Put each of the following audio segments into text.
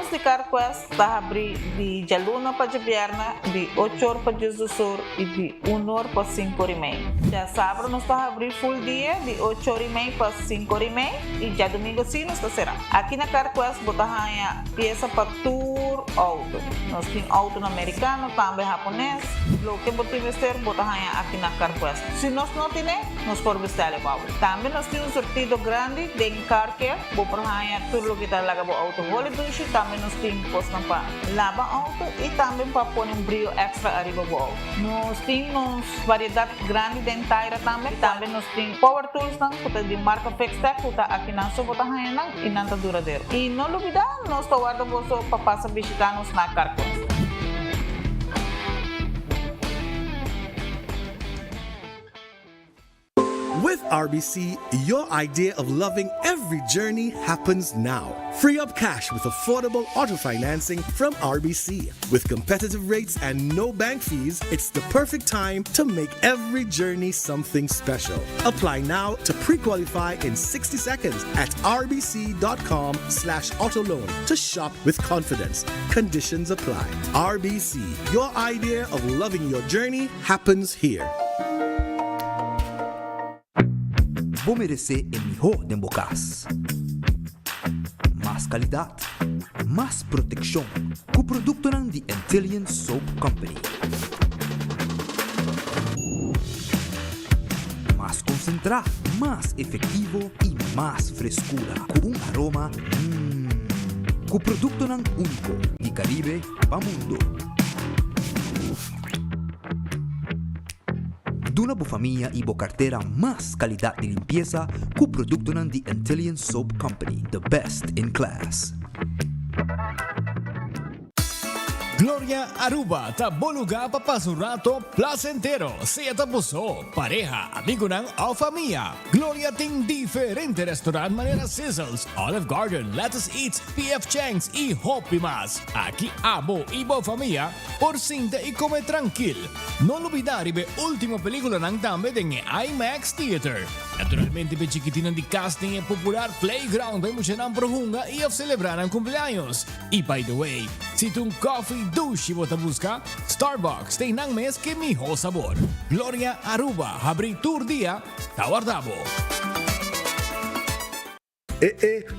de Carquest está abrir de dia luna para dia viernes, de 8 horas para dia sur e de 1 hora para 5 horas e meia. Dia sábado nós está abrir full dia, de 8 horas e meia para 5 horas e meia, e dia domingo sim nós está será. Aqui na Carquest botar a peça para tour auto. Nós temos auto americano, também japonês. O que você vestir botar aqui na Carquest. Se nós não temos, nós podemos vestir o auto. Também nós temos um sortido grande de car care, botar tudo o que está lá o auto. Vale duche, também nós temos posto para lavar auto e também para pôr brilho extra arriba do auto. Nós temos variedade grande de entalha também. Também nós temos power tools que de marca Fextech, que aqui na sua botar e não está duradouro. E não olvidar, nós estamos guardando para passar visitar-nos na Carquest. With RBC, your idea of loving every journey happens now. Free up cash with affordable auto financing from RBC. With competitive rates and no bank fees, it's the perfect time to make every journey something special. Apply now to pre-qualify in 60 seconds at rbc.com/autoloan to shop with confidence. Conditions apply. RBC, your idea of loving your journey happens here. Vou merecer o melhor de Bocas. Mais qualidade, mais proteção com o produto ng The Antillean Soap Company. Mais concentrado, mais efetivo e mais frescura com aroma com o produto ng único de Caribe para mundo. Duna bo família e bo carteira mais qualidade de limpeza com o produto ng The Antillean Soap Company, the best in class. Gloria Aruba, taboluga papasurato placentero. Siya tapuso, pareja, amigo ng o familia. Gloria ting diferente restaurant manera Sizzles, Olive Garden, Lettuce Eats, PF Chang's y Hopi Mas. Aquí abo ibo familia, por cinta y come tranquil. No olvidar ibe última película ng dame ng IMAX Theater. Naturalmente be chiquitinang di casting e popular playground ay mo siya ng prohunga i of celebrar ang cumpleaños. Y by the way, si tung coffee douche mo busca, Starbucks tem nang mes que miho sabor. Gloria Aruba, habri tour dia, tawardabo.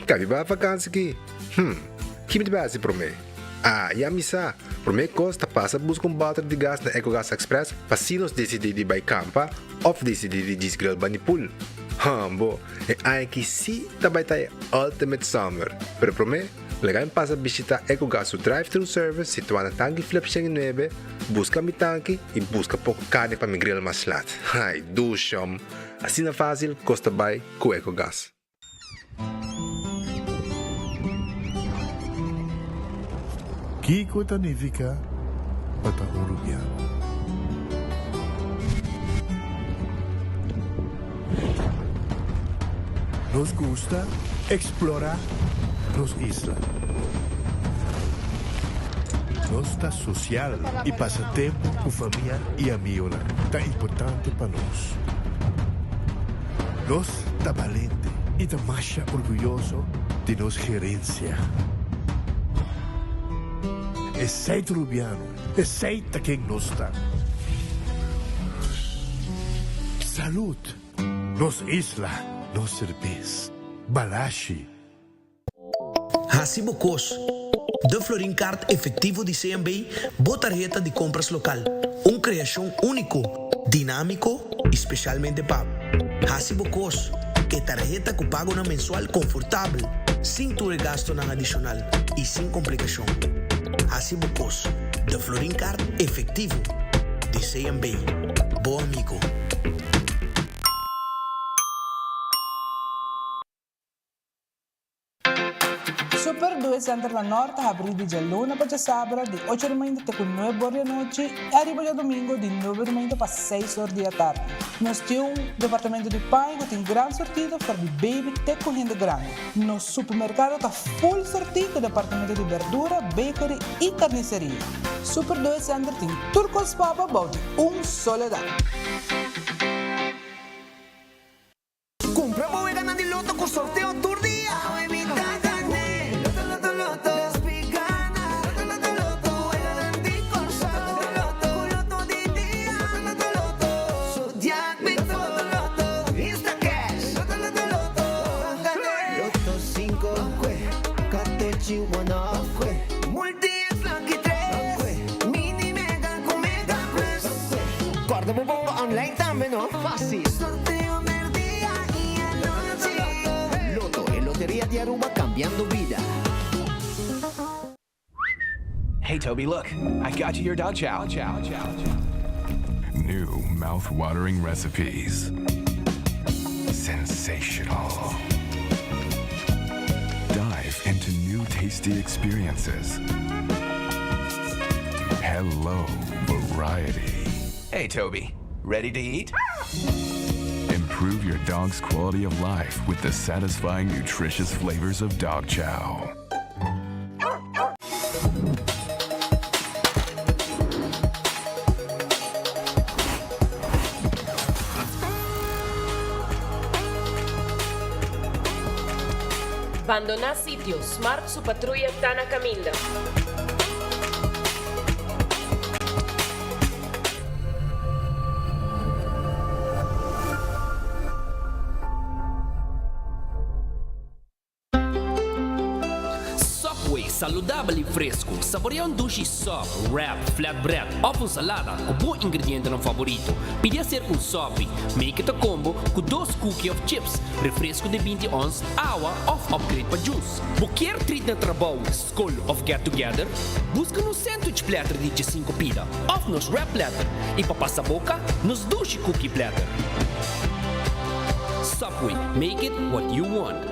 Kami ba vakansie aqui? Que me base para mim? Ya misa, para mim costa passa busca balde de gás na EcoGas Express, para se nós decidir de ir campa, ou decidir de desgrill banipul. Bo, é que sim, também tá Ultimate Summer, pero para mim, legal passa visitar EcoGas o drive-thru service situado na tanque Flip 9, busca mi tanque e busca pouco carne para mi grill mais lat. Ai, dushom, assim na fácil, costa bem com EcoGas. Kiko Tanivika Patahurubiano. Nos gusta explorar los islas. Nos está social y pasatiempo con familia y amigos tan importante para nos. Nos está valiente y demasiado orgulloso de nos gerencia. Esse rubiano, esse quem nos está. Salud, nos isla, nos cerveza, balashi. Hasibocos, de Florin Card efetivo de CMB, botarjeta de compras local. Criação único, dinâmico, especialmente para Hasibocos, que tarjeta que pago na mensual confortável, sem tu gasto na adicional e sem complicação. Hasibocos, de Florin Card efetivo de CMB. Bom amigo. Super 2 Center da Norte abre de luna para sábado de 8 da manhã até 9 horas da noite e arriba de domingo de 9 da manhã para 6 horas da tarde. Nós temos um departamento de pai que tem grande sortido para de baby até correndo grande. Nosso supermercado está full sortido com departamento de verdura, bakery e carniceria. Super 2 Center tem turcos papa about soledad. Compra bovega na de loto com sorteio tour dia. Chihuahua. Multi-X Lucky 3. Mini Mega con Mega Quest. Guarda mo bomba online también, ¿no? Fácil. Sorteo del día y el noche. Loto y Lotería de Aruba cambiando vida. Hey, Toby, look. I got you your dog chow. New mouth-watering recipes. Sensational. Dive into new tasty experiences. Hello, variety. Hey, Toby. Ready to eat? Improve your dog's quality of life with the satisfying, nutritious flavors of dog chow. Abandonar sitio. Smart su patrulla está na caminda. Subway, saudável e fresco. Saboreia um sushi soft, wrap, flatbread ou uma salada com bom ingrediente no favorito. Podia ser um soft, make it a combo com 2 cookies of chips, refresco de 20 ons, água ou upgrade para juice. Qualquer treat na trabalho, school ou get together, busca no sandwich platter de 5 pida, ou nos wrap platter, e para passar a boca, nos sushi cookie platter. Subway, make it what you want.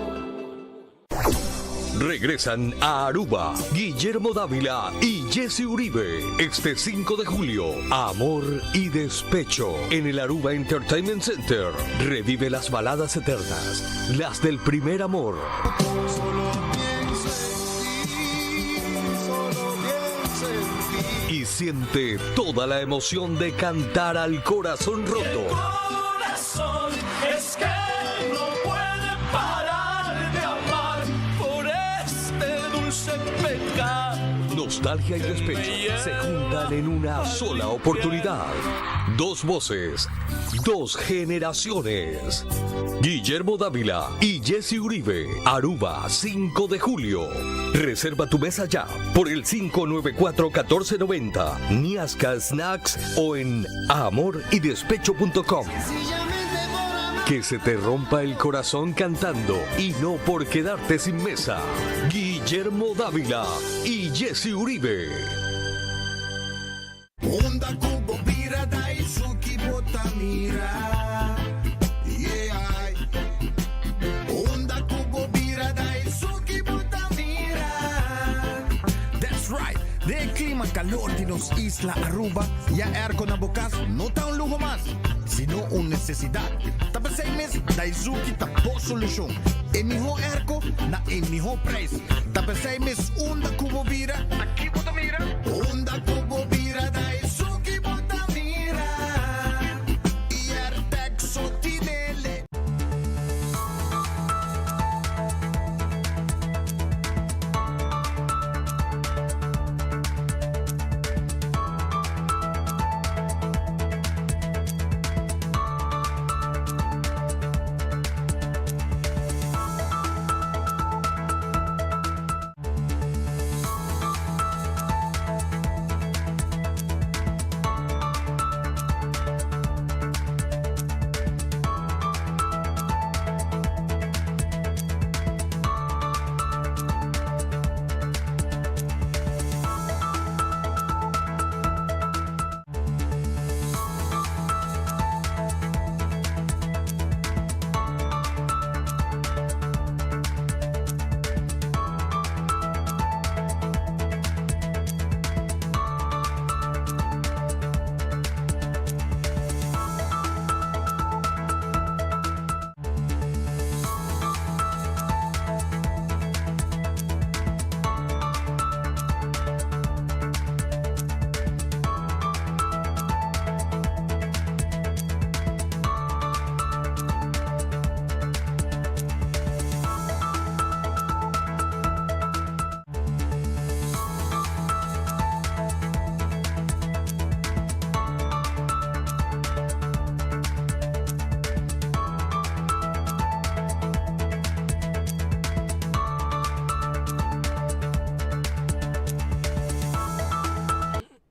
Regresan a Aruba Guillermo Dávila y Jesse Uribe este 5 de julio. Amor y despecho en el Aruba Entertainment Center. Revive las baladas eternas, las del primer amor. Y siente toda la emoción de cantar al corazón roto. Corazón es que no puede parar de amar por este dulce pecado. Nostalgia y despecho se juntan en una sola oportunidad. 2 voces, 2 generaciones. Guillermo Dávila y Jesse Uribe, Aruba, 5 de julio. Reserva tu mesa ya por el 594-1490, Niasca Snacks o en amorydespecho.com. Que se te rompa el corazón cantando y no por quedarte sin mesa. Guillermo Dávila y Jesse Uribe. Onda Cubo Bira Daisuki Botamira. Yeah. Onda Cubo Bira Daisuki Botamira. That's right. De clima calor de nos Isla Aruba, ya airco na bokas no está un lujo más, sino una necesidad. Tapos 6 meses, Daisuki tapo solución. En mejor airco, na en mejor precio. Tapos 6 meses, onda Cubo Bira. Aquí Botamira. Onda Cubo Bira Daisuki Botamira. Y Artexo Tinele.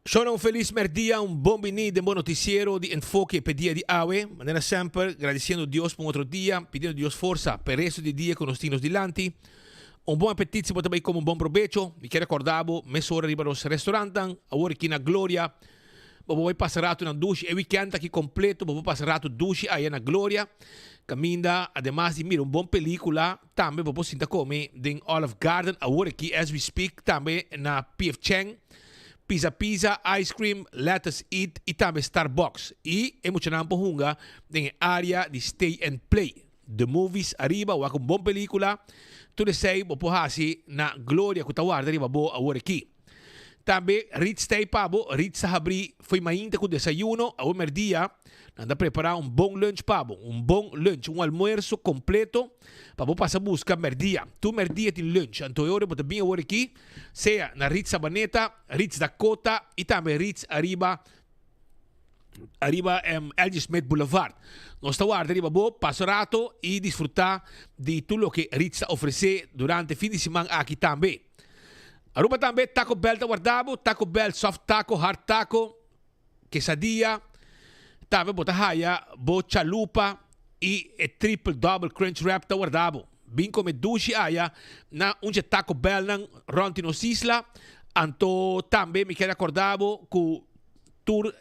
Sono un feliz merdia, un bom vini de bom noticiero de enfoque pedia de awe. Maneira sempre, agradecendo Deus por outro dia, pedindo Deus força para o resto do dia com os tinos dilanti. Um bom apetite, mas também como um bom provecho. Me quero acordar, meia hora riba nos restaurantes, agora aqui na Glória. Vou passar rato na duche, é weekend aqui completo, vou passar rato duche aí na Glória. Caminda, además de mira, bom película, também vou sentar comer em Olive Garden, agora aqui, as we speak, também na P.F. Chang. Pizza Pizza, Ice Cream, Let's Eat e também Starbucks. E emocionante por hunga em área de Stay and Play. The Movies arriba, ou com bom película. Tudo sei, vou por assim na Glória que está arriba, boa agora aqui. Também, Ritz Stay Pabo, Ritz Sahabri, foi mainta com desayuno, a hoje dia, anda preparar bom lunch Pabo, bom lunch, almoço completo, para passar busca merdia. Tu merdia tem lunch, então eu vou também agora aqui, seja na Ritz Sabaneta, Ritz Dakota e também Ritz arriba L.G. Smith Boulevard. Nós estamos arriba, passar rato e desfrutar de tudo o que Ritz oferece durante o fim de semana aqui também. Aruba também Taco Bell tá guardado, Taco Bell soft taco, hard taco, quesadilla, também bota raia, chalupa e triple double crunch wrap tá guardado. Bem como dushi aya na onde Taco Bell nang ronti nos isla, anto também me quero acordar com tour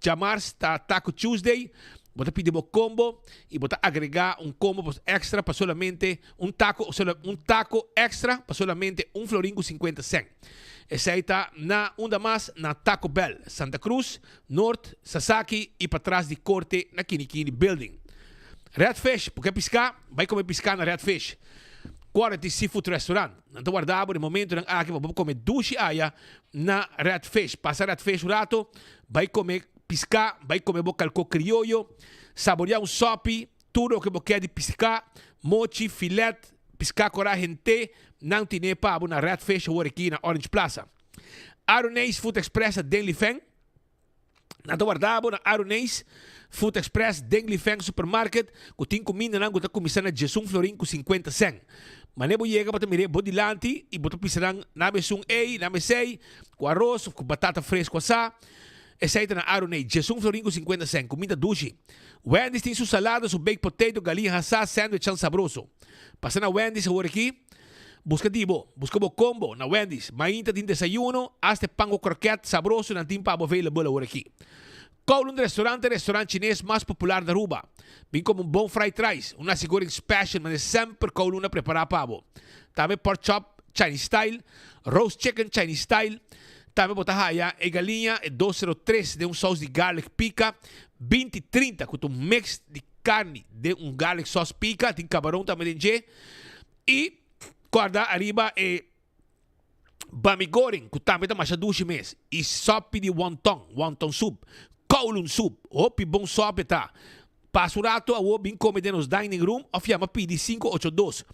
Jamars tá Taco Tuesday. Bota pedir um combo e bota agregar combo extra para solamente taco extra para solamente florin com 50 cent. Essa aí está na onda mais na Taco Bell, Santa Cruz, North, Sasaki e para trás de Corte na Kinikini Building. Redfish, porque piscar, vai comer piscar na Redfish. Quality Seafood Restaurant. Então guardava no momento na aqui vamos comer dushi aya na Redfish. Passa Redfish rato, vai comer piscar, vai comer bocalco criollo, saborear sopi, tudo o que você quer de piscar, mochi, filet, piscar coragente, não tem pabo na Redfish ou aqui na Orange Plaza. Aronese Food Express a Deng Li Feng. Nada guardado na Aronese Food Express Deng Li Feng Supermarket, que tem comida não, que está começando a Jesus florin com 50 cent. Mas nem chega para mirar bodilante e botar pisarang na mesum ei, na mesei, com arroz, com batata fresca asa. Essa aí na Aronei, Jesus florin com 50 cent, comida dushi. Wendy's tem sua salada, seu baked potato, galinha assada, sandwich sabroso. Passa na Wendy's agora aqui, busca o combo na Wendy's. Mainta tem desayuno, hasta pango croquete sabroso, não tem pabo available agora aqui. Kowloon restaurante chinês mais popular da Aruba. Bem como bom fried rice, nasi goreng special, mas sempre Kowloon a preparar pabo. Também pork chop Chinese style, roast chicken Chinese style. Também botar raia e galinha e 203 de sauce de garlic pica, 2030 com mix de carne de garlic sauce pica, tem camarão também de e guarda arriba e bami goreng, que também tá mais duche mês e sopa de wonton soup, Kowloon soup, opi bom sopa tá. Passo rato a bem comer nos dining room, ou fiama pedi 582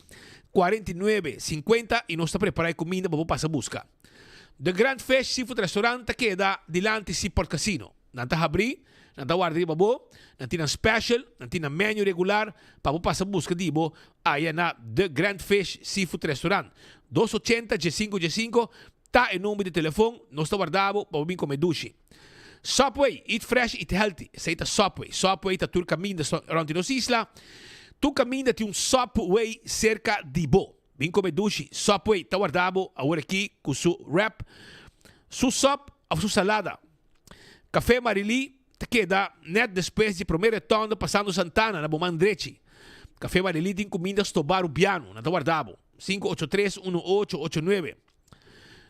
4950 e nós está preparando comida para passar busca. The Grand Fish Seafood Restaurant queda dilante Seaport Casino. Nanta abrir, nanta guarda riba bo, nanti special, nanti menu regular, para passar busca de bo, aí na The Grand Fish Seafood Restaurant. 280 G5 tá em número de telefone, nós está guardado para vir comer dushi. Subway, eat fresh, eat healthy. Essa é Subway. Subway tá tu caminho around nos isla. Tu caminho tem Subway cerca de bo. Vem comer dushi, Subway, tá guardado agora aqui com seu wrap, su sop ou sua salada. Café Marili, te queda net depois de primeiro retorno passando Santana, na Bomandrechi. Café Marili tem comida Stobaro Piano, na tá guardado. 583-1889.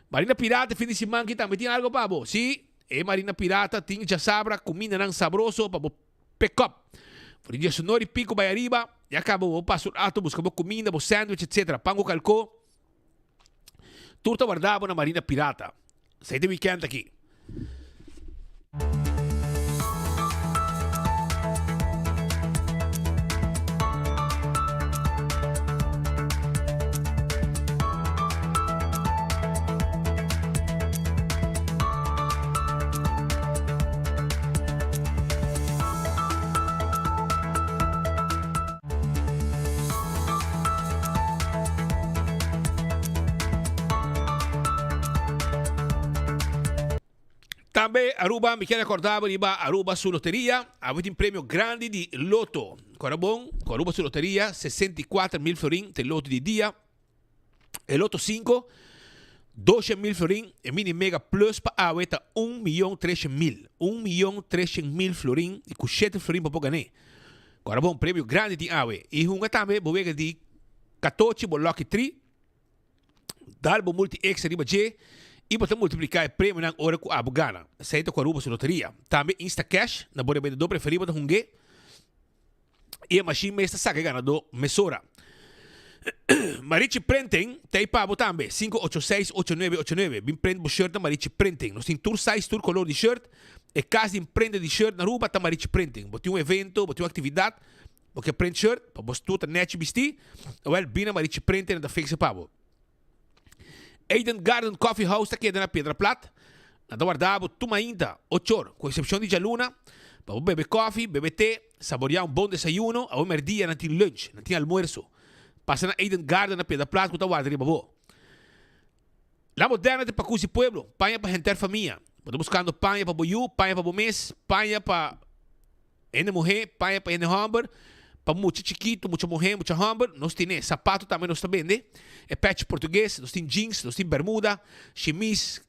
Marina Pirata, fim de semana que também tem algo para você? Sim, é Marina Pirata, tem já sabra, comida não sabroso para pick up. Por dia sonori pico vai arriba, e acaba o passo ato, busca comida, sandwich, etc. Pango calco. Tudo guardado na Marina Pirata. Sai de weekend aqui. Também Aruba, me quer recordar, Aruba sua loteria, havia um prêmio grande de loto. Agora bom, com Aruba sua loteria, 64 mil florin de loto de dia. E loto 5, 12 mil florin, e mini mega plus para a weta 1.300.000. 1.300.000 florin, e com 7 florin para ganhar. Agora bom, prêmio grande de awe. E hunga também, boega de 14 bo Lucky 3, dar bo multi X riba J, e botar multiplicar o prêmio na hora que a gana. Saída com a Aruba sua loteria. Também Insta Cash, na boa vendedor preferido da hunga. E a machine mestra saca ganador mesora. Marichi Printing, tem pabo também, 586-8989. Bem prende o shirt na Marichi Printing. Nós tem tour size, tour color de shirt. E caso empreende de shirt na Aruba, tá Marichi Printing. Botei um evento, botei uma atividade, porque print shirt, para você tudo net vestir, ou ele bina Marichi Printing da fixe pabo. Eden Garden Coffee House tá aqui na Pedra Plata. Na guardavo, tu ainda, 8 horas, com exceção de jaluna, para beber coffee, beber té, saborear um bom desayuno, a um dia não tem lunch, não tem almoço. Passa na Eden Garden na Pedra Plata, que tá guardando babo. La Moderna de Pacusi Pueblo, panha para gente família. Estou buscando panha para boiú, panha para bomês, panha para ene mulher, panha para ene homem, para muito chiquito, muita mulher, muita homem. Nós temos sapato também, nós também, né? É patch português, nós temos jeans, nós temos bermuda, chemise,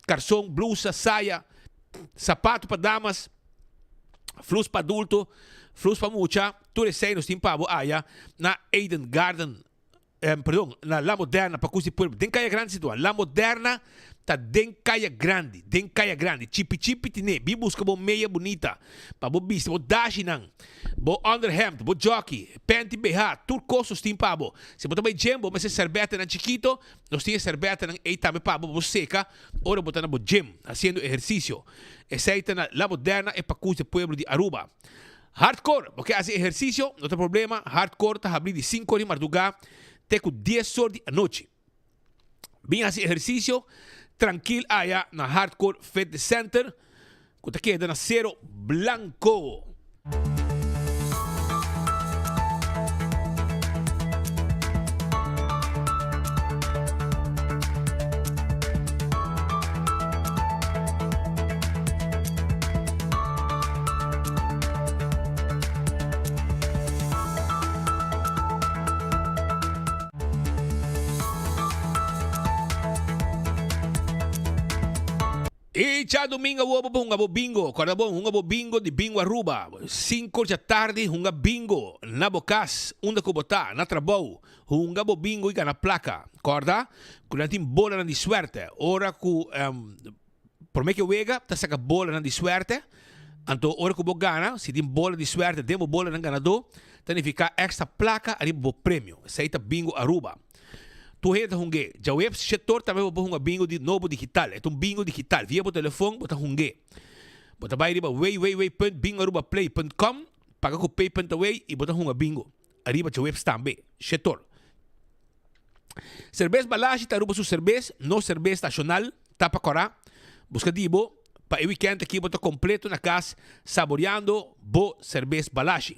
calção, blusa, saia, sapato para damas, flus para adulto, flus para mucha, tudo isso aí nós temos para boia na Eden Garden, perdão, na La Moderna, para Pacusi Pueblo. Den caia grande situação, La Moderna tá den caia grande, chipi tine, bi busca bo meia bonita, pa bo bis, bo dashinan, bo underhemd, bo jockey, panty BH, tudo costos tem pa bo. Se botar bem jembo, mas se serbeta na chiquito, nós tinha serbeta na eita me pa bo seca, ora botar na bo gym, haciendo ejercicio. Essa aí tá na La Moderna e Pacusi Pueblo de Aruba. Hardcore, porque hace ejercicio, não tem problema, hardcore tá abrir de 5 de madrugada, até com 10 horas da noite. Bem hace ejercicio, tranquilo allá na Hardcore Fitness Center, que te queda na Cero Blanco. E já domingo hunga bingo, acorda bom, hunga bingo de bingo Aruba. 5 da tarde hunga bingo na Bocas, onde que botar, na Trabou, hunga bingo e na placa, acorda? Quando tem bola de suerte, ora que por me que wega, tá saca bola de suerte, então ora que gana, se tem bola de suerte, demo bola na ganador, tem ficar extra placa ali bo prêmio, aceita bingo Aruba. Tu reda hungue, já o web setor também vou hunga bingo de novo digital, é um bingo digital, via o telefone, bota hungue. Bota vai riba www.bingoarubaplay.com, paga com pay.away e bota hunga bingo. Arriba já o web também, setor. Cerveza balagem, tá Aruba sua cerveza, no cerveza nacional, tá para corá. Busca dibo, para o weekend aqui bota completo na casa, saboreando bo cerveza balagem.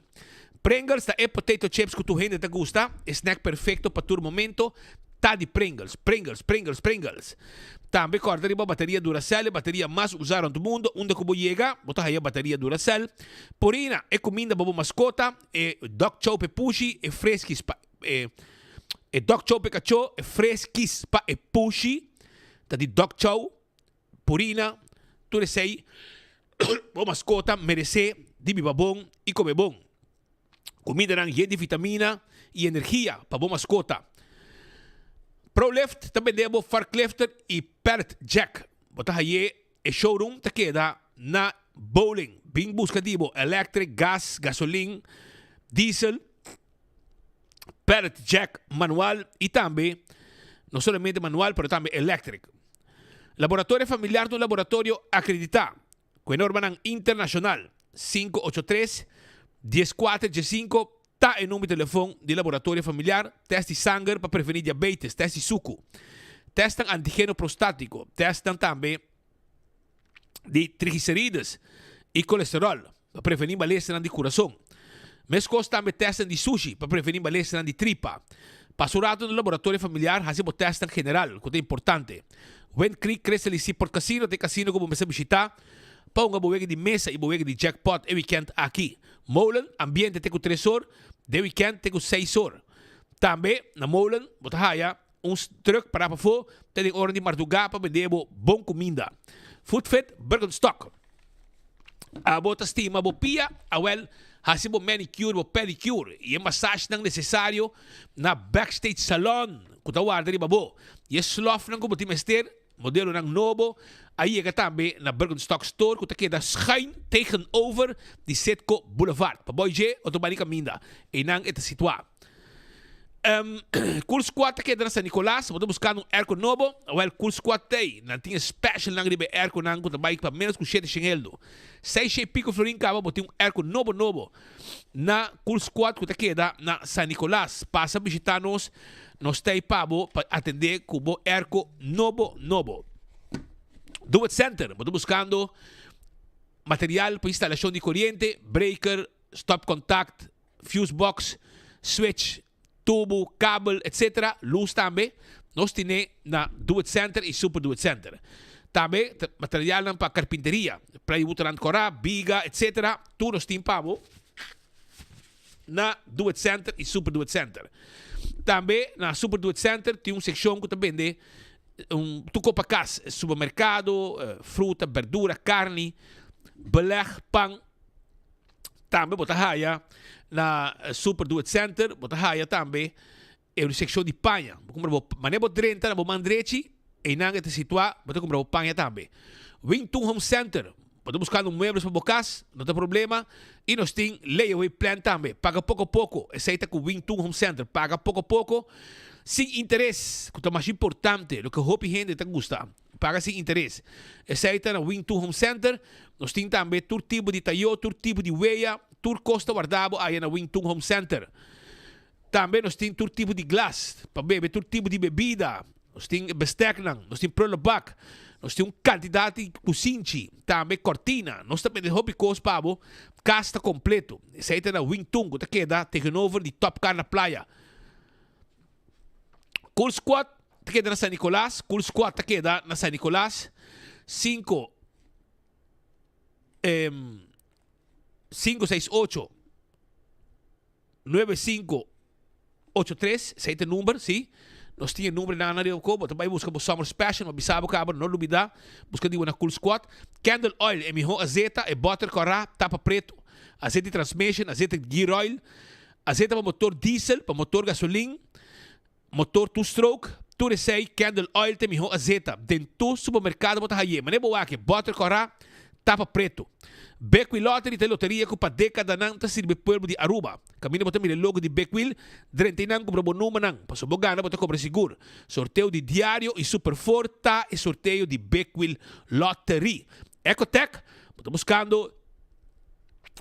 Pringles, tá é potato chips que tu rende te gusta, snack perfeito para todo momento. Tá de Pringles. Também corta riba bateria Duracell, bateria mais usada no mundo, onde como chega, bota aí a bateria Duracell. Porina é comida para mascota, é dog chow pe pushi, é fresquis pa é dog chow pe cachorro, é fresquis pa é pushi. Tá de dog chow, porina, tudo isso aí, para mascota merece de biba bom e comer bom. Comida de vitamina e energia para boa mascota. ProLift também debo forklifter e pallet jack. Bota aí e showroom te queda na bowling. Bing busca dibo electric, gas, gasolina, diesel, pallet jack manual e também não somente manual, mas também electric. Laboratório familiar do laboratório acreditado, com norma internacional 583-1415. Tá em número de telefone de laboratório familiar, teste sangue para prevenir diabetes, teste suco, testam antígeno prostático, testam também de triglicerídeos e colesterol para prevenir balestra de coração. Mescos também testam de sushi para prevenir balestra de tripa. Passurado no laboratório familiar, fazemos testam general, que é importante. Wind Creek, Crystal e Seaport Casino, tem casino como você visitar. Pão nga buwege de mesa e buwege de jackpot e weekend aqui. Molen, ambiente tem com 3 horas, de weekend tem com 6 horas. Também, na Molen, botahaya, truck para fo, tem hora de madrugada para vender bom comida. Foodfit, Bergenstock. A bota estima, bo pia, awel, hasi bo manicure, bo pedicure. E massage nang necessário na backstage salon. Kutawar dari babo. E slof nang kubutimester, modelo ng Nobo. Aí é também na Bergenstock Store, que está schuin tegenover die Setco Boulevard. Para boy automatica minda. E nang ita situado. Cool Squad aqui na San Nicolás, vou buscar um airco novo. Well, Cool Squad tem, não tinha special nang ribe airco nang com trabalho para menos com 7 xingeldo. 6 pico florin cava, vou ter um airco novo na Cool Squad que aqui na San Nicolás. Passa visitar-nos, nós tem pabo para atender com o airco novo. Do It Center, vou buscando material para instalação de corrente, breaker, stop contact, fuse box, switch, tubo, cable, etc. Luz também. Nós temos na Do It Center e Super Do It Center. Também material para carpinteria, para botar corá, biga, etc. Tudo nós temos na Do It Center e Super Do It Center. Também na Super Do It Center tem uma seção que também vende tudo para casa, supermercado, fruta, verdura, carne, beleg, pão. Também botahaya na Super Do It Center, botahaya também é uma secção de panha. Mas não 30 na mandrechi e não é situado, botar comprar panha também. Wington Home Center, botar buscando muebles para bocas, não tem problema. E nós temos layaway plan também, paga pouco a pouco. Aceita com Wington Home Center, paga pouco a pouco. Sem interesse, que é o mais importante, o que a gente te gosta. Paga sem interesse. Aceita na Wington Home Center. Nós temos também todo tipo de taio, todo tipo de weia, todo costa guardado aí na Wington Home Center. Também nós temos todo tipo de glass, para beber, todo tipo de bebida. Nós temos bestek, nós temos prolabak, nós temos quantidade de cozinha, também cortina. Nós também temos hobby cost pabo, casta completo. Aceita na Wington, que queda tegenover de Top Car na praia. Cool Squad, te queda na San Nicolás. Cool Squad, te queda na San Nicolás. 568 9583, esse é o número, sim. Nós tínhamos número na área do cobo, também buscamos Summer Special, mas bisabo cabo, não duvida. Busca de uma Cool Squad. Candle Oil, é melhor azeta, é butter corá, tapa preto. Azeta de transmission, azeta de gear oil. Azeta para motor diesel, para motor gasolina. Motor two-stroke, tu resei, candle oil, tem melhor azeta. Dentro do supermercado, bota aí. Mas não é boa aqui, butter corá, tapa preto. Beckwil Lottery, tem loteria que para década não está sirve pueblo de Aruba. Caminha para ter o logo de Beckwil, drente não compra bom número não. Para sua gana, para comprar seguro. Sorteio de diário e super forte e sorteio de Beckwil Lottery. Ecotech, estou buscando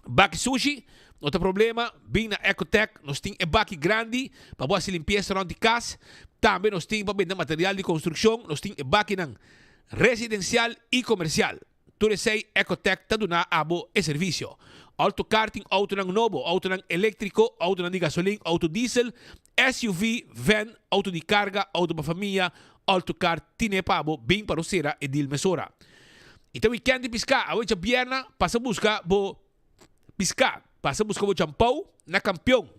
Baki Sushi. Não tem problema, bem na Ecotech, nós temos ebaque grande para boa limpeza around de casa. Também nós temos para vender material de construção, nós temos ebaque residencial e comercial. Tudo isso aí, Ecotech está dando abo e serviço. Auto karting, auto novo, auto elétrico, auto de gasolina, auto diesel, SUV, van, auto de carga, auto para família, auto car, tine pabo, bem para o sera e dil mesora. Então, weekend de piscar, a hoje a pierna, passa a buscar, bo piscar. Passa a buscar o champão na campeão.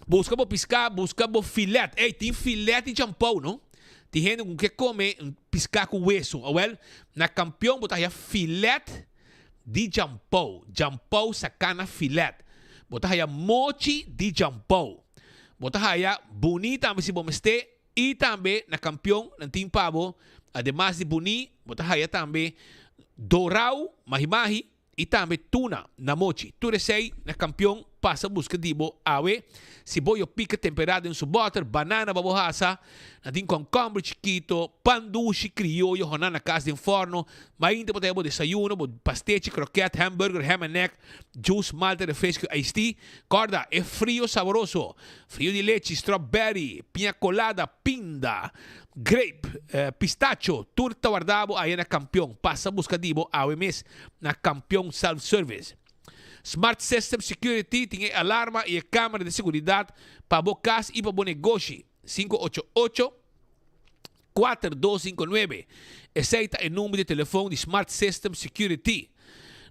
Busca o piscar, busca o filete. Ei, tem filete de champão, não? Tem gente que come piscar com hueso. Well, na campeão, botar aí filete de champão. Champão sacana filete. Botar aí mochi de champão. Botar aí bonita, mas se bom este. E também na campeão, não tem pavo. Además de bonito, botar aí também dorau, mahi-mahi, e também tuna na mochi. Tudo isso aí, na campeão, passa a busca de bo awe. Se boio pica temperado em seu butter, banana babohasa, natin concombre chiquito, pandushi criollo, honan na casa de forno, mainda po tayo bo desayuno, bo pasteche, croquete, hamburger, ham and neck, juice, malta, refresco, iced tea. Corda, é frio saboroso. Frio de leche, strawberry, piña colada, pinda, grape, pistacho, turta guardabo, aí na campeão. Passa a busca de bo awe mes na campeão self-service. Smart System Security tem alarma e câmera de segurança para o casa e para o negócio. 588-4259. Esse é o número de telefone de Smart System Security.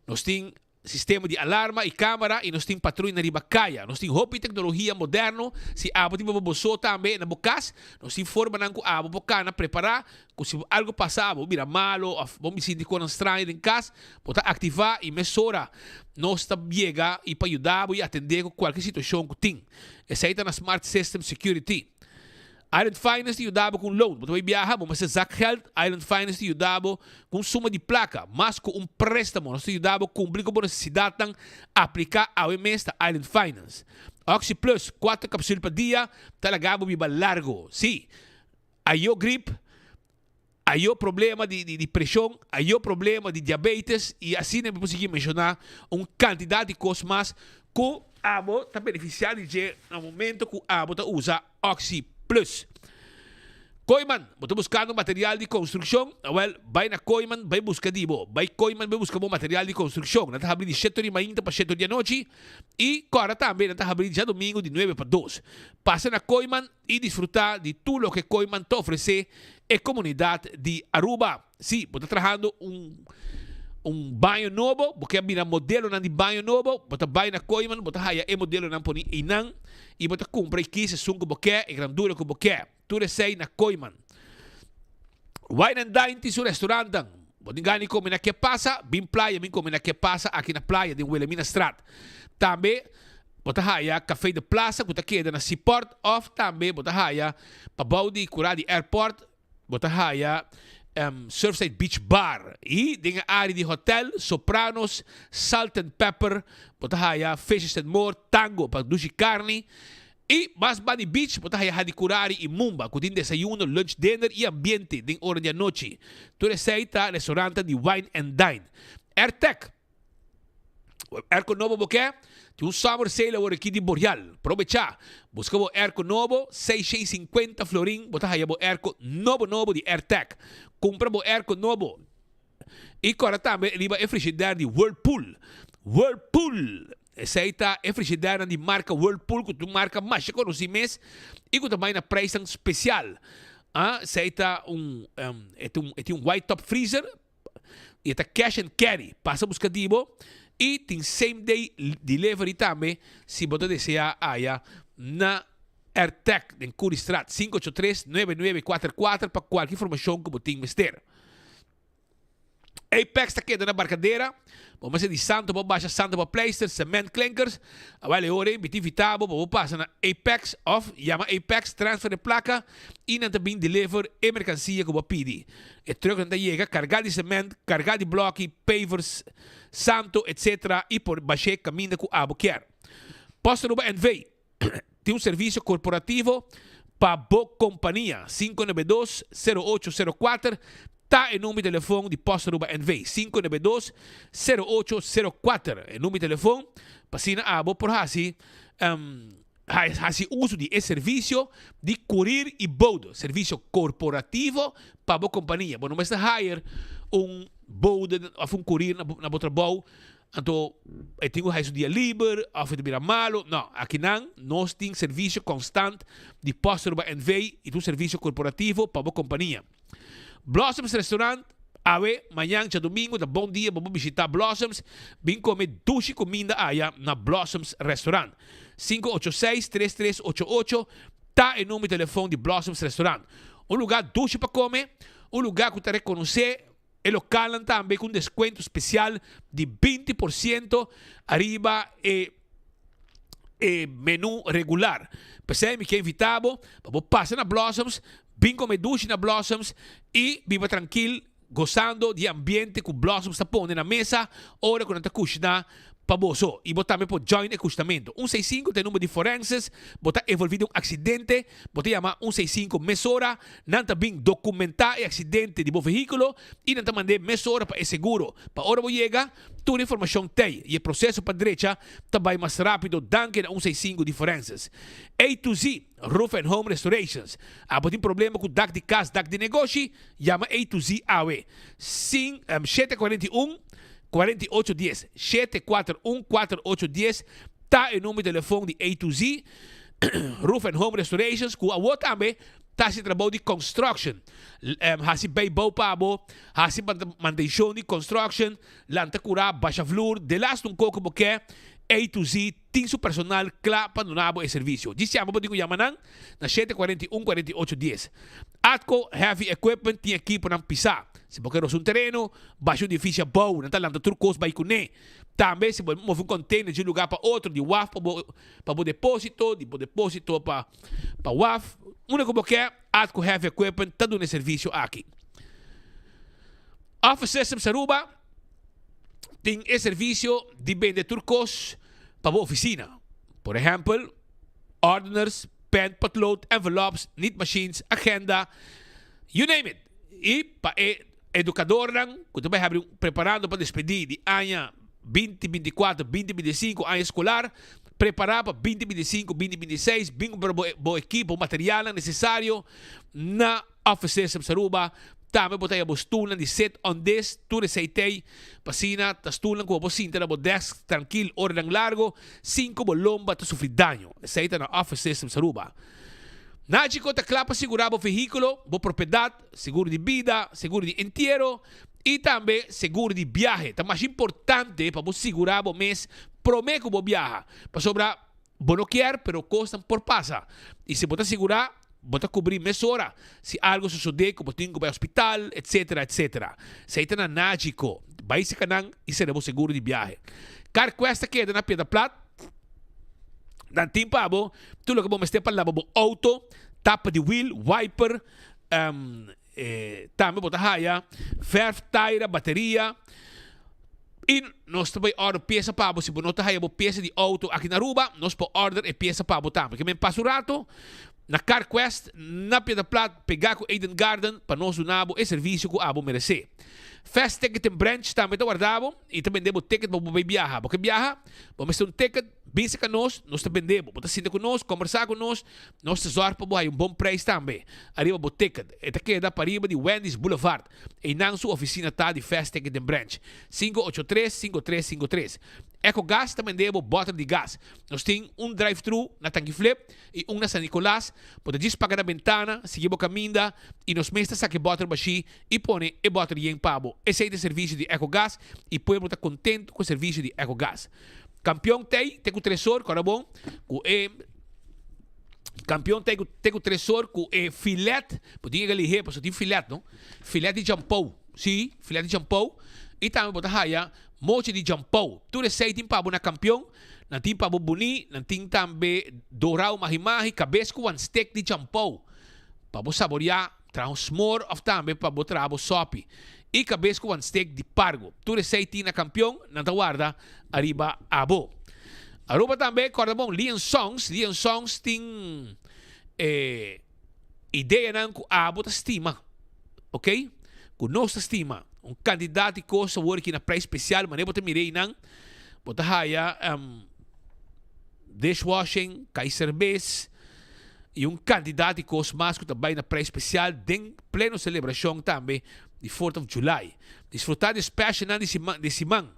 Nós temos sistema de alarma e câmera e nós temos patrulha na ribacaia. Nós temos roupa e tecnologia moderna. Se abo tem bobo também na bocas, nós temos forma de abo bocana preparar. Se algo passar, vira malo, vamos sentir coisas estranhas em casa, pode ativar e mesura. Nós estamos chega e para ajudar e atender com qualquer situação que tem. Esse é na Smart System Security. Island Finance ajudava com loan. Você vai viajar, mas você saca geld. Island Finance ajudava com suma de placa, mas com préstamo. Nós ajudava com cumprir com a necessidade de aplicar ao mês da Island Finance. Oxy Plus, 4 capsulas por dia, talagabo biba largo. Sim, aí o grip, aí o problema de pressão, aí o problema de diabetes, e assim não consegui mencionar uma quantidade de coisas mais que o abo está beneficiando de no momento que o abo usa Oxy Plus. Koiman, você buscando material de construção? Well, vai na Koiman, vai buscar dibo. Vai Koiman, vai buscar material de construção. Nós abrimos de 7 de manhã para 7 de noite. E agora também nós abrimos já domingo de 9 para 2. Passa na Koiman e desfrutar de tudo o que Koiman te oferece e comunidade de Aruba. Sim, você está trabalhando banho novo, porque é modelo de banho novo, você vai na Koiman, você haya e modelo na poni inang, e você compra e quis sung que você e grandura que você. Tu recei na Koiman. Wine and Dine ti su restaurante. Você gani come na que passa, bem playa, bem come na que passa aqui na playa de Wilhelmina Strat. Também você haya café de plaza, você queda na Seaport of, também você haya para Baudi Curadi Airport, você haya Surfside Beach Bar. E tem a área de hotel, Sopranos, Salt and Pepper, você haya Fishes and More, Tango para dushi carne. E mas Bunny Beach, você haya Hadikurari e Mumba, com desayuno, lunch, dinner e ambiente de hora de noite. Tu receita restaurante de Wine and Dine. AirTech. Airco novo porque tem summer sale agora aqui de Boreal. Aproveita. Busca o airco novo, 650 florin. Você haya o airco novo de AirTech. Compra o airco novo. E agora também ele vai frigideira de Whirlpool. Whirlpool. Aceita a frigideira de marca Whirlpool, que tu marca mais conhecimento e que também na preço especial. Aceita um white top freezer e é cash and carry. Passa buscativo e tem same day delivery também se você deseja aí na AirTech em Curistrat 583-9944 para qualquer informação que você tenha mister. Apex está quedando na barcadeira. Vamos ser de Santo para baixa, Santo para Pleister, Cement Clankers. Vale ore, bitivitabo, vamos passar na Apex off, chama Apex, transfer de placa e não também deliver a mercancia que você pede. E truck não chega, carregar de cement, carregar de bloco, pavers, Santo, etc. E por baixar caminho com a quer. Posto Aruba NV tem serviço corporativo para boa companhia, 592-0804. Está em número de telefone de Posto Aruba NV, 592-0804. É número de telefone, para a abo por assim, uso de esse serviço de curir e bodo, serviço corporativo para boa companhia. Bom, não vai hire bodo, ou curir na outra boa. Então, eu tenho o dia livre, ou de virar malo. Não, aqui não, nós temos serviço constante de Posto Aruba NV e do serviço corporativo para boa companhia. Blossoms Restaurant, amanhã, domingo, da bom dia, vamos visitar Blossoms, vem comer duche comida aí na Blossoms Restaurant. 586-3388, tá em nome de telefone de Blossoms Restaurant. Um lugar duche para comer, um lugar que você reconhecer, e local também com desconto especial de 20% arriba e menu regular. Percebe que é invitável, vamos passar na Blossoms, vem comer duche na Blossoms e viva tranquilo, gozando de ambiente que o Blossoms está pondo na mesa, hora quando está cozinhando para você. E você também pode join o acostamento. 165 tem número de forenses, você está envolvido em um acidente, você chama 165 mesora, não também documentar o acidente de seu veículo e não também mesora para o seguro. Para a hora que chega, toda a informação tem. E o processo para a direita também mais rápido, danke a 165 de forenses. A to Z, Roof and Home Restorations. Você tem problema com DAC de casa, DAC de negócio, chama A to Z AW. 741 4810 741-4810 está em número de telefone de A to Z. Roof and Home Restorations, ku awo tambe, tasi trabaho di construction. Hasi baybao pabo, hasi manutenção di construction, lanta cura, baixa flor, de last un coco boque, A to Z, tem su personal, kla panunabo e servicio. Di siamo po di ko yamanang, na 741-4810. Atco Heavy Equipment, tem equipo ng pisa. Se boque ros un terreno, baixo edifício bom, na talanta turcos bay kune. Também se move um container de um lugar para outro, de WAF para o depósito, de depósito para WAF. Único que é, Atco Heavy Equipment, está dando serviço aqui. Office Systems Aruba tem esse serviço de vender turcos para a oficina. Por exemplo, ordners, pen, potlood, envelopes, knit machines, agenda, you name it. E para educador, quando vai preparando para despedir de ano 2024, 2025, ano escolar, preparar para 2025, 2026, bingo para o equipo, o material necessário na Office Systems Aruba. Também botei a bostulan de set on this, tu receitei, pasina, tastulan com a bocinta na desk, tranquilo, hora largo, 5 bolomba, tu sofri daño. Receita na Office Systems Aruba. Nático, te clapa segurar o veículo, a propriedade, seguro de vida, seguro de entierro, e também seguro de viagem. É mais importante para você segurar o mês promete que você viaja. Para sobrar, você não quer, mas custam por passa. E se você segurar, você cobrir mês hora. Se algo suceder, como tem que ir ao hospital, etc, etc. Se aí na Nático, vai se canang e será seguro de viagem. Car cuesta queda na Pedra Plata. Dan tempo abo, tudo que vamos ter para lavar o auto, tapa de wheel, wiper, também botar raia, ferro, tire, bateria. E nós também order peça para você, se você não está aí peça de auto aqui na Aruba, nós podemos order e peça para você. Porque me passo rato na CarQuest, na Pedra Plata, pegar com Eden Garden para nós donar o serviço que abo merece. Fast Ticket and Branch também está guardado e também demos ticket para você viajar. Porque viaja, vamos ter ticket, vem com nós também demos. Você senta conosco, conversar conosco, nós tesouros para você bom preço também. Arriba o ticket, esta queda para arriba de Wendy's Boulevard. E na sua oficina está de Fast Ticket and Branch, 583-5353. EcoGas também demos bottle de gás. Nós temos drive-thru na Tanque Flip e na San Nicolás. Pode despagar a ventana, seguir o caminho e nos mestres saque bottle baixi e põe e bottle em pabo. Esse é o serviço de EcoGas e o povo está contente com o serviço de EcoGas. Campeão tem o tresor, cara bom, campeão tem o tresor com o filete, podia ali rei, porque tem filete, não? Filete de jampou, sim, filete de jampou, e também botar raia, moche de jampou. Tudo isso aí tem para na campeão, não tem para boni, não tem também dourau mahi-mahi, cabeça com um steak de jampou, para você saborear, traz um s'more of também para botar a sopi. E cabeça com um steak de pargo. Tudo isso aí tem na campeão, na guarda, arriba abo. Aruba também, corda bom, Lian Songs tem ideia não que abo ta estima, ok? Com nossa estima, candidato que costa work na pré especial, mas nem bota mirei não, bota raia, dishwashing, cai cerveja, e candidato que costa mais que também na pré especial, tem pleno celebração também, de 4th of July. Desfrutar de special de Simang.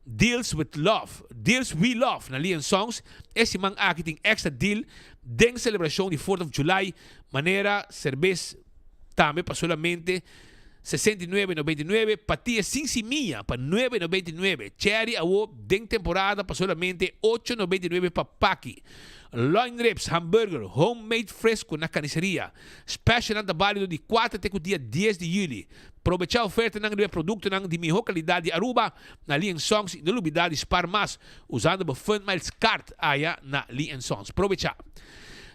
Deals with Love. Deals we Love na Lian Songs. Esse Simang aqui tem extra deal de celebração de 4th of July. Maneira, cerveja também para solamente $69.99. Patia sin semilla para $9.99. Cherry awo de temporada para solamente $8.99 para paki. Loin ribs, hamburger, homemade fresco na carniceria. Special na válido de 4 até o dia 10 de julho. Aproveitar a oferta ng produto de melhor qualidade de Aruba na Lian Songs e na lubidade Spar Mas usando o Fund Miles Card aya na Lian Songs. Aproveitar.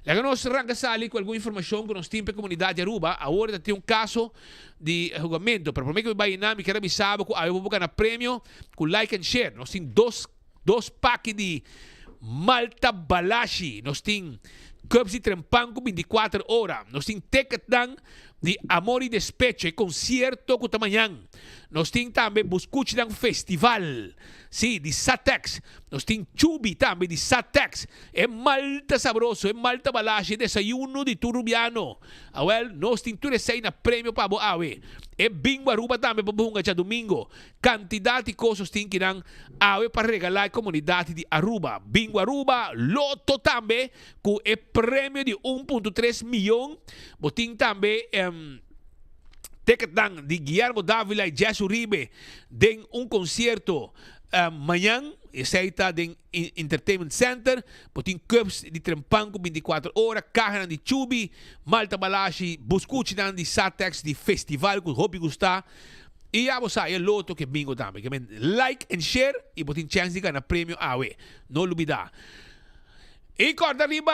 Laga nós arranca sali com alguma informação que nós temos para a comunidade Aruba. Agora tem caso de julgamento. Para prometer que vai na me quero avisar que eu vou ganhar prêmio com like and share. Nós temos dois packs de Malta Balashi. Nós temos cups de trempanco 24 horas. Nós temos ticket dan de Amor y Despeche, concierto com tamanhang. Nós tem também Buscuchi ng festival. Sí, de Satex. Nós tem Chubi também de Satex. É malta sabroso, é malta balache, desayuno de Turubiano. Well, nós tem tudo isso aí na prêmio para bo awe. É bingo Aruba também para buhunga sa domingo. Quantidade de coisas tem que nang awe para regalar à comunidade de Aruba. Bingo Aruba, loto também com é prêmio de 1.3 milhão. Botin também ticket dan de Guillermo Dávila e Jesse Uribe den concierto amanhã, está den Entertainment Center, botin cups de Trempanco 24 horas, carro de Chubi, Malta Balashi, Buscuchi dan de Satex de festival com hobby gostar. E a você é loto que bingo também, que like and share e botin chance de ganhar prêmio awe. Não olvidar. E corda arriba,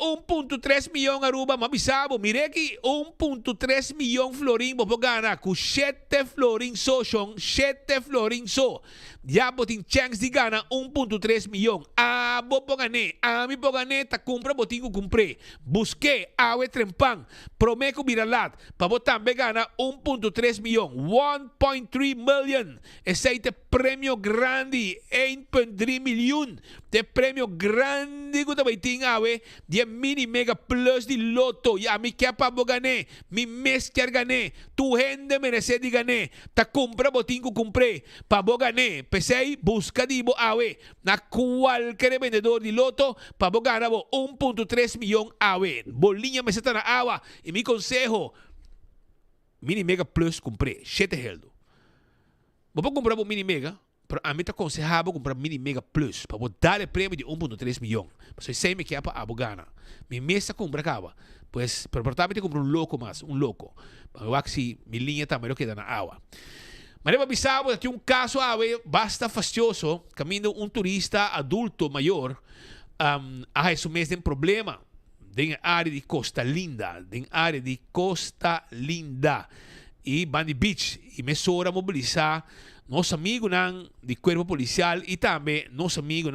1.3 milhão Aruba, mabisabo, mire que 1.3 milhão florin, bobo gana, com 7 florin so, 7 florin so. Já botin chance de gana 1.3 milhão. Ah, bobo gane, a mi bogane, ta compra botin ko compre. Busque, awe trempan, promeco viralat, pa botan gana 1.3 milhão, 1.3 million. Esse prêmio grande, 1.3 milhão. De prêmio grande, também tem awe de mini mega plus de loto ya mi quer para gane mi mes quer gane tu gente merece de gane ta compra botin ko comprei para gane pensei busca de bo awe na qualquer vendedor de loto para ganar 1.3 milhão awe bolinha me está na awa e mi consejo mini mega plus comprei 7 heldo vou comprar mini mega. Pero a mim te aconselhava comprar Mini Mega Plus para dar o prêmio de 1.3 milhão. Mas eu sei que é para abogana. Minha mesa compra acaba. Pois, proportamente compro louco mais, louco. Para eu que minha linha também não queda na água. Mas eu avisava que caso basta fastidioso, caminho turista adulto maior, a isso mesmo tem problema. Tem área de Costa Linda, e Bandy Beach, e mesora mobilizar nosso amigo de corpo policial e também nosso amigo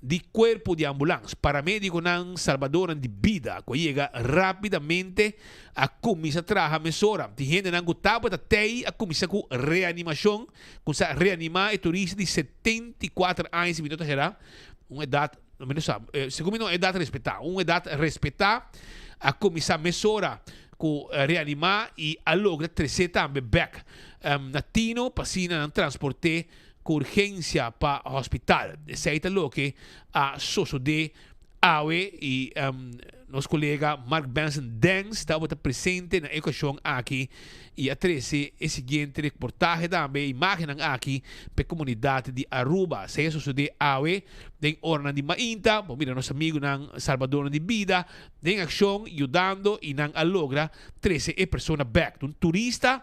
de corpo de ambulância, paramédico salvador de vida, que chega rapidamente a começar a trabalhar mesora. Tem gente que estava até a começar com reanimação, começar a reanimar o turista de 74 anos e minutos era uma idade, segundo uma idade respeitar, a começar a mesora com reanimar e a logra trazer também back. Natino passina transporte com urgência para o hospital. Esse é o que a de AWE e nosso colega Mark Benson Dens estava presente na ocasião aqui e a 13 a seguinte reportagem também imagem aqui para a comunidade de Aruba. Se é de AWE, tem Orna de Mainta, mira nosso amigo ng Salvador de Vida, tem ação ajudando e nang alogra 13 pessoas back. Um turista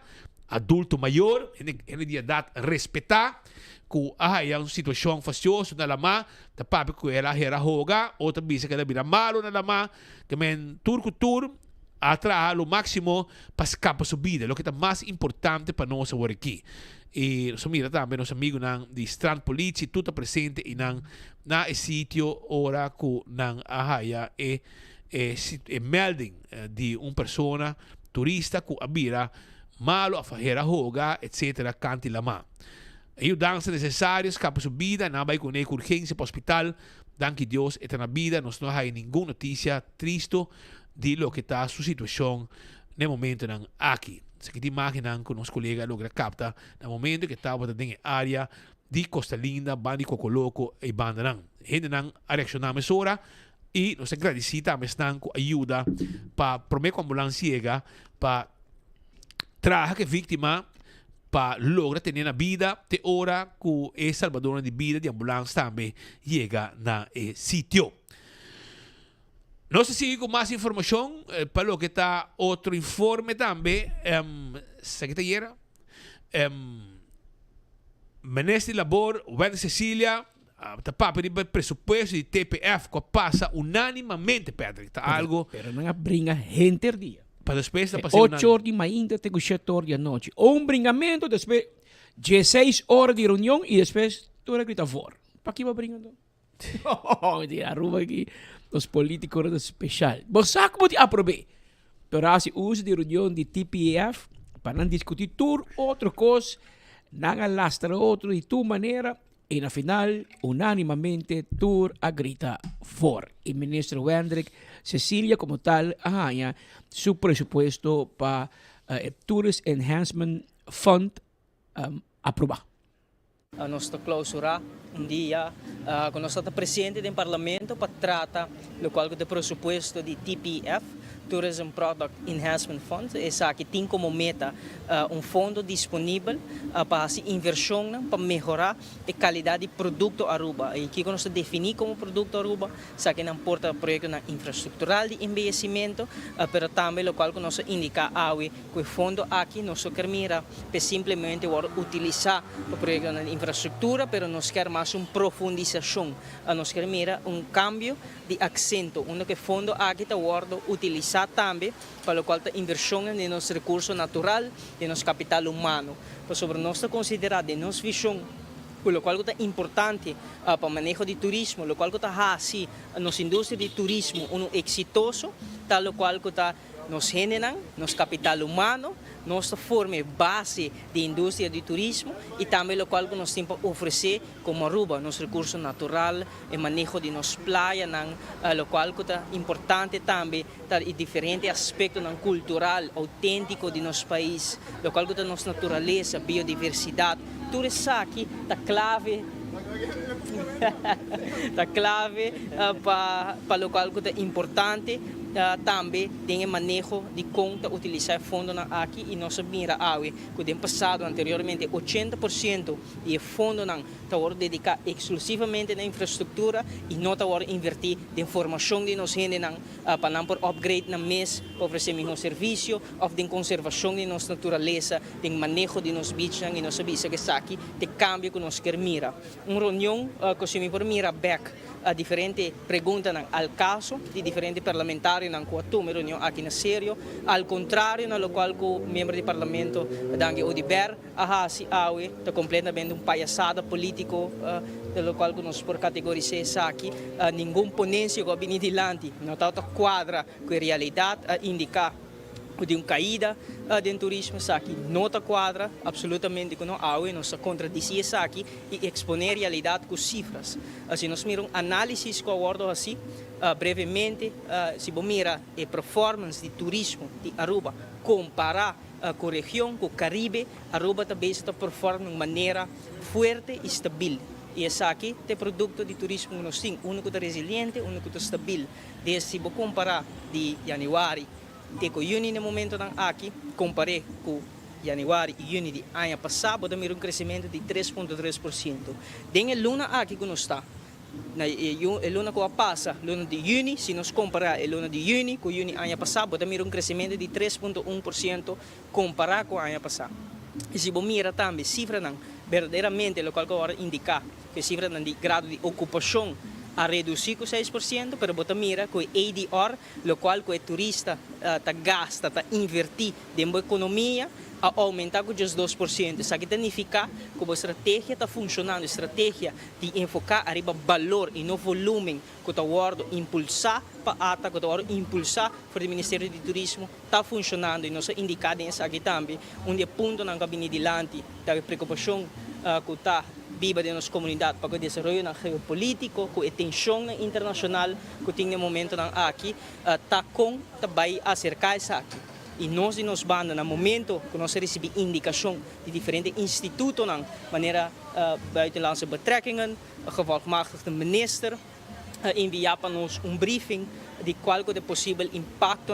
adulto maior, ele dia dat respeitar que é uma situação fastidiosa na lama, da papi que ela era hoga, outra bisa que ela vira malo na lama, que men tur atrair o máximo para escapar sua vida, o que é mais importante para nós agora aqui. E nós mira também nosso amigo de Strand Police, tudo presente e na sítio ora que nang ahaya melding de uma pessoa turista que abira malo a fazer a roga, etc. Canti lama. Ajudanças necessárias, capa sua vida, não vai com urgência para o hospital. Danke Deus, está na vida, nós não há nenhuma notícia triste de lo que está a sua situação no momento aqui. Se que te imaginam que nosso colega logra capta no momento que estava na área de Costa Linda, Bandi Cocoloco e Bandanang. Gente não a reaccionar mais hora e nós agradecemos também com ajuda para prometer que a ambulância chega para traga que vítima para lograr ter na vida te hora que o salvador de vida de ambulância também chega na sítio. Não sei se com mais informação para o que está outro informe também secretaria Ministro de Labor Wendy Cecília está para pedir presupuesto de TPF que passa unanimamente, Patrick, está algo pero não brinca gente al dia. Para después da 8 horas de manhã até 7 horas da noite. Um bringamento, depois 16 horas de reunião e depois tu grita fora. Para que vai brincando? De Aruba aqui, os políticos especial. Você sabe como te aprobei? Pero así usa de reunião de TPF para não discutir tudo outra coisa, não alastrar outro de tua maneira, e na final, unanimamente, tur a grita for. E ministro Wendrik, Cecilia como tal, arranha su presupuesto para Tourist Enhancement Fund aprovar. Nós estamos clausurar dia com o nosso presidente do parlamento para tratar o qual do presupuesto de TPF, Tourism Product Enhancement Fund. Essa aqui tem como meta fundo disponível para a inversão para melhorar a qualidade de produto Aruba. E aqui nós definir como produto Aruba, isso aqui não importa projeto na infraestrutural de investimento, mas também o qual nós indica que o fundo aqui nós queremos simplesmente utilizar o projeto na infraestrutura, mas nós queremos mais uma profundização. Nós queremos cambio de acento, onde o fundo aqui está utilizado também para o qual a inversão de nosso recurso natural, de nosso capital humano. Então, sobre nossa considerar de nossa visão, o qual é importante para o manejo de turismo, o qual está assim, nossa indústria de turismo exitoso, tal qual está nos generam, nosso capital humano, nossa forma base de indústria de turismo e também o qual nós temos para oferecer como Aruba, nosso recurso natural, o manejo de nossas praias, o qual é importante também em diferentes aspectos cultural, autêntico de nosso país, o qual é nossa natureza, biodiversidade, tudo isso aqui está clave. Está clave para o qual é importante também tem manejo de conta utilizar fundo aqui e nós mira que tem passado anteriormente 80% de fundo não está dedicado exclusivamente na infraestrutura e não está invertir de informação de nós gente para não por upgrade na mês para oferecer melhor serviço ou de conservação de nossa natureza, de manejo de nos beaches e nós sabemos que aqui de cambio que nós quer mira. Reunião que se me por mira back a diferentes perguntas ao caso de diferentes parlamentares na quatro reunião aqui na sério, ao contrário na qual o membro do parlamento Dangue Odiber está completamente palhaçada político pelo qual nós por categorizar aqui nenhum ponência que vem adiante não está quadra com a realidade a indicar de uma caída do turismo aqui não está quadra absolutamente com nossa contradizer isso aqui e exponer a realidade com cifras. Assim nós miramos análises que eu assim brevemente se você mira a performance de turismo de Aruba comparar com a região, com o Caribe, Aruba também está performando de maneira forte e estável. E essa aqui é produto de turismo que nós temos, único resiliente, único estável. Desde se você comparar de janeiro de junho no momento aqui, comparei com janeiro e junho de ano passado, vamos ter crescimento de 3,3%. Tem a luna aqui que nós está. Na luna que passa, luna de junho, se nós comparar a luna de junho com junho do ano passado, vamos ter crescimento de 3,1% comparado com o ano passado. E se você mira também cifra verdadeiramente, o qual agora indica que a cifra de grado de ocupação a reduzir com 6%, mas você mira que o ADR, o qual o turista gasta, invertir dentro da economia, a aumentar com 2%. Isso aqui significa que a estratégia está funcionando, a estratégia de enfocar arriba valor e não volume, que está impulsar para a ATA, que está impulsar para o Ministério de Turismo, está funcionando e nós indicamos isso aqui também, onde ponto na cabine de lante, da preocupação que está viva de nossa comunidade para o desenvolvimento geopolítico, com a tensão internacional que tem no momento aqui, está vai acercar isso aqui. E nós, de nossa banda, no momento que nós recebemos indicação de diferentes institutos, na maneira buitenlandse betrekkingen, gevolgmatig de minister, enviar para nós briefing de qual é o possível impacto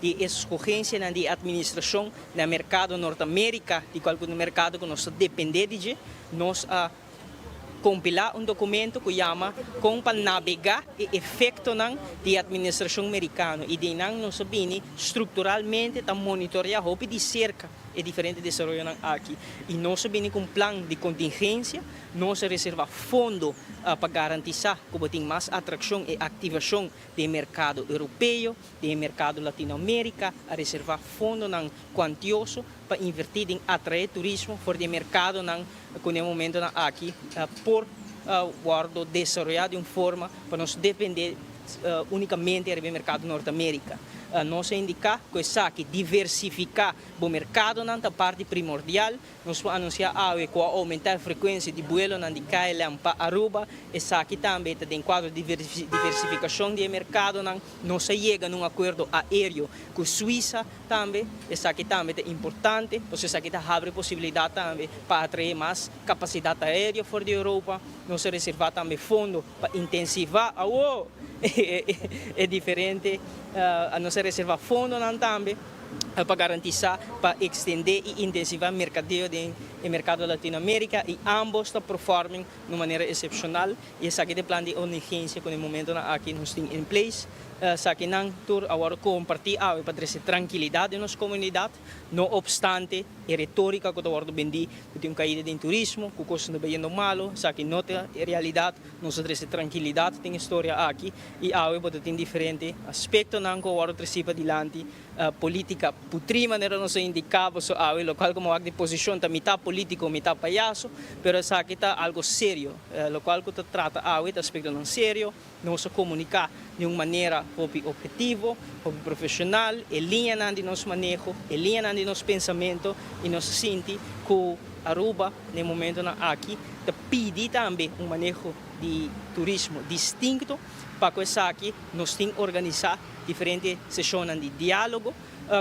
de escorrência na administração no mercado norte-americano, de qual é o mercado que nós dependemos de nós compilar documento que chama como para navegar o efeito da administração americana e de nós sabemos estruturalmente está monitorear roupa de cerca é diferente de desenvolvimento aqui e nós sabemos com plano de contingência nós reservar fundo para garantizar que tem mais atração e ativação do mercado europeu, do mercado latino-américa, a reservar fundo quantioso para invertir em atrair turismo for o mercado que no momento aqui por guardo desenvolver de uma forma para nós depender unicamente do mercado norte-americano. nós indicar que essa que diversificar o mercado na parte primordial, nós vamos anunciar que aumentar a frequência de vuelo na de KLM para Aruba, essa aqui também tem quadro de diversificação de mercado, nós chega num acordo aéreo com a Suíça também, essa aqui também é importante, porque essa aqui abre possibilidade também para atrair mais capacidade aérea fora da Europa, nós reservar também fundo para intensivar, é diferente, nós reservar fundo também, para garantizar, para estender e intensivar o mercadeio no mercado Latinoamérica e ambos estão performando de uma maneira excepcional e esse aqui é o plano de emergência que no momento aqui nós temos em place. Aqui não tur agora compartilhar para trazer tranquilidade na nossa comunidade, não obstante a retórica que agora vendi, que tem caída em turismo, que coisa não vai indo malo, aqui não tem realidade, nós trazer tranquilidade, tem história aqui e agora tem diferente aspecto não que agora trazer para adiante, política putri maneira não se indicava, so local como de posição tá metade político, metade palhaço, pero essa aqui está algo sério, local que trata aspecto não sério, não se comunicar de uma maneira objetivo, profissional, em linha de nosso manejo, em linha de nosso pensamento e nós sentimos que Aruba, no momento aqui, pede também manejo de turismo distinto para que essa aqui nós temos que organizar diferentes sessões de diálogo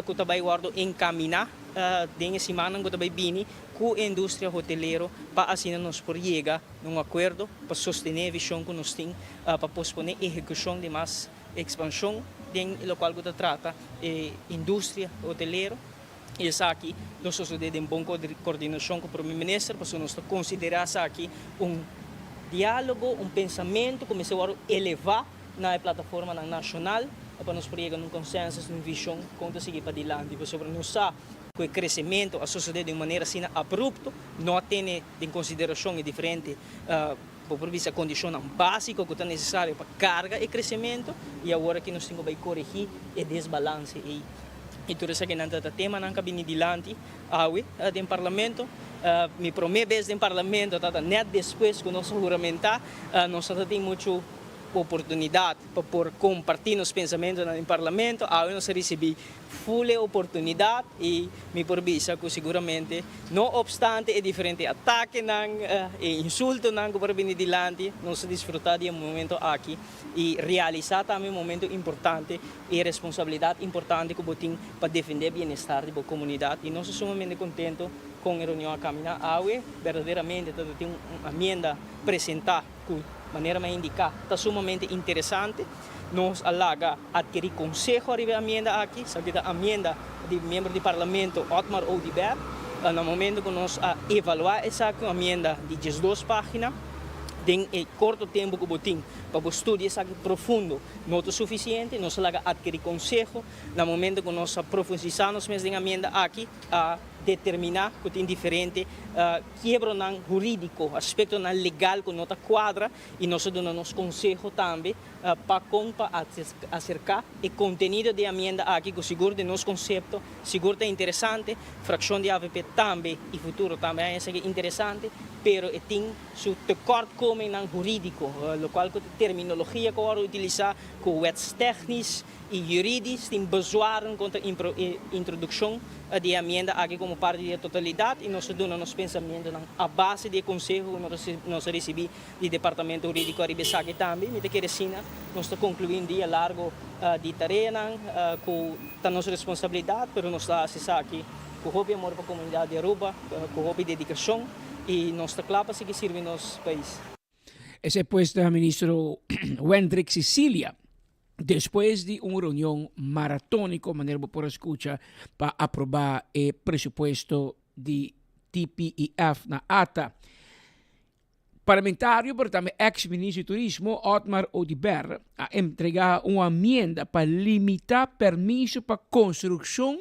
que também guardo encaminhar dentro de semana que também vini com a indústria hoteleira para assim nós por chegar num acordo para sostener a visão que nós temos para posponer a execução de mais expansão dentro do qual que trata a indústria hoteleira. E essa aqui nós sucede em boa coordenação com o primeiro-ministro para nós considerar essa aqui diálogo, pensamento, começar a elevar na plataforma nacional para nós chegar num consenso, numa visão como seguir para adiante, sobre nós que o crescimento a suceder de uma maneira assim abrupta, não tem em consideração diferente por vista a condição básica que é necessária para carga e crescimento e agora que nós temos que corrigir o desbalance e tudo isso que não está tema não cabe adiante do parlamento me primeira vez no parlamento net depois que nós juramentar nós temos muito oportunidade para compartilhar os pensamentos no parlamento, nós recebemos full oportunidade e me provisa que seguramente, não obstante o diferente ataque e insulto que por vir adiante, nós desfrutar de momento aqui e realizar também momento importante e responsabilidade importante que temos para defender o bem-estar da comunidade e nós somos sumamente contentos com a reunião a caminhar verdadeiramente tem uma emenda apresentada maneira me indicar, está sumamente interessante. Nós alaga adquirir conselho a emenda aqui, sabe a emenda de membro do parlamento Otmar Odiber, no momento que nós evaluar essa emenda de 12 páginas, em curto tempo que botim para estudar essa profundo, não é suficiente, nós alaga adquirir conselho, no momento que nós aprofundizamos mais em emenda aqui, determinar que tem diferente quebra jurídico, aspecto legal que não quadra e nós damos conselho também para acercar o conteúdo da emenda aqui que seguro de nosso conceito, seguro é interessante, fração de AVP também e futuro também é interessante, pero tem seu tekortkoming jurídico, lo qual que terminologia que agora utilizar com wets técnicos e jurídicos tem bezwaren contra a introdução da emenda aqui como parte da totalidade e nós damos nos pensamentos a base do conselho que nós recebemos do departamento jurídico aqui também, me quer dizer, nós estamos concluindo um dia largo de tarefa com a nossa responsabilidade, mas nós estamos acessando aqui com o amor para a comunidade de Aruba, com o dedicação e nós estamos claros para seguir servindo nosso país. Esse é pues o ministro Wendrik Sicilia. Después de una reunión maratónica, maneira por escucha, para aprobar el presupuesto de TPIF na ATA. Parlamentario, pero también ex-ministro de Turismo, Otmar Odiber, a entregar una enmienda para limitar permiso para construcción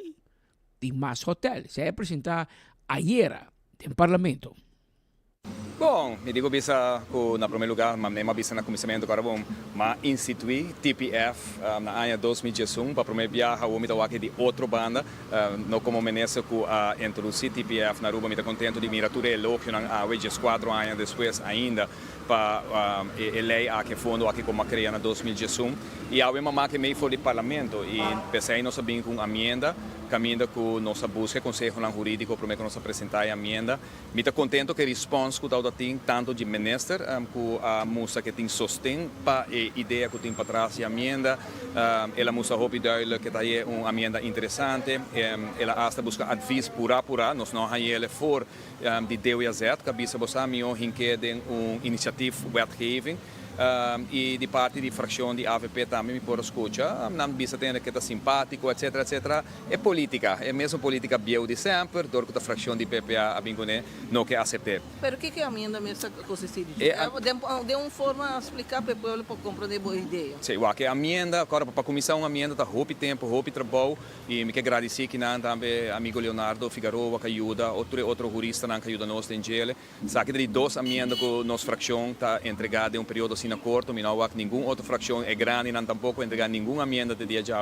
de más hoteles. Se presentó ayer en el Parlamento. Bom, me digo bisa ko na primeiro lugar, mas nem bisa na começamento agora bom, mas instituí TPF na ano 2011 para primeiro viajar o mita aqui de outra banda, não como menessa com a introduzir TPF na Aruba, me tá contento de mirar tudo elogio na AWE, 4 anos depois ainda para lei aqui fundo aqui como criada na 2011 e a mamá que meio foi de parlamento e pensei nós sabíamos com emenda caminha com nossa busca conselho jurídico para nós apresentar a emenda me está contento que a resposta que o tem tanto de minister com a moça que tem sostém para a ideia que tem para trás a emenda ela moça hope duidelijk que está aí uma emenda interessante ela hasta busca advies pura nós não há ele for de DWZ cabeça você meu hinke den initiatief wetgeving e de parte de fração de AVP também me pode escutar não bisa ter que está simpático etc é política é mesmo política bio de sempre dor que a fração de PPA a bingone não que aceitar. Pero que é a emenda mesmo consiste de uma forma explicar para o povo para compreender boa ideia. Sim, o que a emenda agora para começar uma emenda tá roupa tempo roupa trabalho e me que agradecer que não também amigo Leonardo Figueroa que ajuda outro jurista não que ajuda nós em gele sabe de duas emendas que nossa fração tá entregada em um período assim acordo, me não há nenhuma outra fração é grande e não tampouco entregar nenhuma emenda de dia já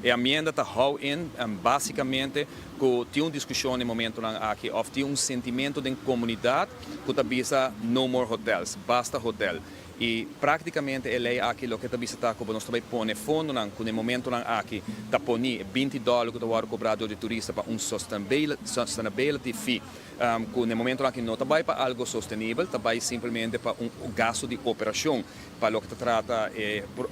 e a emenda está how in basicamente que tem uma discussão no momento aqui of tem um sentimento de comunidade que está bisa no more hotels basta hotel e praticamente ele é aquilo que também está como nós também põe fundo no momento aqui está põe $20 que está cobrado de turista para um sustainability fee que no momento aqui não está para algo sustentável está simplesmente para gasto de operação para o que trata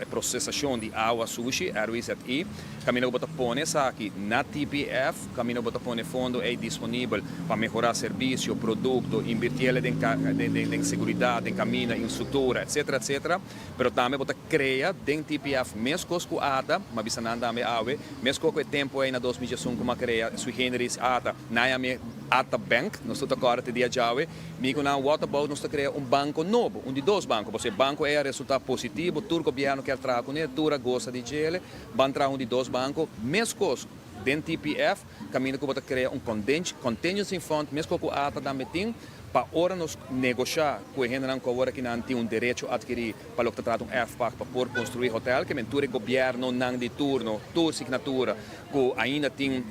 processação de água sushi RWZI caminho para põe aqui na TPF caminho para põe fundo é disponível para melhorar serviço produto invertir em segurança em caminho em estrutura etc. Pero também bota cria dentro TPF mesmo com ata, mas bisa não também awe, mesmo com o tempo aí na 2015 como cria sui generis ata, na me ata bank, nós estamos agora te dia jawe, me com na what about nós cria banco novo, de dois bancos, você banco é resultado positivo, turco governo quer trazer com ele, tura gosta de gele, ban trazer de dois bancos, mesmo com dentro TPF, caminho que bota cria contingency fund, mesmo com ata também tem para hora nos negociar com a gente que não tem direito a adquirir para o que trata FPAC para poder construir hotel, que mentura o governo não de turno, tua signatura, que ainda tem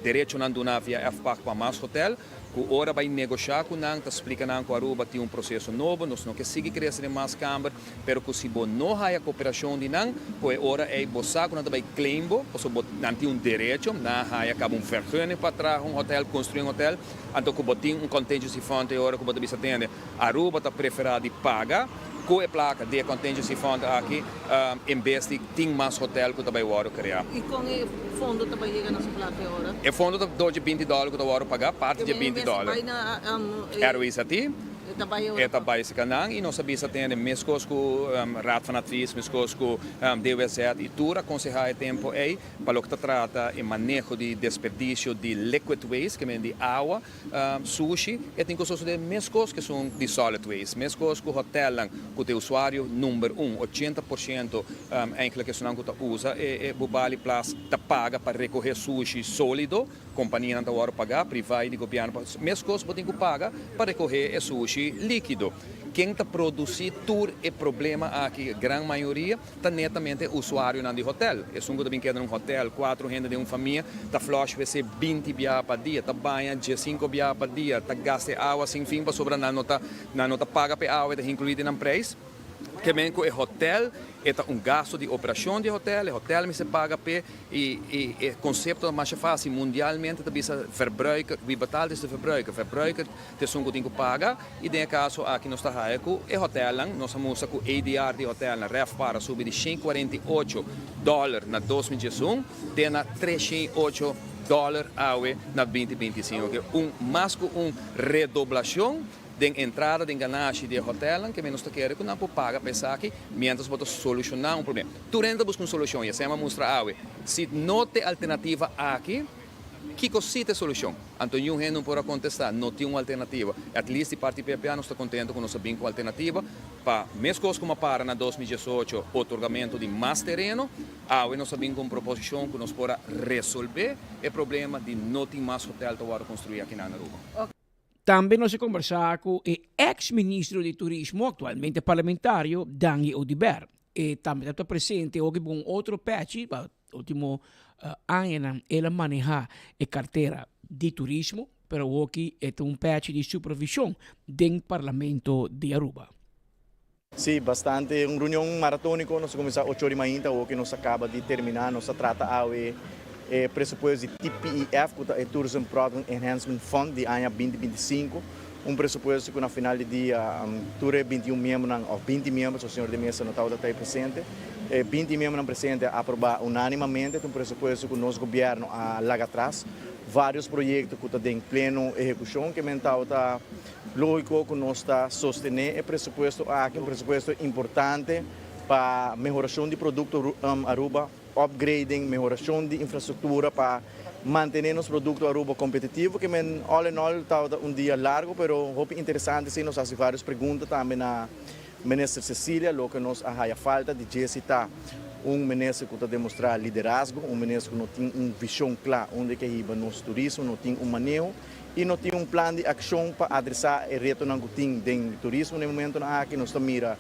direito a donar via FPAC para mais hotel, que hora vai negociar com nós, explica que a Aruba tem processo novo, nós não quer seguir crescer mais câmara, pero que se não há a cooperação de nós, que hora é você que não vai claim, porque não tem direito, não há acaba vergunning para trazer hotel, construir hotel, então que tem contingency fund, hora que você atende, a Aruba está preferida de pagar, com a placa de contingency fund aqui, em vez de ter mais hotel que também o criar. E com o fundo também chega na sua placa agora? O fundo está de $20 que o pagar, parte de $20. Era isso aqui? Eta basic canang e nós sabemos atender mesmo com Raad van Advies, mesmo com DWZ e tudo aconselhar tempo aí para o que trata o manejo de desperdício de liquid waste, que é de água, sushi, e tem coisas de mesmo que são de solid waste, mesmo com o hotel que o usuário número 80% aquela que são que usa é bobali plus tá paga para recolher sushi sólido, companhia não está pagar, privado de governo, mesmo coisa tem que pagar para recolher sushi líquido. Quem está produzindo tudo é problema aqui, a grande maioria está netamente usuário de hotel. É um que também quer um hotel, 4 gente de uma família, está flush vai ser 20 biá para dia, está banha 15 biá para dia, está gasta água sem fim para sobrar não está paga para água, está incluído no preço. Que bem que o hotel é gasto de operação de hotel, o hotel me se paga e o conceito é mais fácil mundialmente também se verbruiker, wie betaalt is de verbruiker te som que paga e em caso aqui nós está o hotel nós temos com ADR de hotel na ref para subir de $148 na 2021 tem na $308 na 2025 que mais que redoblação de entrada de ganagem de hotel que menos quer que não paga pensar que mientras você solucionar problema. Tu renda busca uma solução e se chama mostrar se não tem alternativa aqui, que cosita a solução? Então, não pode contestar, não tem uma alternativa. At least, a parte PPA não está contente com nossa com alternativa. Para mesmo coisa como para na 2018, otorgamento de mais terreno, nós sabemos com proposição que nós podemos resolver o problema de não ter mais hotel para construir aqui na Aruba. Também nós conversamos com o ex-ministro de Turismo, atualmente parlamentário, Dangi Odiber. E também está presente hoje com outro patch, último ano, ele maneja a carteira de turismo, pero hoje é patch de supervisão do Parlamento de Aruba. Sì, bastante. Una riunione maratonica, noi cominciamo a 8h30, che noi acaba di terminare, noi tratta di presupposto di TPEF, che è Tourism Product Enhancement Fund, di anno 2025. Un presupposto che na final di dia, 21 membri, o 20 membri, o signor de mesa não está presente. 20 membri presente aprovar unanimamente um pressuposto que o nosso governo lá atrás. Vários projetos que estão em pleno execução, que está lógico que nós está sostener o pressuposto aqui, um pressuposto importante para melhoração de produto Aruba, upgrading, melhoração de infraestrutura para manter os produtos Aruba competitivos, que all in all está dia largo, pero é interessante sim, nós fazemos várias perguntas também na ministra Cecília, lo que nos há falta de citar ministro que está demonstrar liderazgo, ministro que não tem uma visão clara onde que iba nosso turismo, não tem manejo e não tem plano de ação para adressar o reto que tem do turismo no momento que nós mira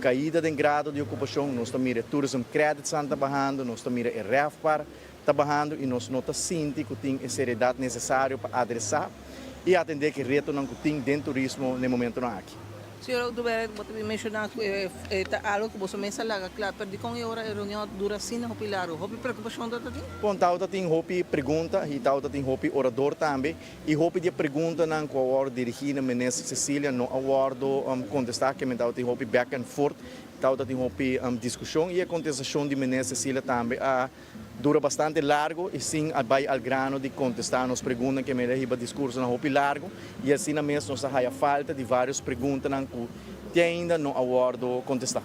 caída de grado de ocupação, nós mira tourism credit está trabalhando, nós mira o REFPAR trabalhando e nós não sente que tem a seriedade necessária para adressar e atender que reto que tem dentro do turismo no momento aqui. Senhor, você mencionou que algo que você mencionou, claro, perdi com a reunião dura assim, o pilar, houve preocupação da tem? Bom, tauta tem houve pergunta e tauta tem houve orador também e houve de pergunta não com a ordem dirigida ministra Cecília no awardo contestar que tauta tem houve back and forth, tauta tem houve discussão e a contestação de ministra Cecília também dura bastante largo e sim vai ao grano de contestar nos perguntas que me leva discurso na houve largo e assim mesmo nós há falta de várias perguntas que ainda não awardo contestar.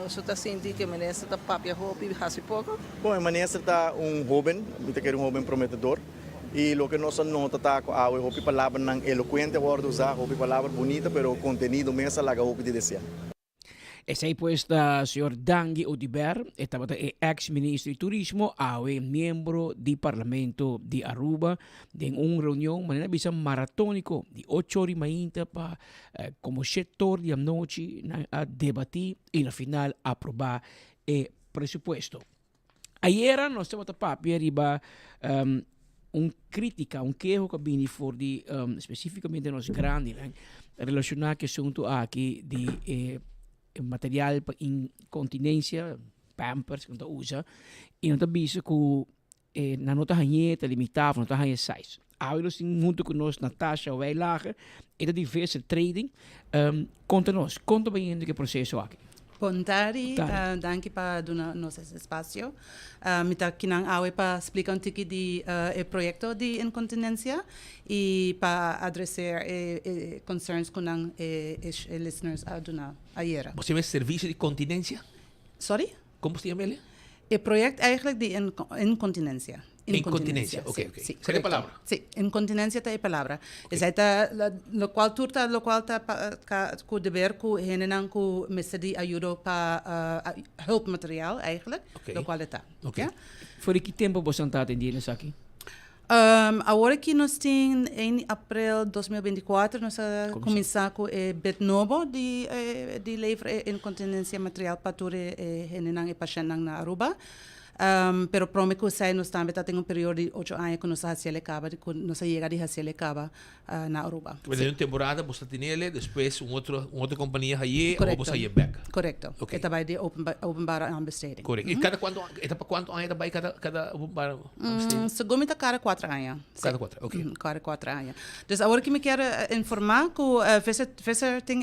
Você está sentindo que o ministro está papia houve há pouco? Bom, o ministro está jovem, jovem prometedor. E o que nós nota está com a houve palavra não eloquente, awardo usar houve palavra bonita, pero o conteúdo mesmo lá houve de desejar. Esse aí pues da senhor Dangi Odiber, estava ex-ministro de Turismo, membro do Parlamento de Aruba, em uma reunião, maneira bisa maratônico, de 8h30 para como setor de noite a debater e no final aprovar o presupuesto. Ayer nós temos a papel riba crítica, queijo que vem for de especificamente nos grandes, relacionado com o assunto aqui de material para incontinência, pampers que não usa, e não está visto que na nota hanheta limitava, nota hanheta size. Agora sim junto com nós Natasha vai lá, e da diversa trading, conta bem que processo aqui. Bom tarde, danke para dar nosso espaço. Mita kinang awe para explicar um pouco de projeto de incontinência e para adressar concerns com os listeners ayer. Você vê serviço de continência? Sorry? Como se chama ele? O projeto eigenlijk de incontinência. Incontinência, ok. Sí, ¿Qué palabra? Sí, incontinência é a palavra. Okay. Lo qual com dever com henenang com mestre ajuda para hulpmateriaal eigenlijk. Okay. Lo qual está. Okay. Yeah? Voor que tempo você está atendendo isso aqui? Agora que nós temos em abril de 2024 nós começar com o bet novo de levar incontinência material para todo henenang e paciente na Aruba. Pero prometo que nós também temos período de 8 anos que nós acaba, nós chega de acaba na Aruba. Mas em uma temporada você tem ele, depois outra companhia aí ou você aí back. Correto. Okay. Está de openbare aanbesteding. Correto. E cada quanto anos vai cada openbare aanbesteding? Segundo está cada 4 anos. Cada 4, ok. Cada 4 anos. Dus agora que me quero informar que você tem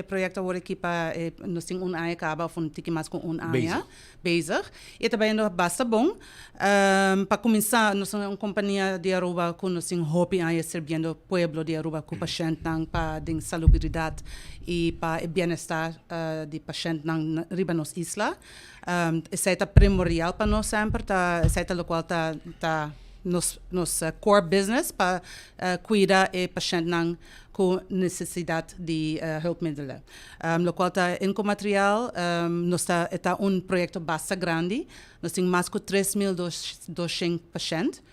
projeto agora que para nós temos ano acaba von tiki mais com ano bezig. E também não basta bom. Para começar, nós somos uma companhia de Aruba que nós temos hobby a servindo o pueblo de Aruba com paciente para a salubridade e para o bem-estar de paciente na riba nos isla. Isso é primordial para nós sempre. Isso é o qual está nos core business para cuidar o paciente com necessidade de hulpmiddelen. Lo qual está em material, nós está projeto bastante grande. Nós temos mais de 3.200 pacientes,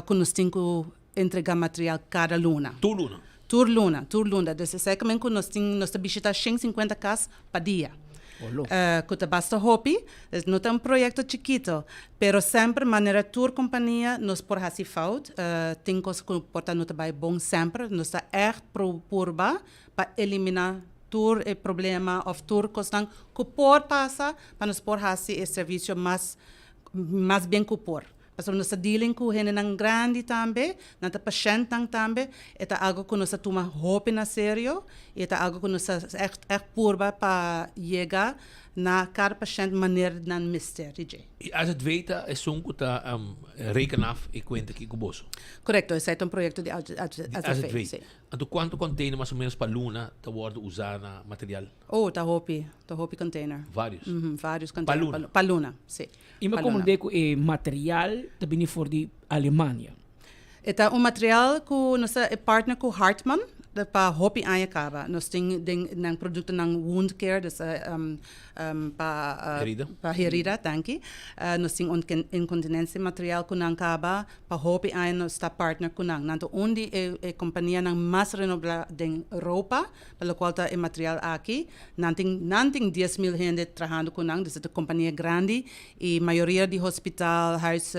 que nós temos entregar material cada luna. Tur luna. Dus basicamente nós temos visita 150 casas para dia. Que basta hopi, não é projeto chiquito, pero sempre maneira tour companhia nos por fazer fout, tem coisas que porta não vai bom sempre, nós está purba para eliminar tour e problema of tour costan que por passa para nos por fazer esse serviço mais bem que por. Porque nós dealing com gente nang grande também, nanta paciente também, é algo que nós toma hopi na sério, é algo que nós echt purba para chegar na cada paciente maneira de mistério. E as het weten is zo'n goed rekenen af ik weet aqui com bolso. Correcto, esse é projeto de As het weten. Então quanto container mais ou menos para luna te worden usado material? Oh, tá hopi container. Vários. Vários containers. Para luna, sim. E mas como deco material também for de Alemanha. É material que nós é partner com Hartmann. Para hopi aankaba. Nós temos um produto ng wound care, dus para herida, danke. Nós temos incontinência material kunang kaba, para hopi aan nós está partner kunang. Nanto onde é companhia ng mais renovada em Europa, pelo qual é material aqui. Nanting 10,000 gente trabalhando kunang, dus é companhia grande e maioria de hospital, huis,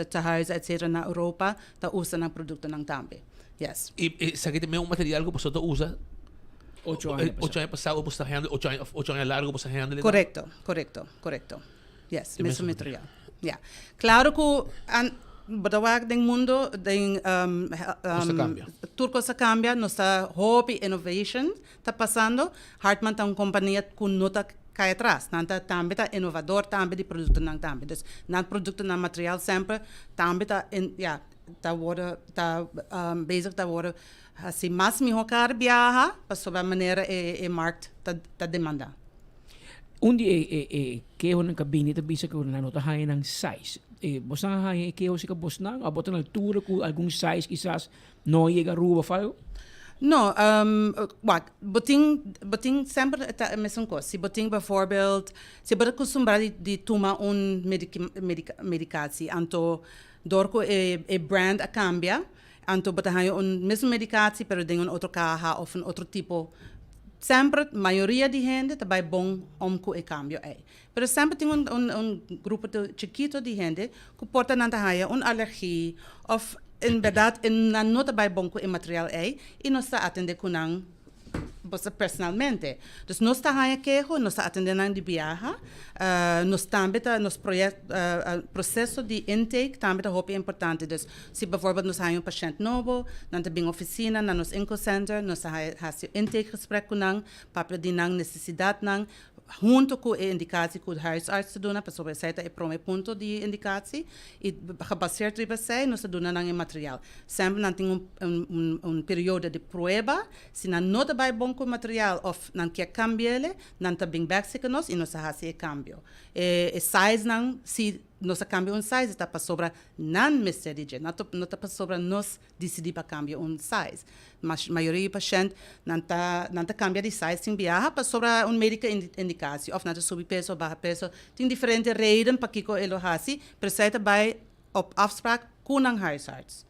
etc. na Europa, tá usa ng produto ng tambe. Yes. E sa também um material que você usa 8 anos passado, você está 8 anos largo, você está Correcto. Yes, mesmo material. Yeah. Claro que badawag ding mundo ding turco sa cambia, nossa hobby innovation tá passando. Hartmann tá companhia com nota cai atrás. Nanta também tá inovador também de produto não também. Dus na produto na material sempre também tá bezig te worden assim mais melhor viajar para sobre a maneira e markt ta demanda. Onde que o cabine te bisa que na nota high ng size. Você high que o se cabos na abot na altura com algum size quizás não chega rua falo. No, boting sempre é a mesma coisa. Se boting bijvoorbeeld, se boting costumar de tomar medicatie, anto dorco e brand a cambia, anto batahayo mesmo medicatie, pero tem outro caja ou outro tipo. Sempre, maioria de gente também bom com e cambio é. Pero sempre tem grupo chiquito de gente que porta na tahaia alergia of in verdade na nota bij bom com material é e nós está atender com você personalmente. Dus nós está aqui, nós está atendendo de viagem, nós também nos processo de intake também é importante. Dus se bijvoorbeeld nós temos paciente novo, nós temos oficina, na nos Inco Center, nós temos intake gesprek com nang, para de nang necessidade nang, junto com a indicatie com o huisarts te doen, para sobre essa é prome ponto de indicatie e gebaseerd op zij, nós doen nang material. Sempre nós temos período de prova, se nós não dabei bom com material of nós quer cambiar, nós também back se nós e nós fazemos cambio. E size nang se nós cambio size está para sobre não mistério, não está para sobre nós decidir para cambiar size. Mas a maioria dos pacientes não cambia de size sem viajar para sobre médica indicação, ou não subir peso ou baixar peso. Tem diferentes redenen para que ele faça, mas sai também op afspraak com o huisarts.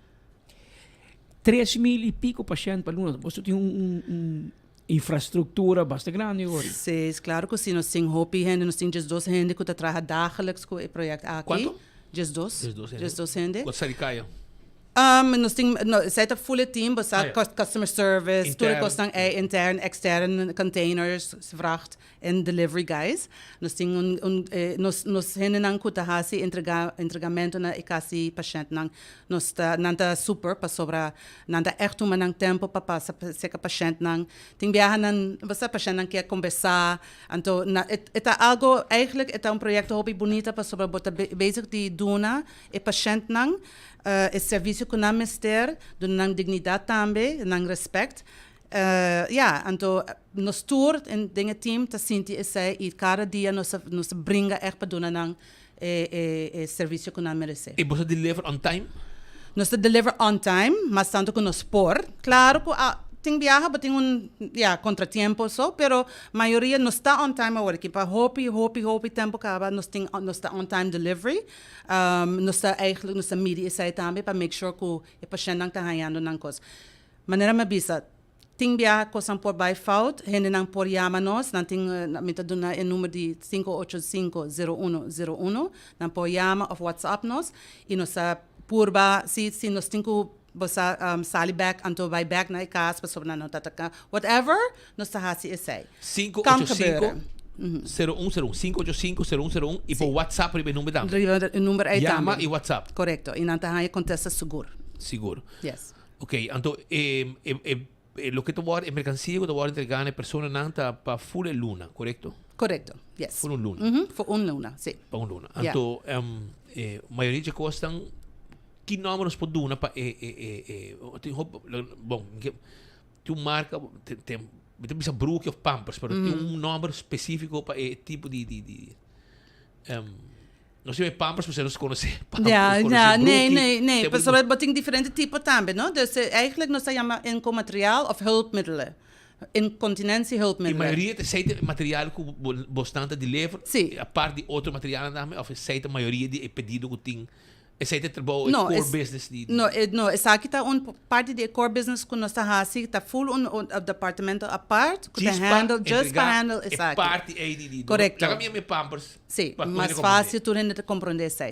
3,000 e pico pacientes para nós. Você tem infraestrutura bastante grande hoje. Sim, claro que sim. Nós temos hopi gente, nós temos 2 gente que trabalham dagelijks com o projeto aqui. Quanto? 2 gente. Quanto sai caia? Nós temos, zij het full team, customer service, tudo kostan intern, extern, containers, vracht en delivery guys. Nós temos nós henenang kutahasi entregamento na ikasi patient nang nós nanta super para sobra nanta echt uma nang tempo para passa seca patient nang tem viaja nang você patient nang quer conversar, então é algo eigenlijk é projeto hobby bonita para sobra bota bezig die dona e patient nang é serviço que não mister, dando dignidade também, nang respeito. Então, nós tour em dinge team tá sinti esse e cada dia nós bringa echt para dona nang serviço que não merece. E você deliver on time? Nós deliver on time, mas tanto que nós por, claro que tem viaja, but tem contratiempo, pero maioria não está on time agora. Para hopi tempo acaba, não está on time delivery. Não está eigenlijk, não está media sai também para make sure que o paciente não está ganhando não coisa. Maneira me bisa, tem viaja coisa por by fault, gente não por chama nós, não tem meta dona o número de 585-0101, não por chama of WhatsApp nós, e nós purba se nós tem que você sali back anto vai back na casa para sobre não tataka whatever nós está assim esse 585-0101 e por WhatsApp primeiro número dá. O número é Llama também. e WhatsApp. Correto. E não está aí contesta seguro. Seguro. Yes. Ok, então lo que tu vai mercancia que tu vai entregar a pessoa não está para full luna, correto? Correto. Yes. Full luna. For luna, sim. Para luna. Então maioria de coisas estão que números por duna para bom tu marca tem bisa broek of pampers pero tem número específico para tipo de não sei pampers você não conhece pampers nee mas sobre boting diferente tipo também não dus eigenlijk nós chama incomateriaal of hulpmiddelen incontinência hulpmiddelen a maioria de seite material que bastante de lever a parte de outro material também of seite a maioria de pedido que tem esse trabalho core business não essa aqui tá parte de core business que nós está assim tá full departamento a parte que handle just para handle essa parte aí de correto lá minha pampers sim mais fácil tu ainda compreender isso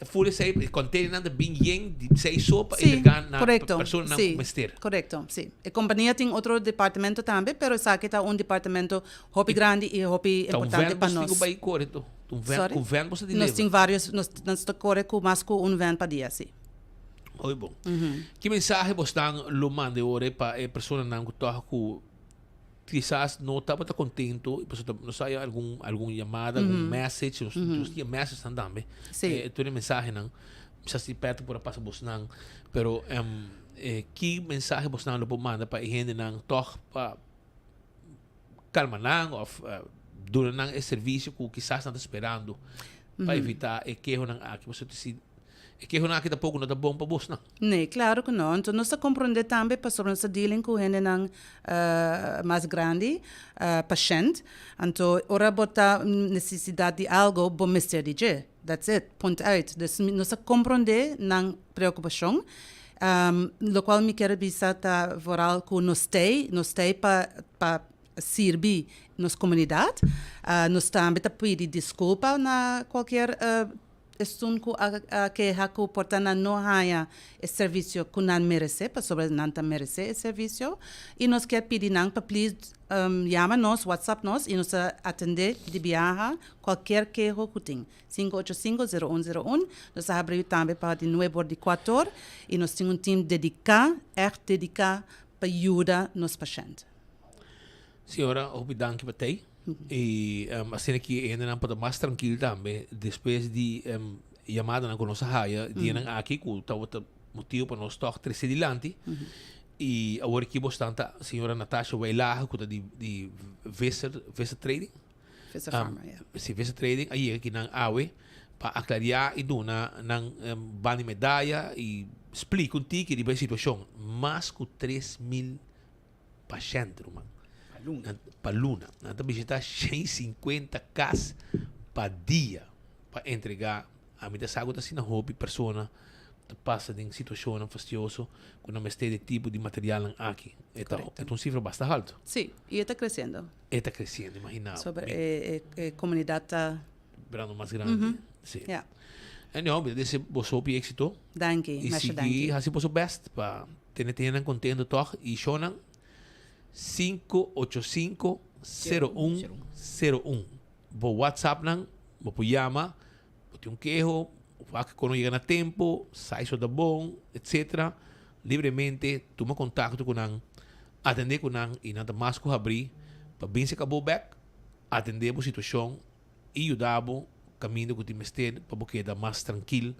full esse contém nada bem de sei sopa entregar na pessoa não comer correto sim a companhia tem outro departamento também pero essa aqui tá departamento hobby grande e hobby importante para nós correto com van você de nós tem vários nós corre com mais com van para dia sim. Oi bom. Que mensagem você lo manda ora para a pessoa não que toca com quizás não estava contento, não sai algum chamada, algum message, nós tinha message também. Sim. Tu tem mensagem não, se se perto por passar você não, pero que mensagem você não lo manda para a gente não toca para calma não ou durante esse serviço que quizás está esperando para evitar que não aqui você te que não aqui tampouco não está bom para você não. Nee, claro que não. Então nós compreendemos também para sobre nossa dealing com gente não mais grande, paciente. Então ora botar necessidade de algo bom mister DJ. That's it. Point out. Dus nós compreendemos não preocupação. Lo qual me quero dizer tá voral que nós tem para servir nossa comunidade. Nós também pedir desculpa na qualquer assunto que a portana não haya esse serviço que não merece, para sobre não merece esse serviço. E nós quer pedir não para please chama nós, WhatsApp nós e nós atender de viaja qualquer queijo que tem. 585-0101. Nós abrimos também para de 9 de 4 e nós temos time dedicado para ajudar nos pacientes. Senhora, obrigado para ti. E assim que ainda não pode mais tranquilo também depois de chamada na nossa raia de não aqui que o motivo para nós estar três adiante e agora que bastante a senhora Natasha vai lá que de Vesa Trading sim Vesa Trading aí que não awe para aclarar e dona não bani medalha e explica um tique de situação mais que 3.000 pacientes para Luna. Nós visitar 150 casas para dia para entregar a minha saúde assim na hobby persona que passa em situação fastidiosa quando não esteja de tipo de material aqui. Então, é uma cifra bastante alta. Sim, e está crescendo. Está crescendo, imagina. Sobre a comunidade está brando mais grande. Sim. Yeah. Não, desse bosso êxito. Danke, e seguir assim bosso best para ter contento toch e shonan 585-0101. Vou WhatsApp lang, vou chama, vou ter queijo, quando chega na tempo, sai só da bom, etc. Livremente, toma contato com nang, atender com nang e nada mais que abrir, para bem se acabou back, atender a situação e ajudar o caminho que tem esteja para você dar mais tranquilo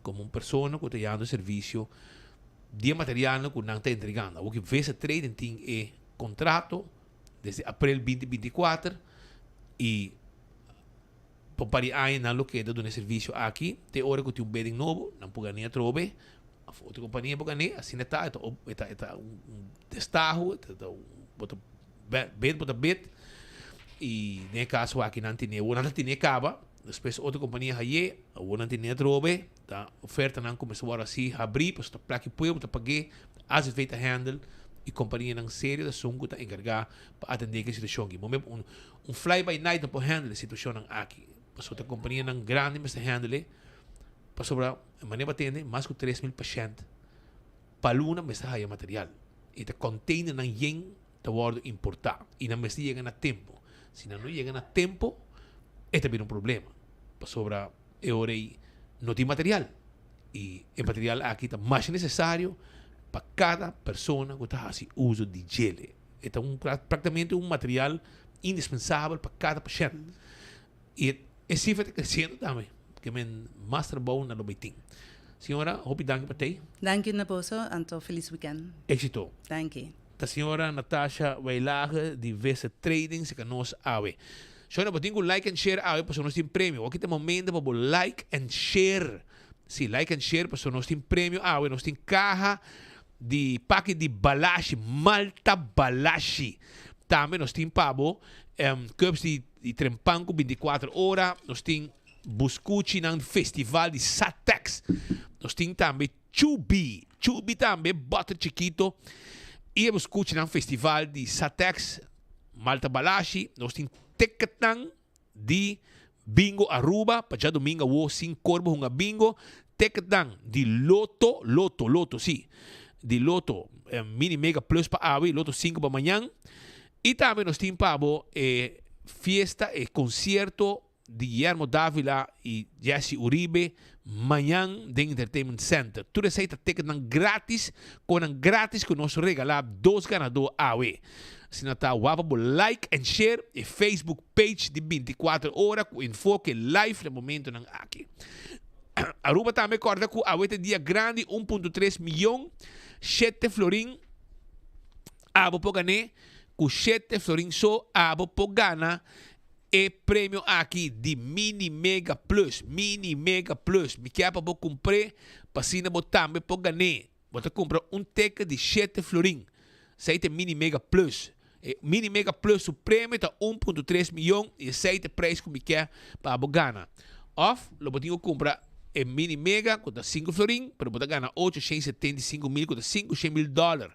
como uma pessoa que está dando serviço de material que não está entregando. O que Vesa Trading tem é contrato desde abril 2024 e para aí na lo que é do serviço aqui, te hora que tem um bidding novo, não pode nem trobe, outra companhia boga ne assim está destajo bota bet e ne caso aqui não tem acaba depois outra companhia aí não tem trobe tá oferta não começou a assim abrir para estar plaque põe para pagar as feita handle e companhia não sério da sungo tá encarregar para atender que situação aqui um fly by night para handle a situação aqui para outra companhia não grande mas handle para sobrar maneira atende mais que 3,000 pacientes para luna mas há material e te container não yen te worden importar e não me chega a tempo se não chega a tempo é também problema para sobrar hora não tem material e o material aqui está mais necessário para cada pessoa que está fazendo uso de gel. É praticamente um material indispensável para cada paciente. E é cifra crescendo também, porque é mais trabalho na lobitim. Senhora, hope dank para ti. Dank u, Naboso. Anto, feliz weekend. Éxito. Dank u. A senhora Natasha Weilage, de Vesa Trading, se nos ave. Senhora, botem um like and share ave, para nós ter prêmio. Aqui tem momento para like and share. Sim, like and share, para nós ter prêmio ave. Nós tem caja de pack de balashi, malta balashi. Também nós temos pabo, cups de trempanco 24 horas. Nós temos buscuchi no festival de Satex. Nós temos também chubi também, butter chiquito. E buscuchi no festival de Satex, malta balashi. Nós temos teketang de bingo Aruba, para já domingo o 5 corbo hunga bingo. Teketang de loto, sim. De Loto Mini Mega Plus para hoy, Loto 5 para mañana. Y también nos tiene pavo fiesta y concierto de Guillermo Dávila y Jesse Uribe mañana de Entertainment Center. Tú receitas ticket gratis que nos regala 2 ganadores hoy. Si no está guapo, like and share en Facebook page de 24 horas con enfoque live de momento aquí. Aruba também acorda que a dia grande 1,3 milhão 7 florin abo por ganhar com 7 florin só abo por ganhar e prêmio aqui de Mini Mega Plus me quer para comprar para cima também por ganhar você compra ticket de 7 florin sai tem Mini Mega Plus Mini Mega Plus o prêmio está 1,3 milhão e sai tem preço que me quer para ganhar off lo botinho compra é Mini Mega, custa 5 florin, pero você ganha 875 mil, custa 500 mil dólares.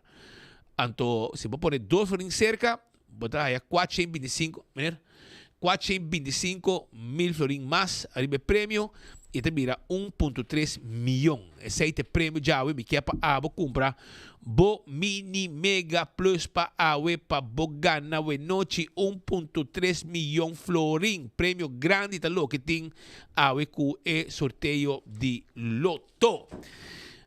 Então, se você pôr 2 florin cerca, você ganha 425 mil florin mais, arriba prêmio, e te vira 1,3 milhão. Esse é o prêmio já, me quer para a comprar bo Mini Mega Plus para a para ganhar noite 1,3 milhão florin. Prêmio grande tá louco que tem a com o sorteio de loto.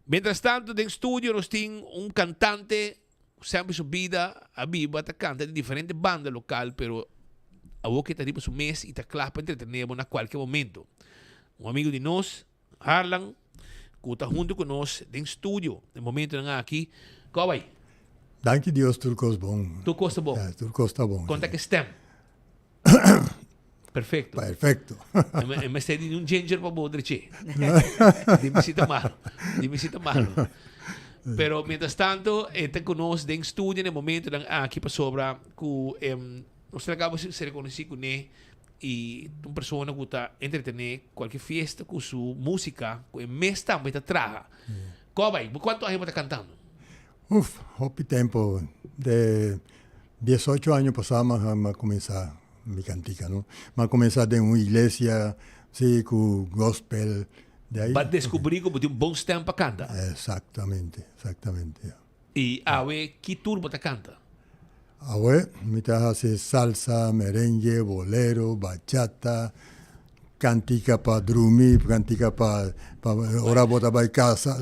Mientras tanto, no estúdio nós temos cantante sempre subida a viva, canta de diferentes bandas local, pero a que está tipo su mês e está claro para entretenermos a qualquer momento. Amigo de nós, Harlan, que está junto com nós no estúdio, no momento aqui. Como vai? Danke Deus, tudo bom. Tudo está bom? Tudo está bom. Conta que stem. Perfeito. Perfeito. Mas tem ginger para poder che. Dime si está malo. Pero mientras tanto, está con nós no estúdio no momento aqui para sobra que nós acabamos de se reconhecer com ele. E uma pessoa que está entretener qualquer festa com sua música, com o mês também está traga. Como vai? Quanto tempo está cantando? Hopi tempo. De 18 anos passamos a começar a cantar, não? Mas começar em uma igreja, sim, com gospel. Para descobrir que tem bom tempo para cantar. Exatamente. E que turbo está canta? Ahora, me hace salsa, merengue, bolero, bachata, cantica para dormir, cantica para ahora bota para casa,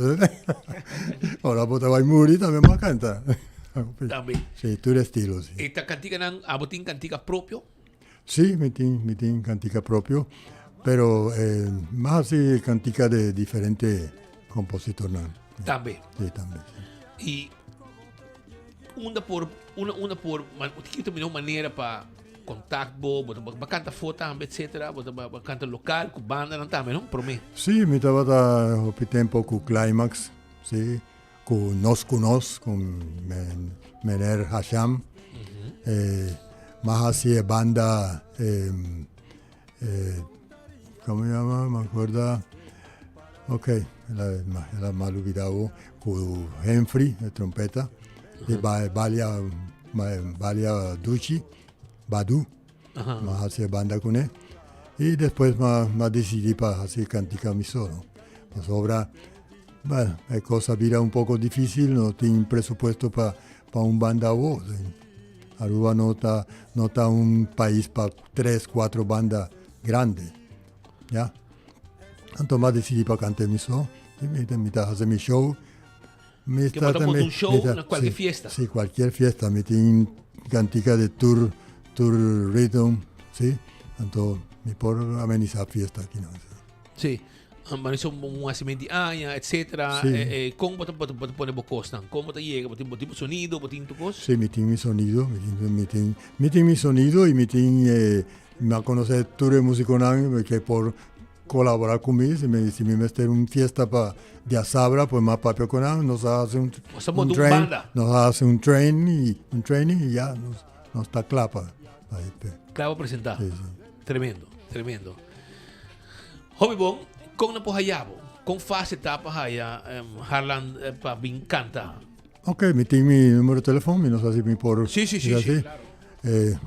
ahora bota para morir también me canta. También. Sí, todo estilo. Sí. ¿Esta cantica ¿abotín cantica propio? Sí, me tiene cantica propio, pero más así cantica de diferentes compositores. También. Sí, también. Sí. Y una por maneira para contato, para cantar foto, etc. Para cantar local, com banda, não também, não? Por mim. Sim, me estava há tempo com Climax, ¿sí? Con Nos, con Mener Hasham. Más así banda, ¿cómo se llama? Me acuerdo. Ok, la mal olvidado. Con Henfrey, de trompeta. Y Valia Duchi, Badu. Más así banda con él. Y después más decidí para hacer cantica mi solo. Pues obra, bueno, es cosa vida un poco difícil, no tengo presupuesto para un banda voz. Aruba no está un país para 3, 4 bandas grandes. ¿Ya? Entonces más decidí para cantar mi solo. Y me hacer mi show. Que montamos un show en cualquier fiesta. Sí, cualquier fiesta. Me tengo cantica de tour rhythm, ¿sí? Entonces, me puedo amenizar fiesta aquí, ¿no? Sí. Mas isso um acimento de anha, etc. Como você pode botar como você chega, botar sonido, botar coisa? Sí, me tengo mi sonido, me tengo mi sonido y me tengo me conocer tour músico que por colaborar conmigo, si me meter una fiesta de Asabra, pues más papel con él, nos hace un train, nos hace un training y ya nos está clapa. Claro, apresentar. Sí. Tremendo. Hobby bom, com na porraiabo, com fácil etapa raia, Harlan para bem cantar. Ok, me tengo mi número de teléfono, nos hace mi por. Sí, claro.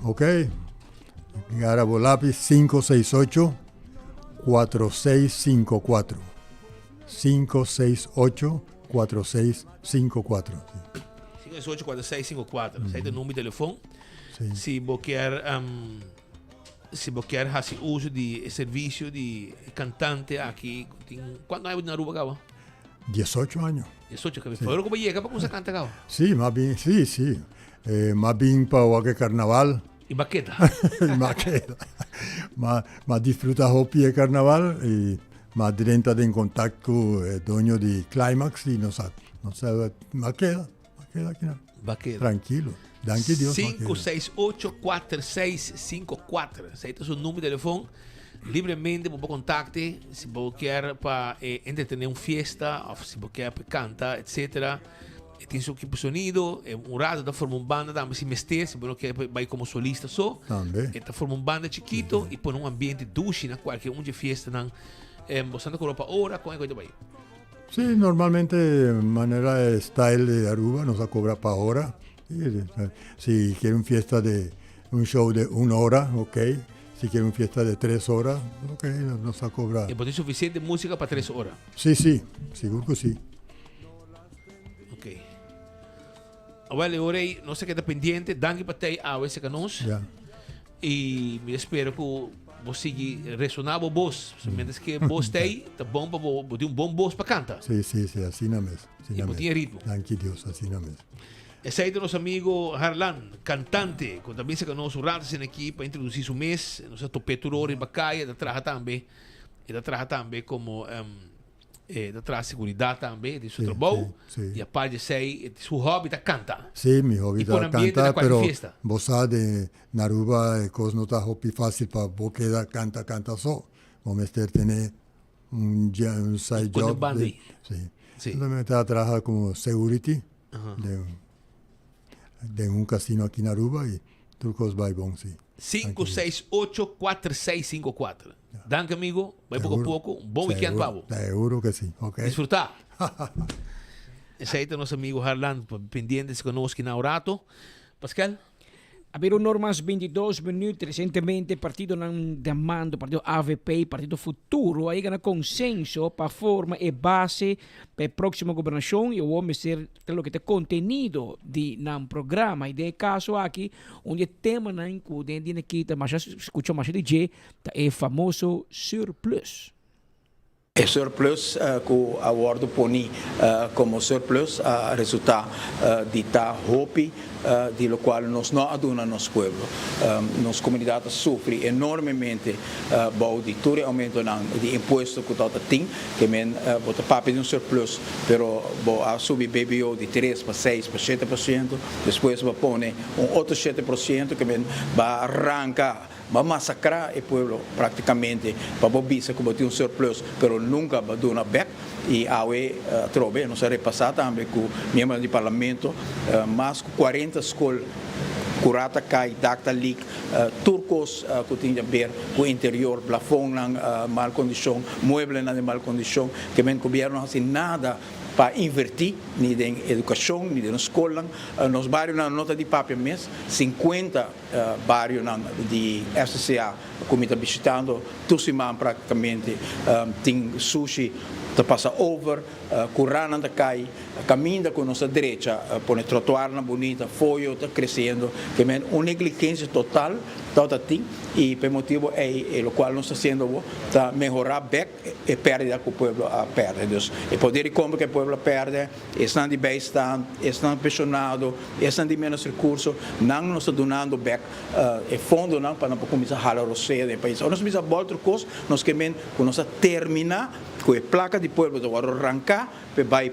Ok, ahora voy lápiz 568 4654. 568 4654. 568 4654. Esse é o número de telefone. Se você quer fazer uso de serviço de cantante aqui, quanto anos na Aruba, Gaba? 18 años. 18, que foi como llega para começar a cantar, Gaba? Sí, más bien, sí. Más bien para o carnaval. Y maqueta. Más disfruta hopi de carnaval y más directa en contacto con el dueño de Climax y no sabe, maqueta aquí no. Tranquilo. Danke Dios. 568-4654. Esse é o número de telefone. Livremente você contacte se você quer para entretener uma festa, ou se você quer para cantar, etc. Tem seu equipo sonido, rato da forma banda, também se mester, se você quer vai como solista só. Também. Tá forma banda chiquito e põe ambiente duche na qualquer de festa não. Você não coloca hora com a coisa vai. Sí, normalmente manera style de Aruba nos cobra para hora. Si quiere un show de 1 hora, ok. Si quiere una fiesta de 3 horas, ok, nos cobra. ¿Y hay suficiente música para 3 horas? Sí, seguro que sí. Ok. Ahora, no sé qué está pendiente, danke para ti a veces que nos. Y me espero que vos siga resonando vos. Somente que vos está bom para vos, un bom voz para cantar. Sí, así no es. Y vos tiene ritmo. Danke Dios, así no es. Esse aí é nosso amigo Harlan, cantante, que também se conosco ratos aqui para introduzir o mês, nossa topeturor em Bacaia, da traja também, e da traja também como da traja segurança também, de seu trabalho, e a parte de sei, seu hobby da cantar. Sim, meu hobby da cantar, pero você sabe, na Aruba é coisa não tá hobby fácil para você canta só, vamos ter side job. Sim. Também está trabalhando como security. De un casino aquí en Aruba y trucos vai bom, sí. 568-4654. Danke, amigo. Vai pouco a pouco. Um bom weekend, Pablo. Seguro que sim. Okay. Disfrutar. Esse aí é nosso amigo Harlan, pendientes conosco na Orato. Pascal? Abbiamo normas 22 minutos recentemente partido non demando partido AVP partido futuro aí ganha consenso para forma e base para a próxima governação e o homem ser aquilo que tem contenido de um programa e de caso aqui onde tema na include de kita mas já escutou mais DJ é famoso surplus. E surplus que o acordo põe como surplus resulta de ta hopi de lo qual nós não aduna nosso povo. Nossa comunidade sofre enormemente bom de todo aumento de imposto que toda tem, que men bota papo de surplus, pero a subir BBO de 3 para 6 para 7%, depois vai pôr outro 7% que men vai arrancar va a masacrar el pueblo prácticamente, para visa como tiene un surplus, pero nunca va a dar una back. Y ahora trove, no se repasar también con miembros del Parlamento, más de 40 escolas curata cai, dacta leak, turcos que tinha a ver com o interior, plafond em mal condição, muebles em mal condição, que o governo não faz nada para invertir, nem em educação, nem na escola. Nos bairros, na nota de papel mês, 50 bairros de FCA, como está visitando, tudo praticamente, tem sushi, passa over, currando da cai, caminha com nossa direita, põe trotuar na bonita, folha está crescendo, que é uma negligência total, e por motivo é o qual nós está sendo para melhorar back e perda que o povo perde. Então, o poder de compra que o povo perde, estão de bem-estar, estão pensionados, estão de menos recursos, não nos está donando back, e fundo não para não começar a ralar o cedo no país. Nós precisamos voltar coisa, nós queremos terminar com a placa de povo do arrancar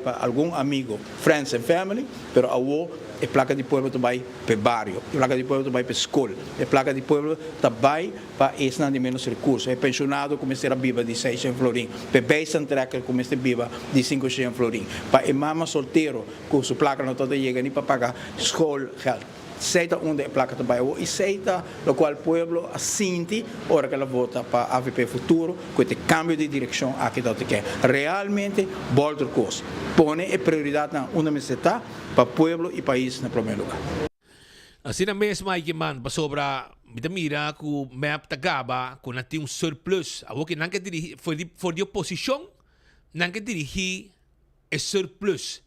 para algum amigo, friends and family, pero a placa de povo também para bairro, a placa de povo também para escola, a placa de povo também para esse de menos recursos. É pensionado como ser a viva de 600 florim, para base tracker como ser viva de 500 florim, para a mama solteiro com sua placa não toda chega nem para pagar escola, geld. Seita onde a placa também e seita o qual o povo assente hora que ela vota para a AVP futuro com este cambio de direção aqui da que realmente volta coisa põe a prioridade na universidade para o povo e país no primeiro lugar. Assim na mesma que man para sobra mira que o map tagaba com natin um surplus a que não quer dirigir for de oposição não quer dirigir é surplus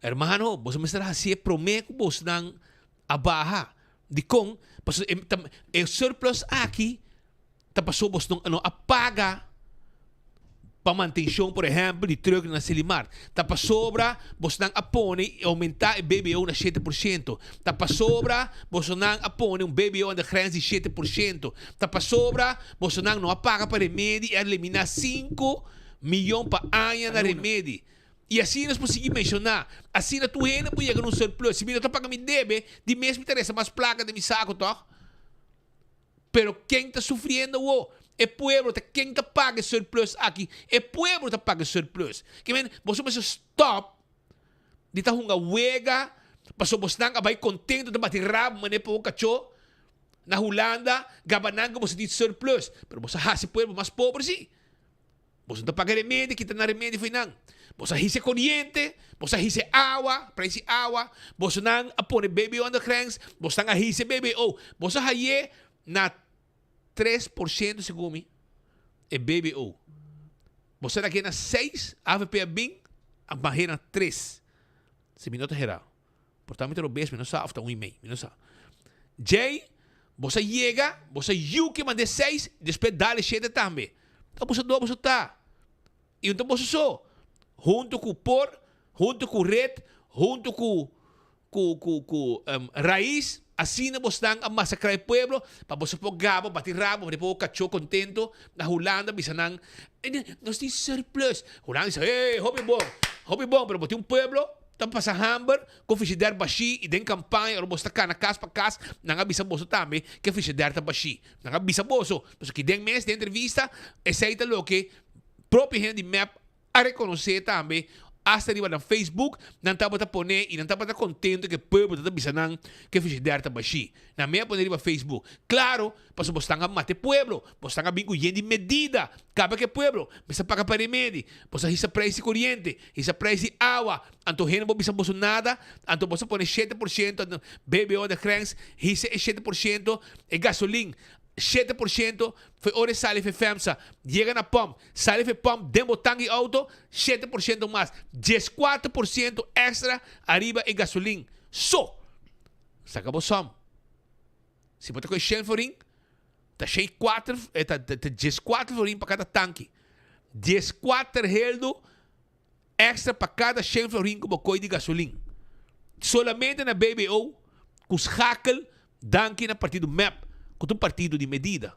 hermano você me estará assim prometo você não abaha di kung e surplus aqui tapasubos nung apaga pamantensyon por exemplo de truck na Silimar tapasobra bos nang apone aumentar o BBO na 7% tapasobra bos nang apone BBO na grens de 7% tapasobra bos nang não apaga para remédio e eliminar 5 milhões para ano na remédio. E assim nós conseguimos mencionar. Assim na tua renda pode chegar num surplus. Se me não paga me deve, de mesmo interessa mais placa de me saco, tá? Pero quem está sofrendo é povo, quem está paga surplus aqui, é povo que paga surplus. Que men, você vai stop de estar uma huega, passou você não vai contento de bater rabo, mas é para o cachorro. Na Holanda, gabananga você tem surplus, pero você hace povo mais pobre sim. Você não paga remédio, que está na remédio final. Você hise corriente, você hise água, preço água, você não apone BBO on the cranks, você não hise BBO. Você haye na 3% segundo é BBO. Você daqui na 6, AVP é bem, a barreira na 3. Se minuto geral. Portanto, o best, não sabe, after 1,5, não sabe. J, você chega, você yuki mande 6, depois dá-lhe 7 também. Então você dobro, você tá. E então você só. Junto com o por, junto com o red, junto com raiz, assim nós estamos a massacrar o povo, para você pôr gabo, bater rabo, para pôr o cachorro contento, na Holanda, bisanang, nós temos surplus. Holanda diz, hobby bom, pero bote um povo, estamos passando hamburger, com frigideira baixi, e tem campanha, ou você está na casa para casa, não avisa você também, que frigideira está baixi. Não avisa você, porque que tem mês de entrevista, aceita o que, próprio gente de map, a reconhecer também, hasta arriba no Facebook, não estava a poner e não estava contente que o povo está avisando que frigideira está baixi. Na minha poner no Facebook. Claro, porque você está a matar o povo, você está a vir com de medida. Cabe que o povo, você paga para remédio, você hisa preço corriente, hisa preço água, então gente não precisa nada, então você põe 7%, BBO de cranks, hisa 7%, e gasolina. 7% foi hora sale foi FEMSA, chega na pump, sale foi pump, demo tanque auto, 7% mais, 14% extra arriba em gasolina. Só, se acabou som. Se você com 100 florim, tá 14 florim para cada tanque. 14 heldo extra para cada 100 florim como coi de gasolina. Solamente na BBO, com os hackle, danke na partido MAP. Com um partido de medida.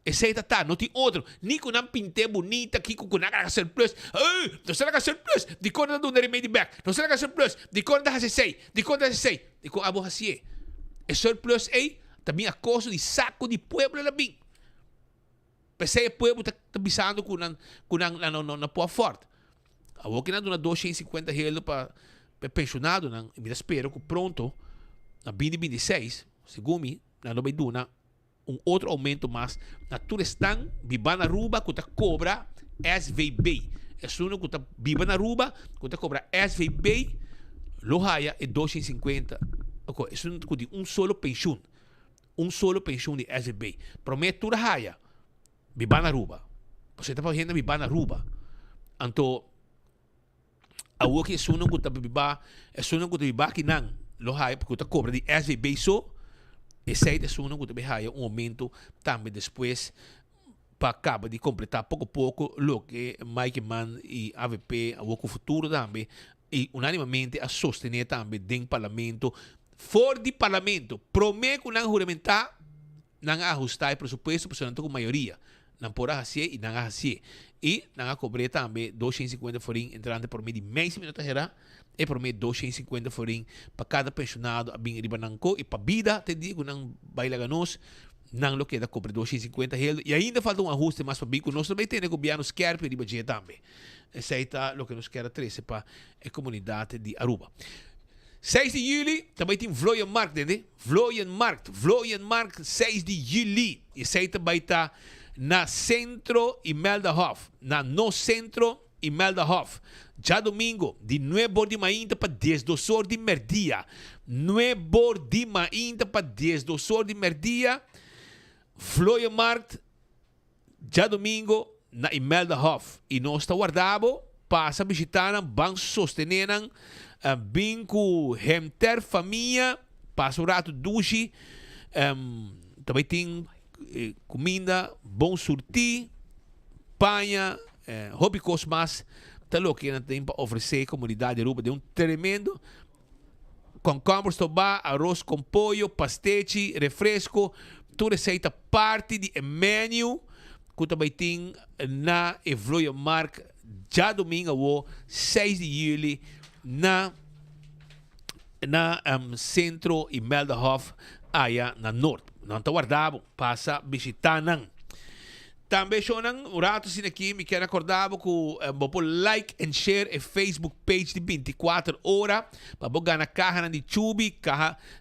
Esse aí tá, não tem outro. Nem com uma pinte bonita, aqui com uma surplus. Não será que surplus? De quando não dá remédio back? Não será que surplus? De quando dá 16? De quando dá 16? De quando abo assim? É surplus aí, também acoso de saco de pueblo lá bem. Pensei pueblo tá bisando com na poa forte. A outra na dona 250 reais para pensionado, na me espero que pronto na 2026, segundo na não vai dona outro aumento mais. Na Turestan, viva na Aruba, que cobra SVB. É só que viva na Aruba, que cobra SVB, Lohaya é 250. Okay, isso é solo pensão. Solo pensão de SVB. Promete tu Lohaya, viva na Aruba. Você está fazendo viva na Aruba. Então, a outra é só que viva que não. Lohaya, porque cobra de SVB só. Esse é que também há aumento também depois para acabar de completar pouco a pouco o que Mike Mann e AVP o futuro também e unanimamente a sostener também dentro do parlamento fora do parlamento promete que não juramentar não ajustar o presupuesto por com maioria não porá assim e não assim e não cobrar também 250 forinhos entrando por meio de mês minutos e por meio de 250 forinhos para cada pensionado a bem ribananco e para vida te digo não baila ganos não lo que da cobra 250 reais e ainda falta ajuste mais para bico nós também temos governo quer pedir budget também aceita o que nos quer trazer para a comunidade de Aruba 6 de julho também tem Vloeienmarkt, entende? Vloeienmarkt 6 de julho e aceita vai estar na centro e Melderhof no centro e Melderhof já domingo de 9 de manhã para 10 horas de merdia 9 de manhã para 10 horas de merdia Vloeienmarkt já domingo na Melderhof e nós está guardado passa a visitar vamos sostener bem com hemter família passa o rato duche também tem comida bom surtir panha hobby cosmas tá louco que tem para oferecer à comunidade de Aruba de tremendo concombre toba arroz com pollo pastete refresco tu receita parte de menu que também tem na Vloeienmarkt já domingo 6 de julho na centro e Melderhof aí na norte não está guardado passa visitar não também o rato assim aqui me quero acordar que vou like and share a Facebook page de 24 horas para vou ganhar carro na YouTube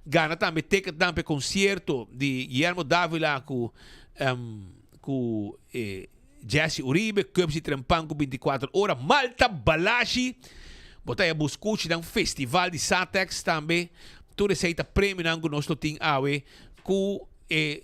ganhar também ticket também concerto de Guillermo Dávila com Jesse Uribe Cubs de Trempanco 24 horas Malta Balashi botar a buscuchi de festival de Satex também tu receita prêmio não que nós temos com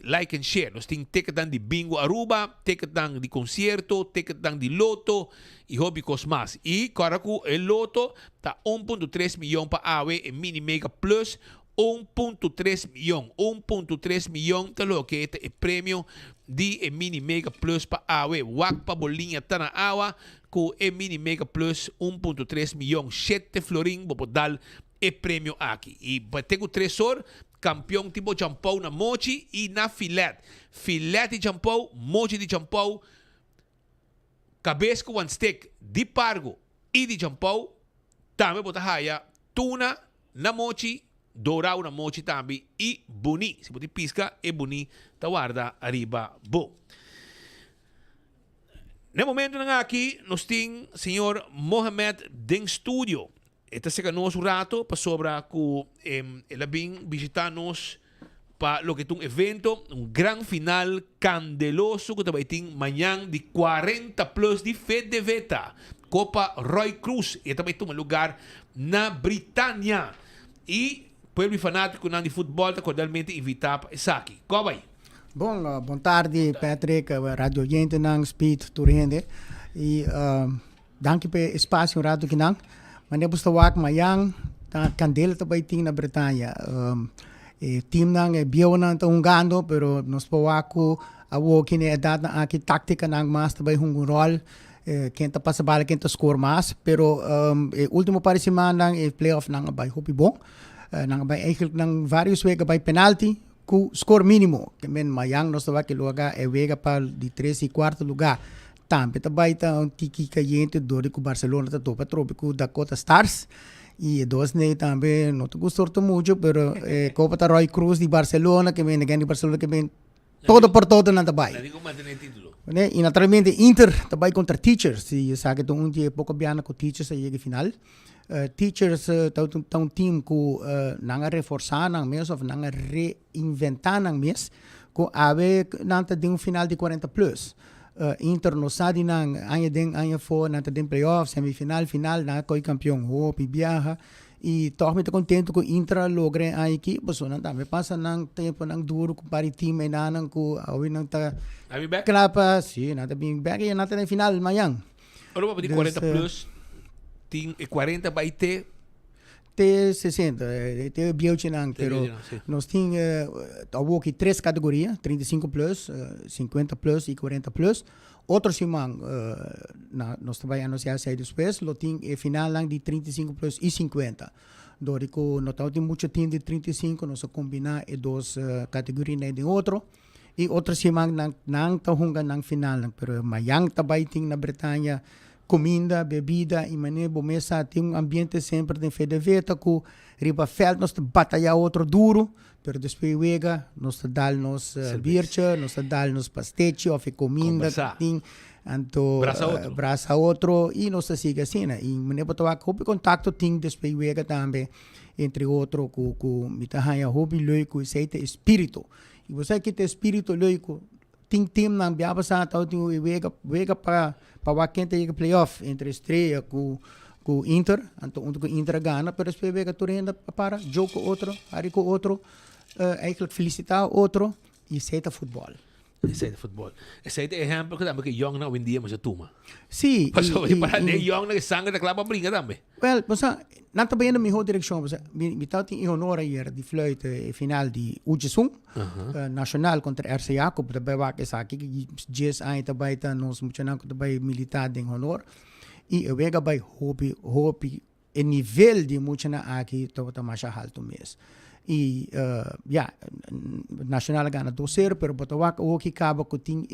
like and share. Nós temos ticket de bingo Aruba, ticket de concerto, ticket de loto e hobby cosmas. E caracu el loto está 1.3 milhão para AWE e mini mega plus 1.3 milhão. 1.3 milhão tá lo que é prêmio de mini mega plus para AWE. Wak pa bolinha tá na awa com mini mega plus 1.3 milhão. 7 florim vou dar o prêmio aqui. E vai ter o tresor campeão tipo champão na mochi e na filete. Filete de champão, mochi de champão, cabeça com one stick de pargo e de champão. Também botar raia, tuna na mochi, dourau na mochi também e boni. Se botar pisca, é boni, tá guarda arriba, bom. No momento aqui, nós temos o senhor Mohamed Den Studio. Esta é nosso rato para sobrar que ela vem visitar-nos para lo que é um evento, grande final candeloso que também tem amanhã de 40 plus de Fedeveta, Copa Roy Cruz, e também tem um lugar na Britânia. E o povo fanático de futebol está cordialmente invitado para essa aqui. Como aí? Bom, boa tarde, Patrick, Radio Gente ng Speed Turende. E danke pelo espaço rato que não. Mas depois da wak mayang candela também tem na Bretanha. Team nang bio nang taungando, pero nos pawaku awo kini edad na aki tática nang mas também rol. Quem tá passa bala, quem tá score mais, pero último parecimento nang playoff nang abay hopi bom. Nang abay eigenlijk nang varios wega by penalty ku score mínimo. Que men mayang nos tawa que lugar wega para de 3 e 4 lugar. Também também tá tiki caliente do Barcelona tá topa trópico Dakota Stars Y dos nee también, no te gustó mucho, pero Copa de Roy Cruz de Barcelona, que viene de Barcelona, que viene todo por todo na tabay. La digo mantener el título. Y naturalmente Inter tabay contra Teachers. Si sabe que un día poco biana con Teachers llega final. Teachers tá un team que nanga reforçar nang mes of nanga reinventar nang mes que ave nanta de final de 40 plus. Inter no sabe nang anya for nanta de playoff, semifinal, final na koi campeão hope viaja. E tô muito contente com Inter logre a equipe, mas não também passa nang tempo nang duro com para time na nang ku awi nang ta. Are we back? Klapa, sim, nata being back e nata na final mayang. Ora para 40 plus. Tem 40 vai ter T60, tem Bielchinang, pero nós temos aqui 3 categorias, 35 plus, 50 plus e 40 plus. Outro simang, nós também anunciamos aí depois, lo tem final lang de 35 plus e 50. Dorico, nós temos muito time de 35, nós combinar e duas categorias de outro. E outro simang nang tahunga nang final, pero mayang tabay ting na Bretanha, comida, bebida, e maneira bomesa tem ambiente sempre de fedeveta que riba veld nós batalha outro duro, pero depois wega nós dá nos bircha, nós dá nos pastete, of comida, tem anto braça outro e nós siga assim, e maneira botar hobby contato tem depois wega também entre outro com mitahanha hobby leuco e seita espírito. E você que tem espírito leuco tem nang biaba sa tao tem wega para wakente yung playoff entre Estrela com Inter, anto com Inter gana, pero depois wega turenda para jogo outro, ari com outro, eigenlijk felicitar outro e seita futebol. Seita futebol. Seita exemplo que também que young na windia mas tuma. Sim. Pasó para de young na sangue da clava brinca também. Well, você não tá bem na minha direção, você me tá tem honor hier de fluit final de Ujesung nacional contra RC Jacob, da bem que sa aqui GS aí tá bem tá nos muito não tá bem militar de honor e eu vega bem hobby e nível de muito na aqui tá mais alto mesmo. E nacional gana 2-0, pero Botawak o que acaba que tem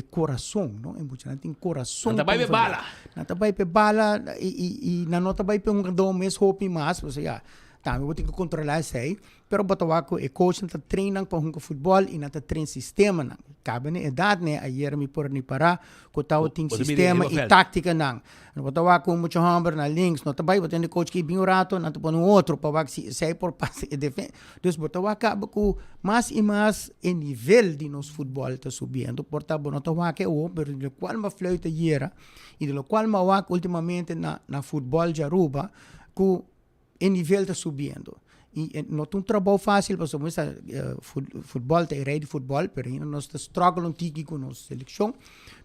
coração, não? É muito, tem coração. Não vai bala. Não vai bala e não vai pe um mês hope mais, você também vou ter que controlar isso aí. Pero Botawak o coach não treina para um futebol e não treina sistema não. Cabe na idade né, ayer me por ni para que tal tem sistema e tática não. Botawak o muito hammer na links, não vai botar no coach que bem rato, não põe outro para que sai por passe e defesa. Então Botawak acaba com mais e mais o nível de nosso futebol está subindo. Portanto, Botawak é o pero do qual ma flauta hiera e do qual ma wak ultimamente na futebol de Aruba que o nível está subindo. E não é um trabalho fácil, porque futebol é rei de futebol, mas ainda nós estamos strugglando com a nossa seleção.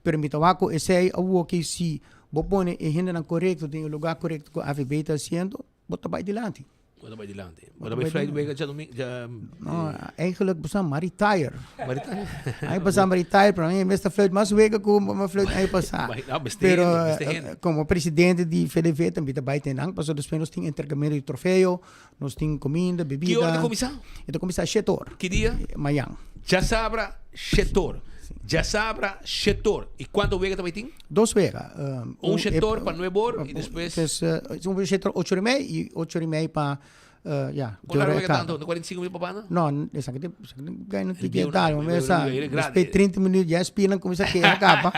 Mas me tawaco esse é o que se bopone e ainda não correto, tem o lugar correto que a AVB está fazendo, bota vai adiante. Bota vai adiante. Bota vai flight wega já não, eigenlijk basta maar retire. Aí basta maar retire para mim, mesmo flight mais wega como uma flight aí passar. Pero como presidente de FDV também vai ter não, passou depois nós tem intercâmbio de troféu, nós tem comida, bebida. Que hora comissão? Então comissão Chetor. Que dia? Amanhã. Já sabra Chetor. Já sabra Chetor. E quanto wega também tem? 2 vegas. Chetor para 9 horas e depois... Um Chetor 8h30 e 8h30 para... Quanto wega tanto? 45 minutos para não, essa aqui ganha no ticket tal, mas depois 30 minutos já espinam como isso aqui acaba.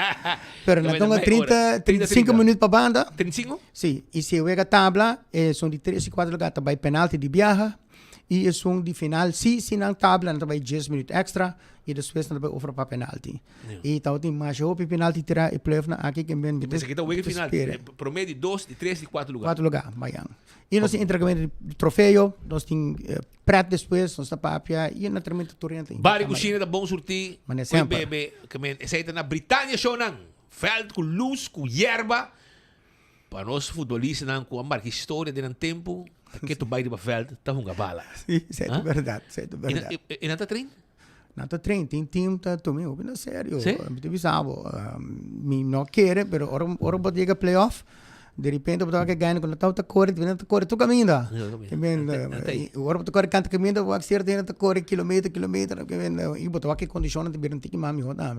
Pero não tenho 35 minutos para banda. 35? Sim, e se wega tabla, são de 3 e 4 lugares, também penalti de viaja. E são de final, se não tabla, não vai 10 minutos extra. E depois não vai oferecer para penalti. E então tem mais o penalti tirar e playoff na aqui que bem. Mas aqui está o final, promédio 2, de 3 e 4 lugares. 4 lugares, Miami. E nós temos intercâmbio de troféu, nós temos prato depois, nós temos papia e naturalmente torrente. Bari cozinha da bom surtir, com bebê, que men, essa na Britânia shonan, veld com luz, com erva, para nós futebolistas não com a história de um tempo, que tu vai de veld, tá uma bala. Sim, é verdade, é verdade. E não está treino? Não treino, tem time tá também, na sério. Sim. Me bisavo, me não quer, pero ora pode chegar playoff. De repente eu estava ganhando quando estava correndo, tu caminha. Também, agora tu corre canta caminha, eu acho que tu corre quilômetro, e eu estava que condições de bem que mami hoda.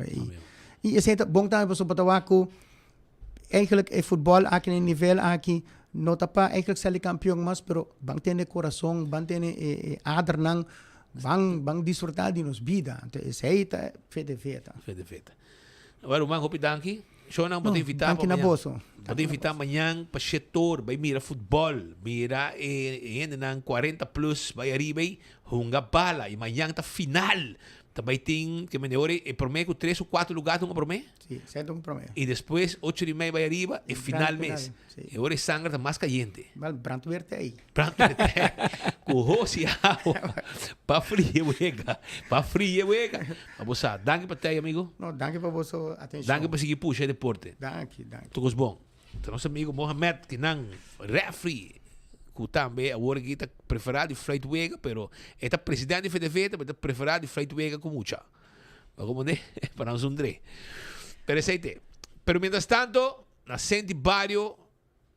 E esse é bom também para o Botawako. Eigenlijk é futebol aqui no nível aqui no tapa eigenlijk sali kampioen mas, pero bang tiene corazón, bang tiene adar nang, bang disfrutar de nos vida. Entonces, essa fede feta. Agora, o Hopi Danki, show não pode invitar danke na boso. Pode invitar amanhã para setor, vai mira futebol, mira ainda nang 40 plus, vai arriba, hunga bala, e amanhã tá final. Também tem, que me ore, prometo 3 ou 4 lugares, não prometo? Sim, certo um prometo. E depois, 8:30 vai arriba, e final mês. E agora sangue está mais caliente. Mas pranto verte aí. Pranto verte. Com roça e água. Para fria, wega. Para fria, wega. Vamos lá. Danke para ti, amigo. Não, danke para você, atenção. Danke para seguir puxa o deporte. Danke. Tudo bom. Então, nosso amigo Mohamed, que não refri. Que também agora que está preferado de Freit Wega, pero está presidente de FDV, mas está preferado de Freit Wega com mucha. Como né? Para nós André. Pero mientras tanto, na Sandy Barrio,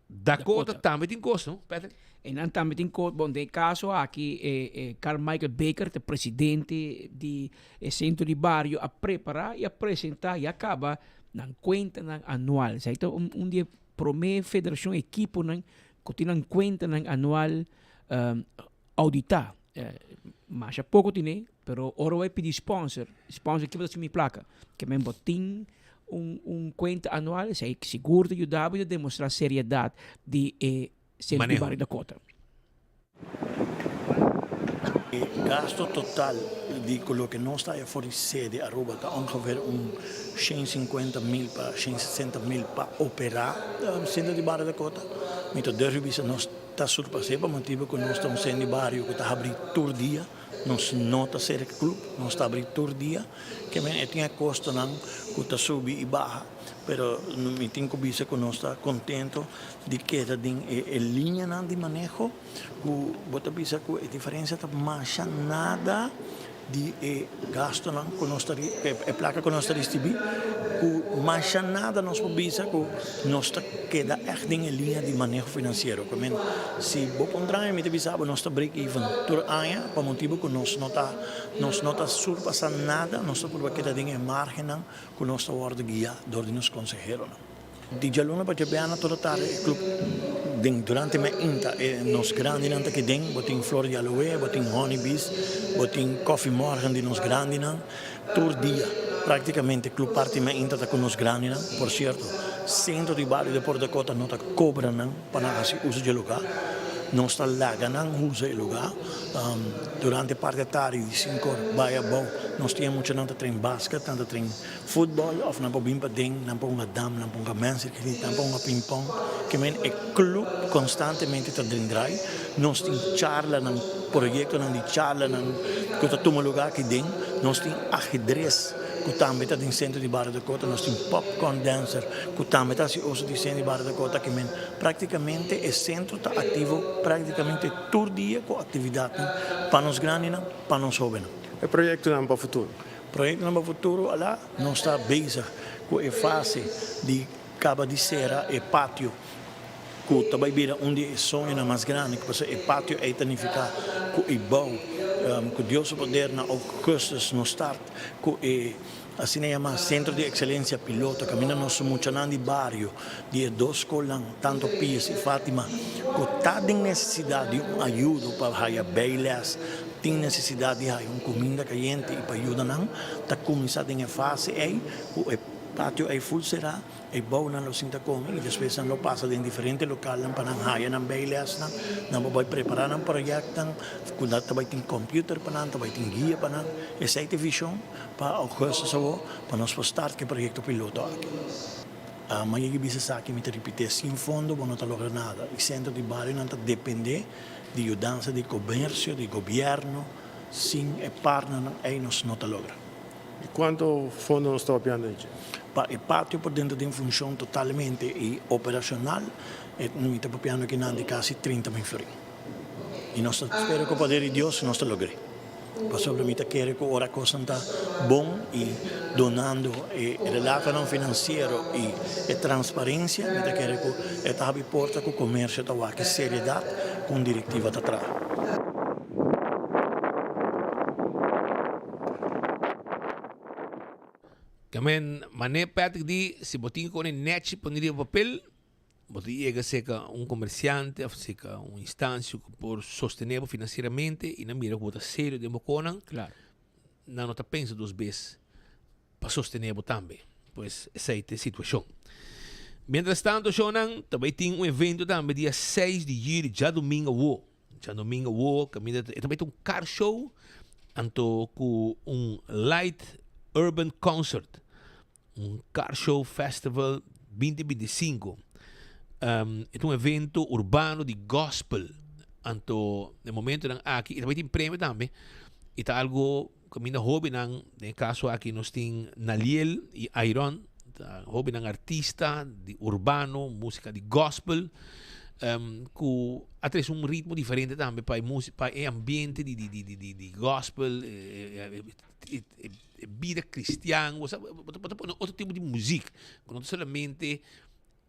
Dakota também tem custo, não, Peter? E não também tem custo, bom, de caso aqui, Carmichael Baker, o presidente do Centro de Barrio, a preparar e a apresentar e acaba na conta anual, certo? Dia promete federação equipo não que tienen cuenta anual auditar. Mas há pouco tinha, pero ora vai pedir sponsor que vai me placa, que me botin conta anual, sei que seguro de ajudar a demonstrar seriedade de Centro de Barrio Dakota. O gasto total de quello che non sta fuori sede a Aruba è ongeveer 150.000 para 160.000 para operare il Centro di Barrio Dakota. Mito derby non sta surpassando per motivo che non sta un Centro di Barrio che sta aprendo tur dia, non si nota ser club, non sta aprendo tur dia, che men tiene costo non che sta subi e baja. Pero mi tengo que que no está contento de que en línea de manejo, que bota bisa que a diferencia está más nada de gasto não que nós placa que nós recebi, que mais nada nós bisa que nós queda echt em linha de manejo financeiro. Que se vou encontrar me te bisa nós está break even por ano, para motivo que nós não tá surpassando nada, nós por queda em margem que nós está ordem guia door de nos consejero. Di jaluna pa jabiana toda tarde club ding durante me inta nos grandi nanta que ding botin flor de aloe botin honeybees botin coffee morgen di nos grandi nan tur dia praticamente club parte me inta con nos grandi nan por cierto Centro di Barrio de Porto Dakota nota cobra nan para asi uso de lugar non sta laga nan uso de lugar durante parte tarde di 5 vai a bom nós tínhamos tanto trein basket tanto trein futebol of na bimpa ding na ponga dam na ponga mense que na ponga ping pong que men é club constantemente tá dendrai nós tem charla nan projeto nan di charla nan que tá toma lugar que ding nós tem ajedrez que também está em Centro de Barrio Dakota, nós temos popcorn dancer, que também está se usa de Centro de Barrio Dakota, que praticamente o centro está ativo praticamente todo dia com atividade para os grandes, para os jovens. E projeto para o futuro? Projeto para o futuro, lá, nós está bezig com a fase de caba de cera e pátio, que também vira onde é sonho mais grande, que o pátio é tanificar com o bom. Que Deus poder na Augustus no start que assim é chama Centro de Excelência Piloto caminha nosso muchanan de barrio de dois colan tanto Pies e Fátima que tá tem necessidade de ajuda para haya bailas tem necessidade de comida caliente e para ajudar não tá começando em fase aí o pátio é full será e bom na lo sinta come e depois não passa em diferentes locais para não haya não bailas não vai preparar um projeto quando também tem computer para não também tem guia para não essa é a visão para Augustus para nós postar que projeto piloto aqui mas eu bisa aqui me repetir sem fundo não está logrando nada o Centro de Barrio não depende de ajuda de comércio de governo sem partner aí nós não está logrando. E quanto fundo nós estamos piando aí? Para o pátio por dentro tem função totalmente operacional e nós estamos piando que não de quase 30 mil florins. E nós espero que o poder de Deus nós logre. Mas somente quero que ora coisa está bom e donando e relato financeiro e transparência, nós quero que esta abre porta que o comércio está aqui seriedade com diretiva está atrás. Kamen mané Patrick di si boting ko ni net poniria papel você llega seca comerciante, ou seca instância por sostener financeiramente e na mira que você sério de moconan, claro, não está pensa duas vezes para sostener também, pois essa é a situação. Mientras tanto, Shonan, também tem evento também dia 6 de julho, já domingo, também tem car show, anto com light urban concert, car show festival 2025. É evento urbano de gospel, anto no momento aqui, também tem prêmio também, e tá algo que hobby no caso aqui nós tem Naliel e Iron, hobby ng artista de urbano, música de gospel, que atrás ritmo diferente também para o ambiente de gospel, vida cristiana, outro tipo de música, não somente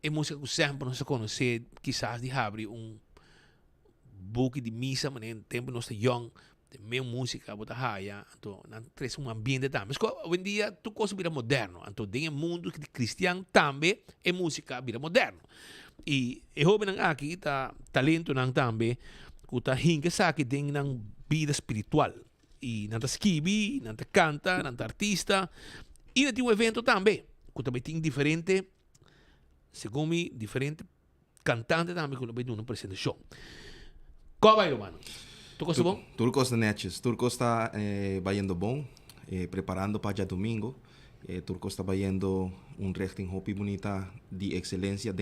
é música que sempre nós conhecemos, quizás de abrir book de missa, mas em tempo nós young, também música bota haya, então não traz ambiente também. Mas hoje em dia tu coisa vira moderno, então dentro do mundo cristiano também é música vira moderno. E hoje nang aqui tá talento nang também, que tá hinga sa que tem nang vida espiritual. E nanta skibi, nanta canta, nanta artista, e tem evento também, que também tem diferente, segundo me, diferente cantante também que também uma apresentação. Qual vai, mano? Turcos está bom? Turcos de Neches. Turcos está vayendo bom, preparando para ya domingo. Turcos está vayendo richting hopi bonita de excelência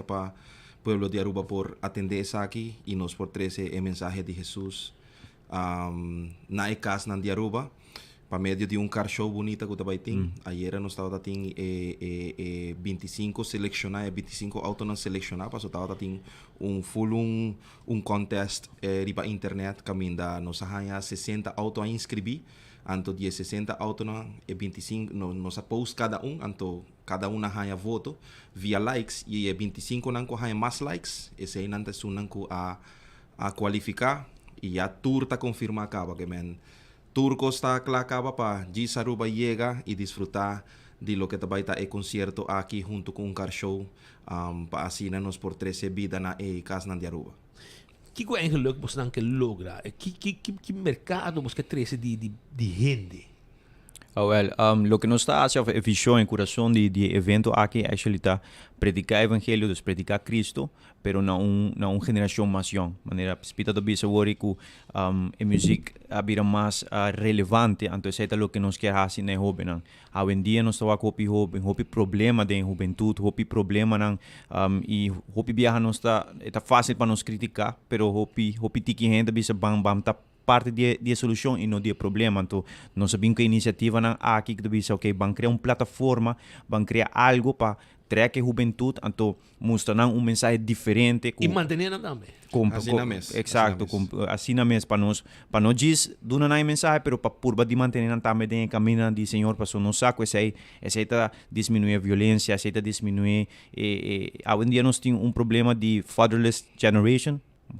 para pueblo de Aruba por atender esa aquí y nos por 13 el mensaje de Jesús na casa de Aruba para medio de car show bonita que estaba ahí. Ayer nos estaba 25 seleccionados, 25 autos seleccionados, para estaba un contest riba internet caminda nos haya 60 autos a inscribir. Anto 60 autos e 25 nos post cada anto cada una haya voto via likes y 25 nanko haya más likes ese nante sunanko a qualificar y ya tour ta confirma acaba que men Turco está acaba para Gis Aruba llega y disfrutar de lo que te va a estar el concierto aquí junto con un car show para assinarnos por 13 vidas na casa de Aruba. Que é eigenlijk você não quer lograr? Que mercado você quer de gente? Lo que nos está haciendo visión en corazón de evento aquí actually está predicar evangelio, es predicar Cristo, pero na una generación más young. Manera espírita de bisa wori que a música abira más relevante, entonces это lo que nos quer hacer na joven. Hoy en día nos está hopi problema de juventud, hopi problema nan y hopi viaja nos está fácil para nos criticar, pero hopi tiki gente bisa bam tá parte de solução e não de problema. Então, nós sabemos que a iniciativa aqui que diz, ok, vão criar uma plataforma, vão criar algo para trazer a juventude, então mostrar mensagem diferente. E manter também. Assim na mesa. Exato, assim na mesa, para nós dizer, não é mensagem, mas para purba de manter também dentro do caminho do Senhor, para não saco, aceita diminuir a violência, aceita diminuir. Hoje em dia nós temos problema de fatherless generation.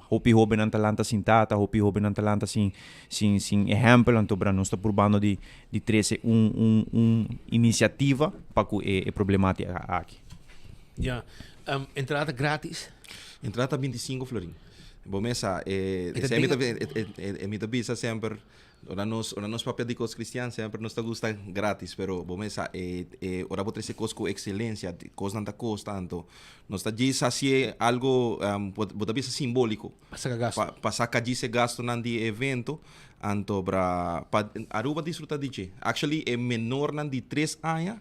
Hopi ng talanta sin tata, hopi ng talanta sin ejemplo, então para nós está probando de trazer iniciativa para que é problemática aqui. Ja, entrada grátis? Entrada 25 florin. Bom, essa é minha visa sempre. Ora nos papel de cos cristianos sempre nos gusta gratis, pero bom essa ora botar esse cos com excelência, cos não tá costa tanto. Nos tá diz assim algo botar visa simbólico. Para sacar esse gasto nan de evento, anto para Aruba desfrutar de actually é menor nan de 3 anos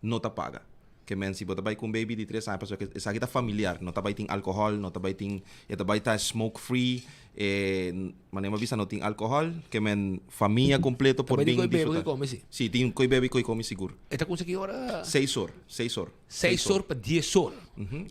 não tá paga. Que men si bota com baby de 3 anos, porque essa aqui tá familiar, não tá vai tem álcool, não tá vai tem, tá smoke free, manema visa não tem álcool, que men família completa por bem disfrutar. Sim, tem coi bebe coi come seguro. Eta com que hora? 6 horas. 6 horas para 10 horas.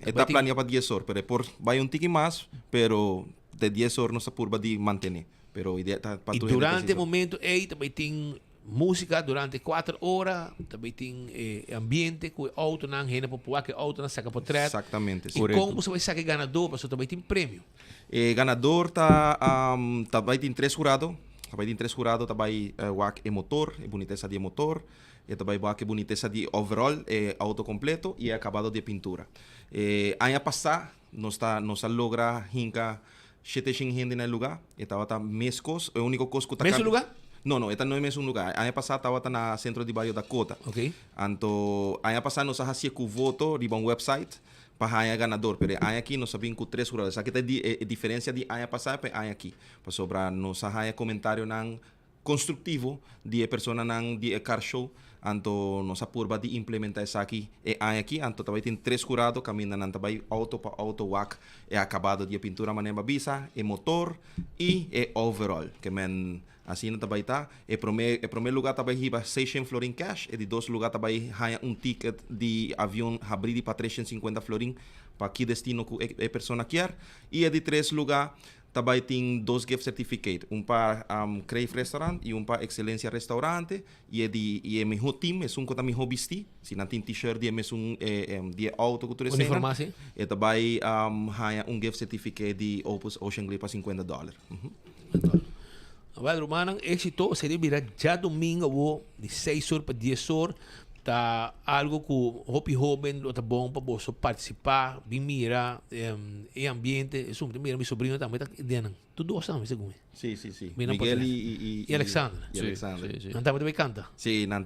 Eta planeia para 10 horas, pero por vai tiki mais, pero de 10 horas não se purba de manter. Pero ideia tá para tu. E durante o momento também tem música durante 4 horas, também tem ambiente com auto não gente popular que auto não saca portrait. Exatamente. E como você vai sacar ganador, mas também tem prêmio. Ganador tá vai ter 3 jurados, tá vai ter 3 jurados, tá vai wak motor, boniteza de motor, também vai que boniteza de overall, auto completo e acabado de pintura. Ano passado, nós logra hinca 700 gente no lugar, estava mescos, o único costo que Mesmo lugar? Não, esta não é mesmo lugar. Ano passado estava na centro de Bairro Dakota. Ok. Então, ano passado nós fazia com voto de um website para ganhar ganador, mas ano aqui nós sabemos com 3 jurados. Aqui tem a diferença de ano passado para ano aqui. Para sobrar nós ganhar comentário não construtivo de pessoa não de car show. Então, nós apurba de implementar isso aqui. Ano aqui, então também tem 3 jurados, caminhando também auto para auto walk, acabado de pintura maneira visa, motor e overall, que men assim não também tá. Primeiro lugar também riba 600 florin cash, e de 2 lugar também ganha ticket de avião abrido para 350 florin para que destino que a pessoa quer. E de 3 lugar também tem 2 gift certificate, para Crave Restaurant e para Excelência Restaurante. E meu team é que também hobbyista, se não tem t-shirt de de auto que tu recebe. Uniforme, E também ganha gift certificate de Opus Ocean Glade para $50. Well, Romanang, éxito seria virar já domingo de 6 horas para 10 horas. Tá algo que o jovem está bom para você participar, bem mira, o ambiente. Mira, meu sobrinho também está dentro. Tudo gostamos, segundo. Sim. Miguel e Alexandre. Alexandre. Não também canta. Sim, não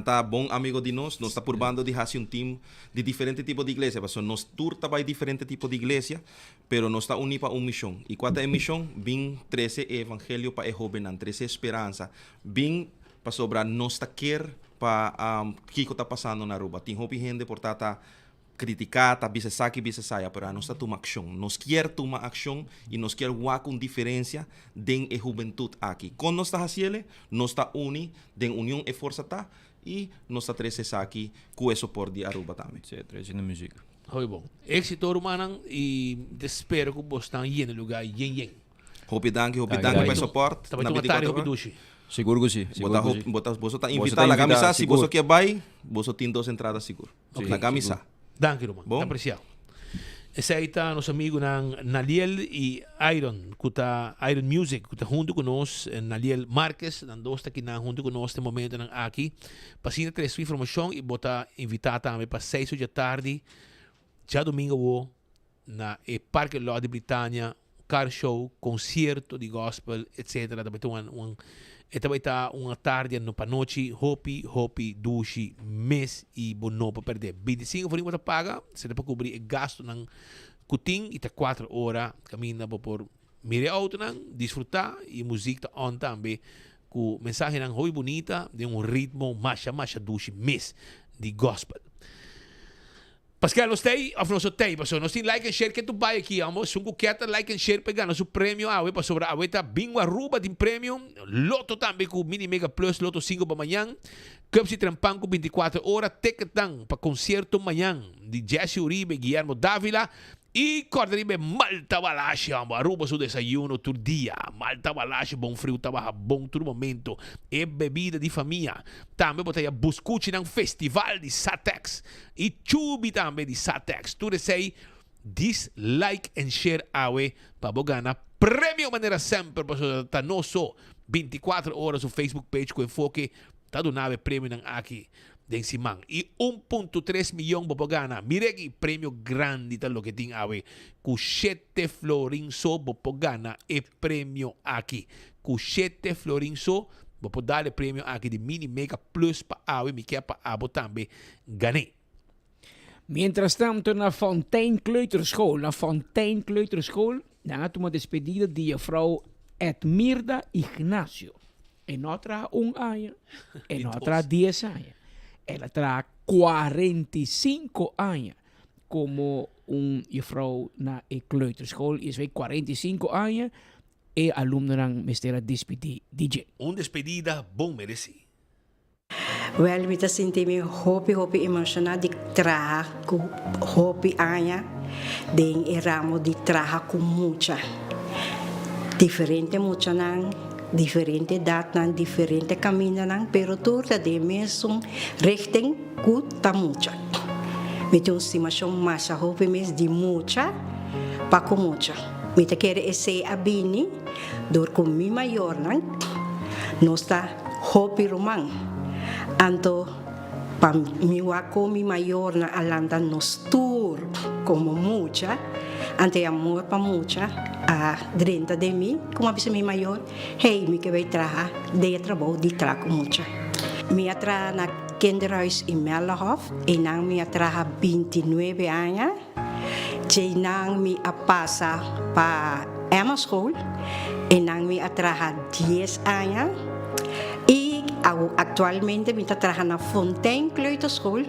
tá bom amigo de nós. Nós está por bando de fazer time de diferente tipo de igreja. Porque nós tour também diferente tipo de igreja, pero nós está unidos para uma missão. E qual é a missão? Bem 13 evangelho para o jovem, 13 esperança. Bem para sobrar nós está quer para que está passando na rua. Tem gente por tata criticar, bisa saya, pero nós está tomar ação. Nós quer tomar ação e nós quer com diferença den a juventude aqui. Quando nós está fazendo, nós está uni, den união e força tá e nós está três aqui com o suporte de Aruba também. Sim, três na música. Foi bom. Éxito, Romanang, e espero que você está no lugar yen. Hope danke para suporte. Também tem uma tarefa que duche. Seguro que sim. Você está invitado na camisa, se você quer vai, você tem 2 entradas seguro. Na camisa. Danke, Roman. Bom. Apreciado. Esse aí está nosso amigo Naliel e Iron, que está Iron Music, que está junto conosco, Naliel Marques, nós está aqui junto conosco neste momento aqui. Para sim ter sua informação e botar invitado também para 6 da tarde, já domingo, na Parque Lot de Britânia, car show, concerto de gospel, etc. Também está uma tarde no panoche, hopi, dushi, mês e bono para perder. 25 for você paga, você deve cobrir o gasto ng kuting e 4 horas caminha por mire auto nang disfrutar e música on também com mensagem nang hoi bonita de ritmo masha dushi mês de gospel. Pascal, nós temos, of nós temos, nós temos like and share que tu vai aqui, amo, sungo queta like and share pega nosso prêmio, para sobre a tá bingo Aruba de prêmio, loto também com mini mega plus, loto 5 para amanhã, cup si trampang com 24 horas, ticket para concerto amanhã de Jesse Uribe, Guillermo Dávila e Corderibe Malta Balache, amo, Aruba su desayuno todo dia, Malta Balache, bom frio, tava bom todo momento, e bebida de família, também botei a buscuchi ng festival de Satex e chubi também de Satex, tudo sei, like and share awe, para ganhar prêmio maneira sempre, para tá nosso 24 horas no Facebook page com enfoque, tá do nave prêmio ng aqui. Den Simang. E 1.3 milhão bopogana. Miregi prêmio grande tal que tem awe. Com 7 florin so bopogana e prêmio aqui. Com 7 florin so bopodale prêmio aqui de mini mega plus pa awe mi quer pa abo também ganhei. Mientras tanto na Fontaine Kleuterschool, dan uma despedida de vrouw Edmirda Ignacio. En otra 1 año, en otra 10 años. Ela trae 45 años como juffrouw na kleuterschool. Y es 45 años e alumno ng Mr. Despedida DJ. Despedida bom mereci. Well, me sinti me hopi emocional di traha ku hopi anya den ramo di traha ku mucha. Differente mucha nang diferente data, diferente camino, pero toda de mesmo richting kuta mucha. Met een estimação massa hope mes de mucha, paco mucha. Met quere esse abini, door com mi maior nang, nos ta hope romang. Anto, para mi wakomi mayor na alanda nos tour como mucha, ante amor para mucha, a 30 de mim, como a mi mayor, hey, mi que vai trabalhar, de trabalho de trago mucha. Mi atra na kinderhuis in Mellehof, en dan mi atra 29 anos, e dan mi a passa para Emma School, en dan mi atra 10 anos, e actualmente mi atra na Fontaine Kleuterschool,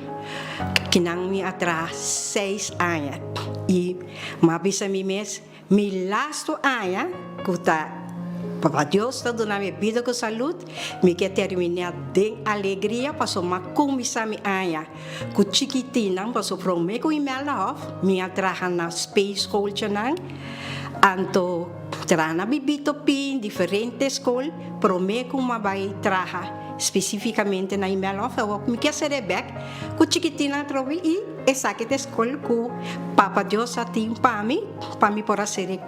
que dan mi atra 6 anos. E ma bisa mi mes, mi lasto ano, kuta Papá Deus está dando a minha vida com saúde, me quer terminar de alegria, passou uma comissão me anha, com chiquitina, passou para o meu com Mellehof, me atraja na Space School janang, anto traja na Bibito Pin, diferentes school, para o meu com uma vai traja especificamente na Mellehof, eu me quer ser rebec, com chiquitina trovi e essa que é escola com Papá Deus atim para mim para ser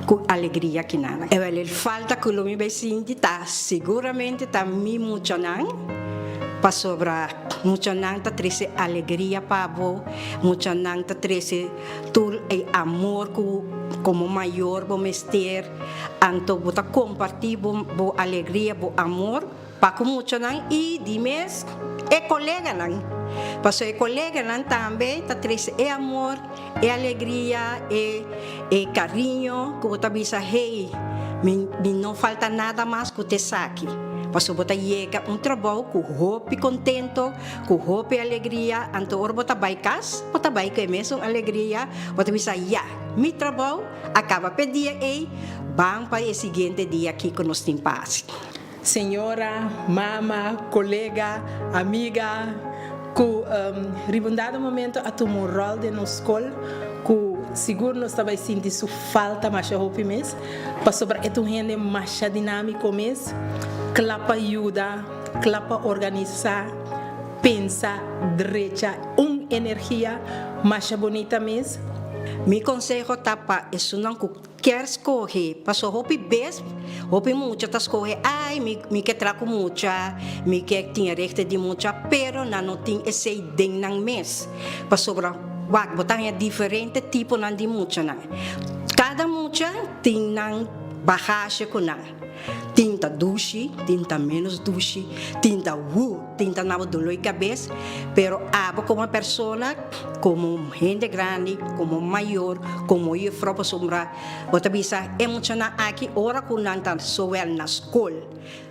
com alegria que nada. Ele falta que o meu vecino está seguramente está me muito não, para sobrar muito não tá treze alegria para vo, muito não tá treze todo amor como maior bom mester, anto bota compartir bo alegria bo amor para com muito não e de mês é colega não. Passo é colega não também tá treze é amor, é alegria, é carinho, que você bisa hey, não falta nada mais que te saque. Passo você chega trabalho com hope contento, com hope alegria, então ora você vai casa, você vai que mesmo alegria, você bisa mi trabalho acaba pedir e vamos para o seguinte dia aqui que nós temos paz. Senhora, mama, colega, amiga, que ribundado momento a tomar rol de nossa escola, que seguro nós também sentir sua falta mais a roupa mês, para sobre é um rende mais dinâmico mês, clapa ajuda, clapa organizar, pensa, direita, energia mais bonita mês. Mi consejo tapa isso não quer escorrer, passou roupa bes, roupa muita tá escorrer, ai me que trago muita, me que tinha rechte de muita, pero não tem esse ideia nang mês, passou para botar diferente tipo nang de muita nang, cada muita tem nang bagagem com nang. Tinta duche, tinta menos duche, tinta tinta na dolor de cabeça, pero abo como uma pessoa, como gente grande, como maior, como eu próprio sombra, outra bisa emocional aqui ora com nanta soel na escola,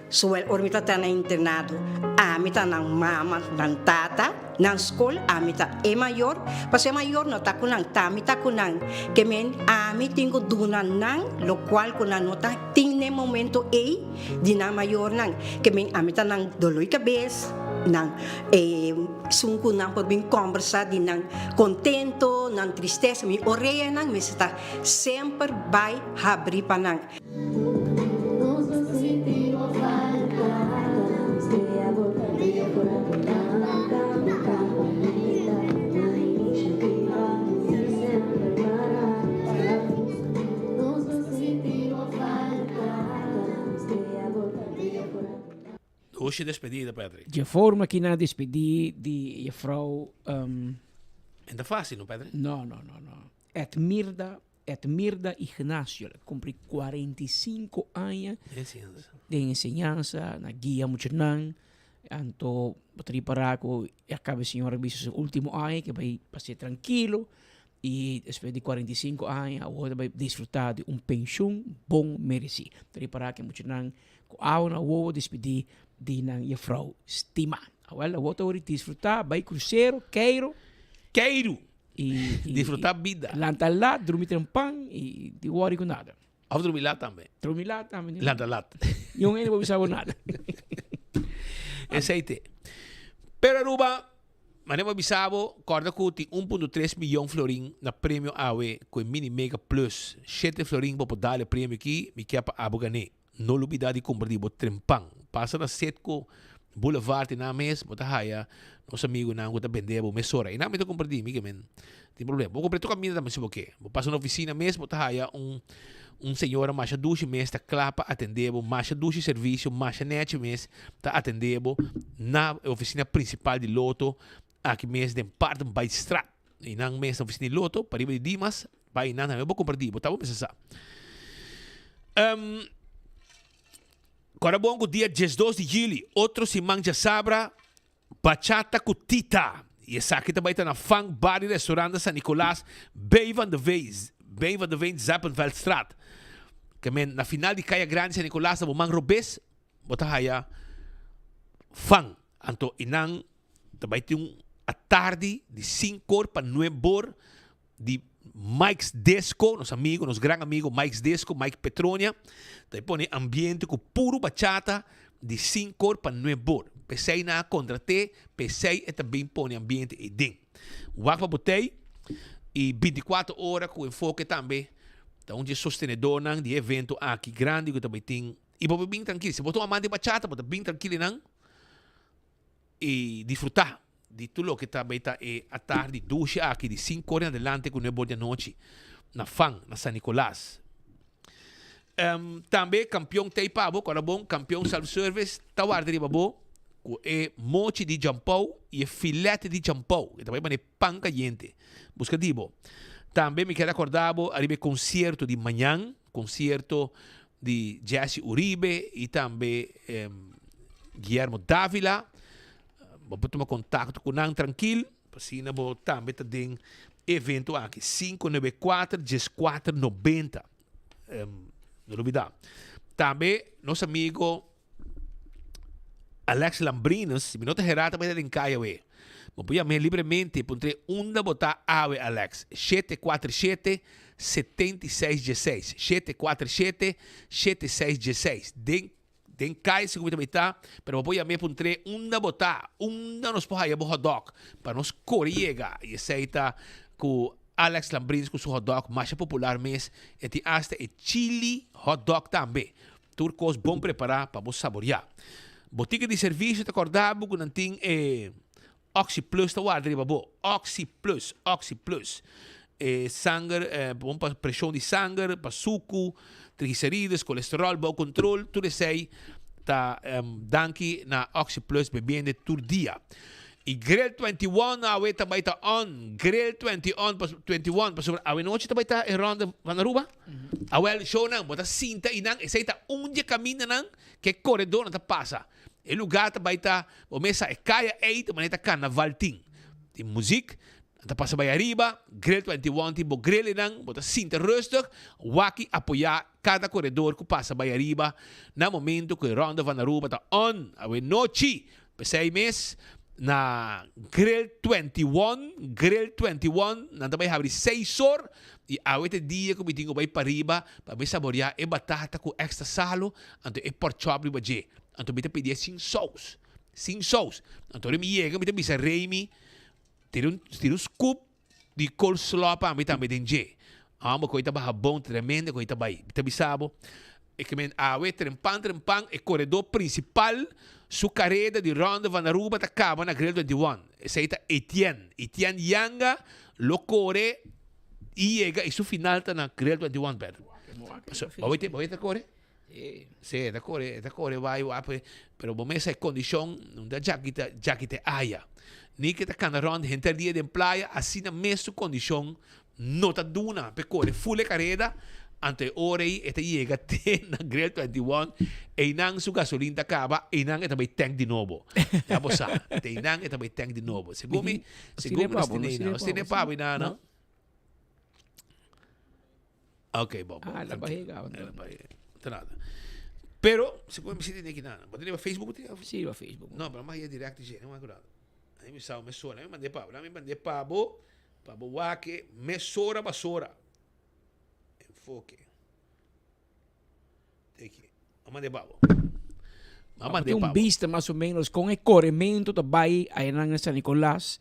soel ormita tá na internado, a mita na mama, na tata, na escola, a mita é maior, porque é maior não tá com nang, tá mita com nang, que men a mi tenho duna nang, lo qual com na nota tem ne momento e de na maior nang, que men a mita nang dolor de cabeça, nang sungko nang por bem conversar de nang contento, nang tristeza, mi oreia nang me está sempre vai abrir para nang. Hoje despedida, Patrick. De forma que na despedir de vrouw. Ainda fácil, não, Patrick? Não. Mirda Ignacio, cumpri 45 anos de enseñanza na guia Muchanang. Anto, para que acabe o senhor seu último ano, que vai ser tranquilo. E depois de 45 anos, agora vai desfrutar de pensão bom merecido. Para que Muchanang, com a vou despedir de nang vrouw Stima. Agora, vou desfrutar, vai cruzeiro, queiro. E desfrutar a vida. Lanta lá, dormir trampang e de worry com nada. Ou dormir lá também. Dormir lá também. Lanta lá. Eu não vou saber nada. Aceite. Pero Aruba, manemo bisabo, corda kuti 1.3 milhão florin na prêmio AWE com mini mega plus 7 florin para dar o prêmio aqui, me quer para abogane. Não olvidar de comprar de trempang. Passa na Setco Boulevard na mes, bota haya, nos amigo na ngota vender bo mesora. E na me to comprar di, mi que men. Tem problema. Vou comprar to caminho também se boque. Vou passar na oficina mes, bota haya senhora mais duche mês tá clapa atendebo, mais duche serviço, mais net mês tá atendebo na oficina principal de Loto, aqui mês de parte by Strat. E não mês na oficina de Loto, para ir de Dimas, vai não eu vou comprar dibo, tá bom pensar. Agora bom dia 12 de julho, outro simang já sabra, bachata com tita. E essa aqui também está na Fang Bar e Restaurante San Nicolás, Bay van de Veen, Zappenveldstraat. Que men na final de Caia Grande San Nicolás, na Bumang Robes, bota haya Fang. Anto inang, também tem a tarde de 5 para 9 de Mike's Desco, nosso amigo, nosso grande amigo Mike's Desco, Mike Petronia. Daí põe ambiente com puro bachata de 5 para 9 Pensei na contra te, pensei e também põe ambiente e ding. Waka botei e 24 horas com enfoque também. Então, de sostenedor não de evento aqui grande que também tem. E vou bem tranquilo. Se botou amante bachata, vou bem tranquilo não. E disfrutar de tudo o que também está a tarde, duche aqui de 5 horas adelante com 9 da noite na Fang, na San Nicolás. Também campeão Teipabo, agora bom, campeão self-service, tawarda de babo. É mochi de jampau e filete de jampau. E também é pão caliente. Busca dibo. Também me quero acordar, arriba concerto de manhã, concerto de Jesse Uribe e também Guillermo Dávila. Vou tomar contato com ele tranquilo. Assim, vou também ter evento aqui. 594-1490. Não duvidar. Também, nosso amigo Alex Lambrinos, se me nota gerata vai em caia we. Mo puya me livremente pontre unda botar ave Alex 747 7616 747 7616 den caia se como tá, pero puya me pontre unda botar unda nos porra bo hot dog para nos coriega e aceita com Alex Lambrinos com seu hot dog mais popular mês e te hasta e chili hot dog também. Turcos bom preparar para vos saborear. Botica de serviço, te acordava que não tem Oxy Plus, tá guarda ali, babo. Oxy Plus. Sangue, bom para pressão de sangue, para suco, triglicerídeos, colesterol, bom controle, tudo isso aí, tá danke na Oxy Plus, bebendo todo dia. E Grill 21, a we também tá on. Grill 21, para sobre a noite também tá em Ronda Van Aruba. A we show não, bota cinta e não, esse aí tá onde caminha não, que corredor não tá passa. E lugar também tá, o mesa é caia 8, mas tá carnaval tem. Tem música, tá passa bem arriba, Grill 21, tipo grill não, bota cinta rustig, waki apoiar cada corredor que passa bem arriba. Na momento que Ronda Van Aruba tá on, a we noite, pensei mês, na Grill 21, na também abre 6 horas e a outra dia que eu tenho vai para riba para me saborear e batata com extra salo, então é pork chop riba je, então me pedir sem sauce, então me chega, me bisa reimi, tira um scoop de coleslaw para me também tem je, uma coisa bom tremenda, coisa vai, me bisabo, e que men a outra trempang é corredor principal su carrera de Ronda Van Aruba ta acaba na Grill 21. Esse aí tá Etienne Yanga, lo corre e chega e su final tá na Grill 21, Pedro. Vai ter corre? Sim, tá corre, vai, pero bom essa condição, não dá jaquita aia. Ni que tá cana ronda, gente dia de playa, assim na mesma condição, não tá duna, pe corre full carrera, ante orei esta llega na Grill 21 e nang su gasolina acaba e nang também tank de novo. Já bosa, te nang também tank de novo. Segumi não pabo não. Ok, bom. La barriga. Nada. Pero, segumi se tem aqui nada. Pode ir Facebook? Sim, no Facebook. Não, pero mais é direct, não é curado. Aí me sal, me sora, me mandei pabo, pabo wake, me sora basura. Enfoque. Tem vista mais ou menos com o corrimento também aí na San Nicolás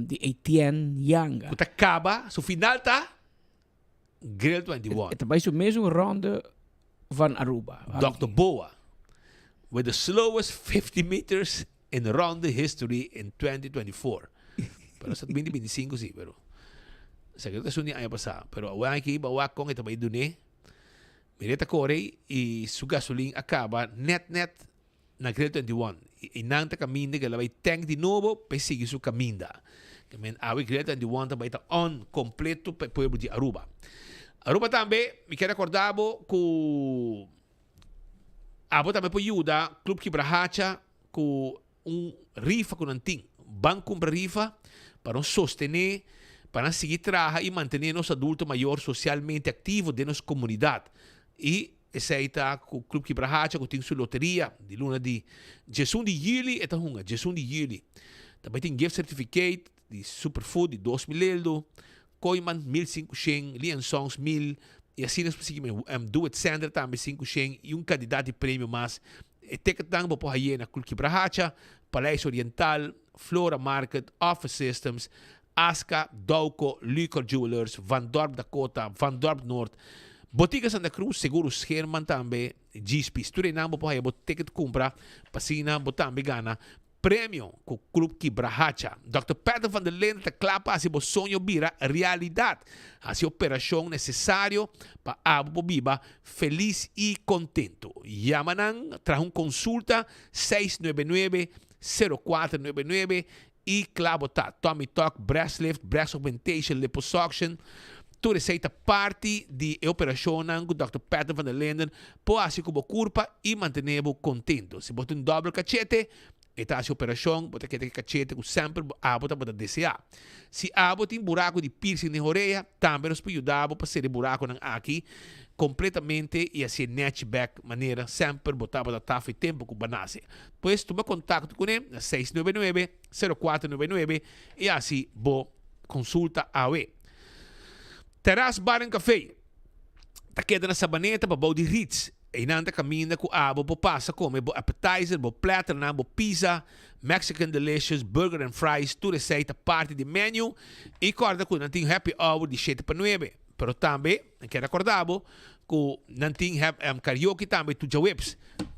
de Etienne Yanga. Que acaba, su final tá Grill 21. Também o mesmo Ronda Van Aruba. Dr. Boa, with the slowest 50 meters in Ronda history in 2024. Pero sa 2025 sí, pero sa que es un año pasado, pero ahora aquí bawa con esta país duné Mireta Corey e su gasolina acaba net na Greta 21. E nanta caminda que ela vai tank de novo para seguir su caminda. Que men a Greta 21 também está on completo para o povo de Aruba. Aruba também, me quero recordar que abo também pode ajudar Clube Quebrahacha com rifa que não tem. Banco compra rifa para sostener, para seguir trabalhando e manter os adultos maiores socialmente ativos de nossa comunidade. E esse aí está com o Clube Quebrahacha, que tem sua loteria de luna de 16 de julho, é uma 16 de julho. Também tem gift certificate de Superfood de 2.000 euros, Koiman 1.500, Liansons 1.000, e assim nós conseguimos Do It Center também 500 e candidato de prêmio mais. E teketang po aí na Clube Quebrahacha, Palácio Oriental, Flora Market, Office Systems, Asca, Dauco, Lucor Jewelers, Van Dorp Dakota, Van Dorp North, Botica Santa Cruz, Seguros Herman também, GSP. Turinang po aí, ticket compra, pasina, também gana prêmio com o Clube Quebrahacha. Dr. Peter van der Linden te clapa assim o sonho vira realidade. Assim operação necessário para abo viva feliz e contento. Yamanang tras consulta 699-0499 e clavota Tommy Talk, breast lift, breast augmentation, liposuction. Tu receita parte de operação com o Dr. Peter van der Linden para assim como curva e manter-o contento. Se botar double cachete, essa operação, bota aquele cachete que sempre abo para desejar. Se abo tem buraco de piercing na orelha, também nos pode ajudar para ser buraco aqui completamente e assim netback maneira sempre botar para tafa e tempo com banase. Pois toma contato com ele na 699-0499 e assim bo consulta a we. Terrace Bar and Café. Tá queda na sabaneta para bom de Ritz. E nanta caminha com abo bo passa come bo appetizer, bo platter, bo pizza, Mexican delicious, burger and fries, tu receita parte de menu e corda com não tem happy hour de 7 para 9. Pero também, quero recordar que não tem karaoke também tu já webs.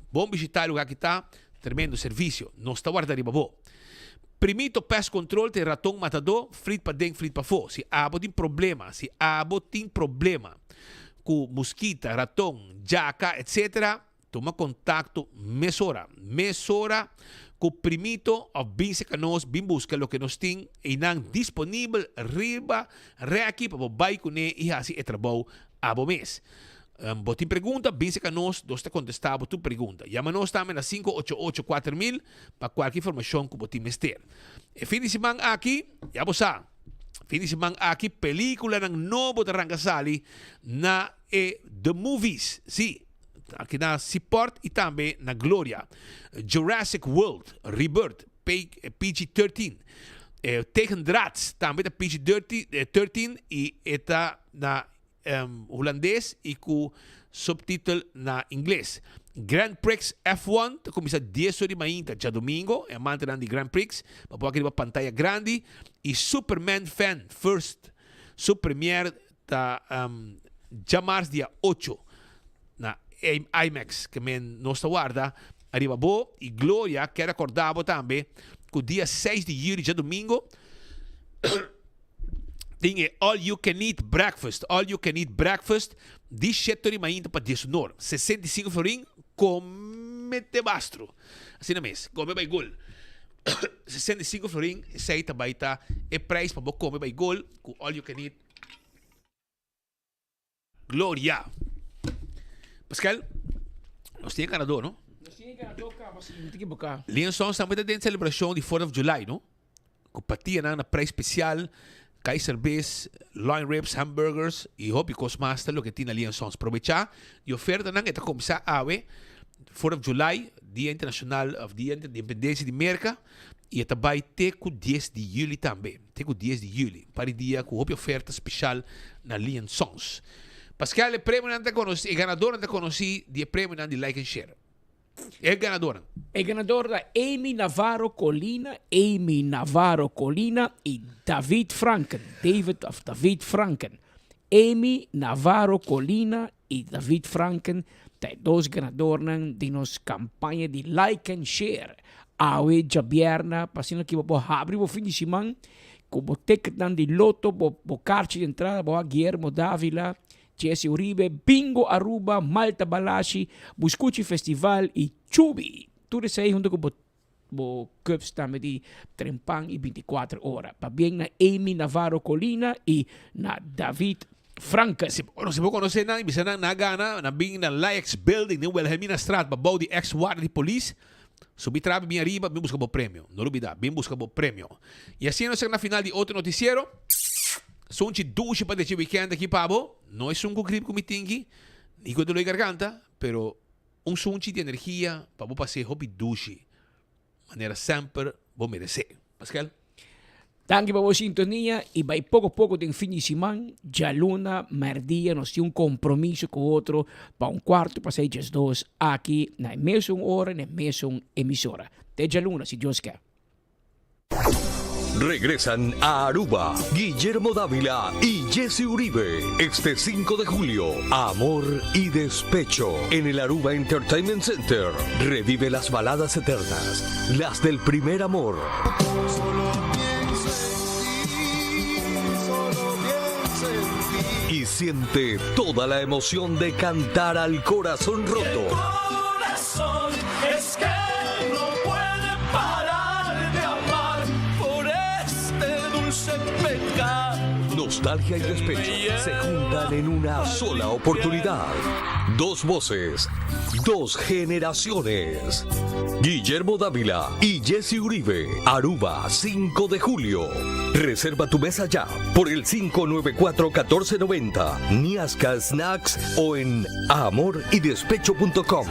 Bom visitar o lugar que tá, tremendo serviço. Não está guardando bo. Primito pest control tem ratão matador, frito para dentro, frito para fora. Se abo tem problema, com mosquita, ratão, jaca, etc., toma contato mesora com o primito ou bem se canos, bem busca o que nós temos e não disponível riba, reaqui para vai com ele e assim é trabalho a bom mês. Botin pergunta, bem se canos, nós está contestando a tua pergunta. Chama-nos também na 588-4000 para qualquer informação que botin mester. E fim de semana aqui, já você fim de semana aqui, película ng novo da Rangasali na The Movies. Sim, aqui na Seaport e também na Glória. Jurassic World, Rebirth, PG-13. Tegen Drats, também da PG-13 e está na holandês e com subtítulo na inglês. Grand Prix F1, começa 10 horas ainda, já domingo, é manter de Grand Prix, para pôr aqui uma pantalla grande, e Superman Fan First, sua premiere está já março dia 8, na IMAX, que não está guarda, arriba boa, e Glória, quero recordar também, que o dia 6 de julho, já domingo, tem All You Can Eat Breakfast, 17 horas ainda para 19, 65 florin, comete bastro. Assim na mês, come by gol. 65 florin, esse aí também está, é preço para comer by gol, com All You Can Eat. Glória. Pascal, nós temos ganador, não? Nós temos ganador, cara, mas não tem que bocar. Liansons também está dentro da celebração de 4th of July, não? Com patia na preço especial, Kaiser Base, loin ribs, hamburgers e hobby Cosmaster, lo que tem ali em Sons. Aproveitar e oferta não é para começar a 4th of July, Dia Internacional of Dia de Independência de América, e também tem com 10 de julho também. Tem com 10 de julho, para o dia com hobby oferta especial na Lion Sons. Pascal, o prêmio não te conheci, o ganador não te conheci, de prêmio não de like and share. É ganador. É ganador da Amy Navarro Colina e David Franken. David Franken. Amy Navarro Colina e David Franken. Tem dois ganadores de nossa campanha de like and share. Awe Jabierna, passando aqui para abrir o fim de semana, como ticket de loto, para carte de entrada, para Guillermo Dávila, Jesse Uribe, Bingo Aruba, Malta Balashi, Buscuchi Festival e Chubi. Tudo isso aí junto com o Cups também de Trempang e 24 horas. Também na Amy Navarro Colina e na David Franca. Se mo conocer na bisa na gana na bing na Laix Building ni Wilhelmina Straat babau di ex-guarda de police. Subitrabe bem arriba, bem busca o prêmio. Não olvidar, bem busca o prêmio. E assim nós chegamos na final de outro noticiero. Sonchi duche para este weekend aqui pabo. Não é um grip como tingi, nem com dor de garganta, pero sonchi de energia para você passear hobby duche. Maneira sempre vou merecer. Pascal? Danke por sua sintonia e vai pouco a pouco de fim de semana, já luna, merdia, nós temos compromisso com o outro para quarto para 6:02 aqui na mesma hora, na mesma emissora. Até já luna, se Deus quer. Regresan a Aruba, Guillermo Dávila y Jesse Uribe. Este 5 de julio, Amor y Despecho en el Aruba Entertainment Center. Revive las baladas eternas, las del primer amor. Y siente toda la emoción de cantar al corazón roto. Corazón es que no puede parar de amar por este dulce pecado. Nostalgia y despecho se juntan en una sola oportunidad. Dos voces, dos generaciones. Guillermo Dávila y Jesse Uribe. Aruba, 5 de julio. Reserva tu mesa ya por el 594-1490, Niasca Snacks o en amorydespecho.com.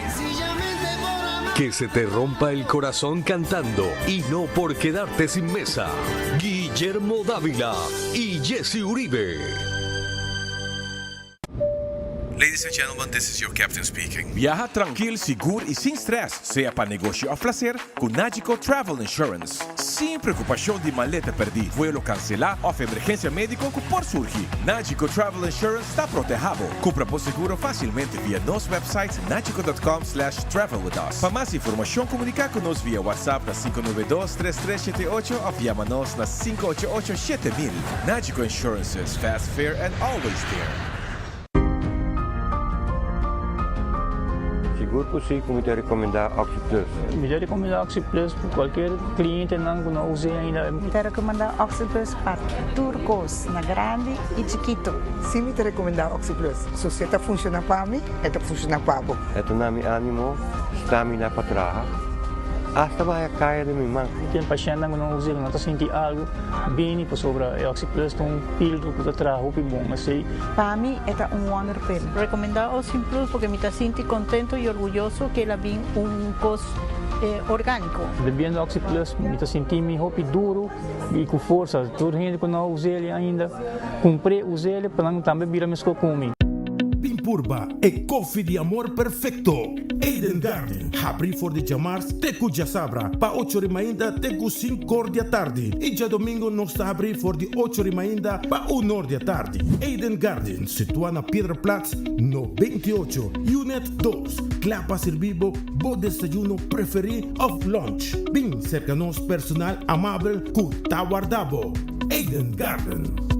Que se te rompa el corazón cantando y no por quedarte sin mesa. Guillermo Dávila y Jesse Uribe. Ladies and gentlemen, this is your captain speaking. Viaja tranquilo, seguro e sem stress, seja para negócio ou placer, com Nagico Travel Insurance. Sem preocupação de maleta perdida, vuelo cancelar ou emergência médica que pode surgir. Nagico Travel Insurance está protegido. Compra por seguro facilmente via nosso website nagico.com/travel with us. Para mais informação, comunicar conosco via WhatsApp na 592-3378 ou via-nos na 588-7000. Nagico Insurances, fast, fair and always there. Seguro possível, me recomendar OxyPlus. Me recomendar OxyPlus para qualquer cliente que não use ainda. Me recomendar OxyPlus para turcos, na grande e chiquito. Sim, me recomendar OxyPlus. Se você está funcionando para mim, está funcionando para você. É na minha ânimo, stamina para trabalhar. Hasta vai a cair de mim, tem paciente que não usa, não está sentindo algo bem para sobre OxyPlus, um pílula que está trabalhando bom, mas sei. Para mim é wonder pill. Recomendar OxyPlus porque me está sentindo contento e orgulhoso que ela vem coisa orgânico. Bebendo OxyPlus, me está sentindo roupa duro e com força. Toda gente que não usa ele ainda, comprei, usei ele para não também virar mesmo comigo. Pimpurba e coffee de amor perfecto. Eden Garden, abri for de chamars, tecu já sabra, pa 8h ainda, tecu 5h da tarde. E já domingo nós está abri for de 8h ainda, pa 1h da tarde. Eden Garden, situa na Piedraplatz, no 28, Unit 2. Clapa servibo, bo desayuno preferi of lunch. Bem cerca nos personal amável, cu tawardabo. Eden Garden.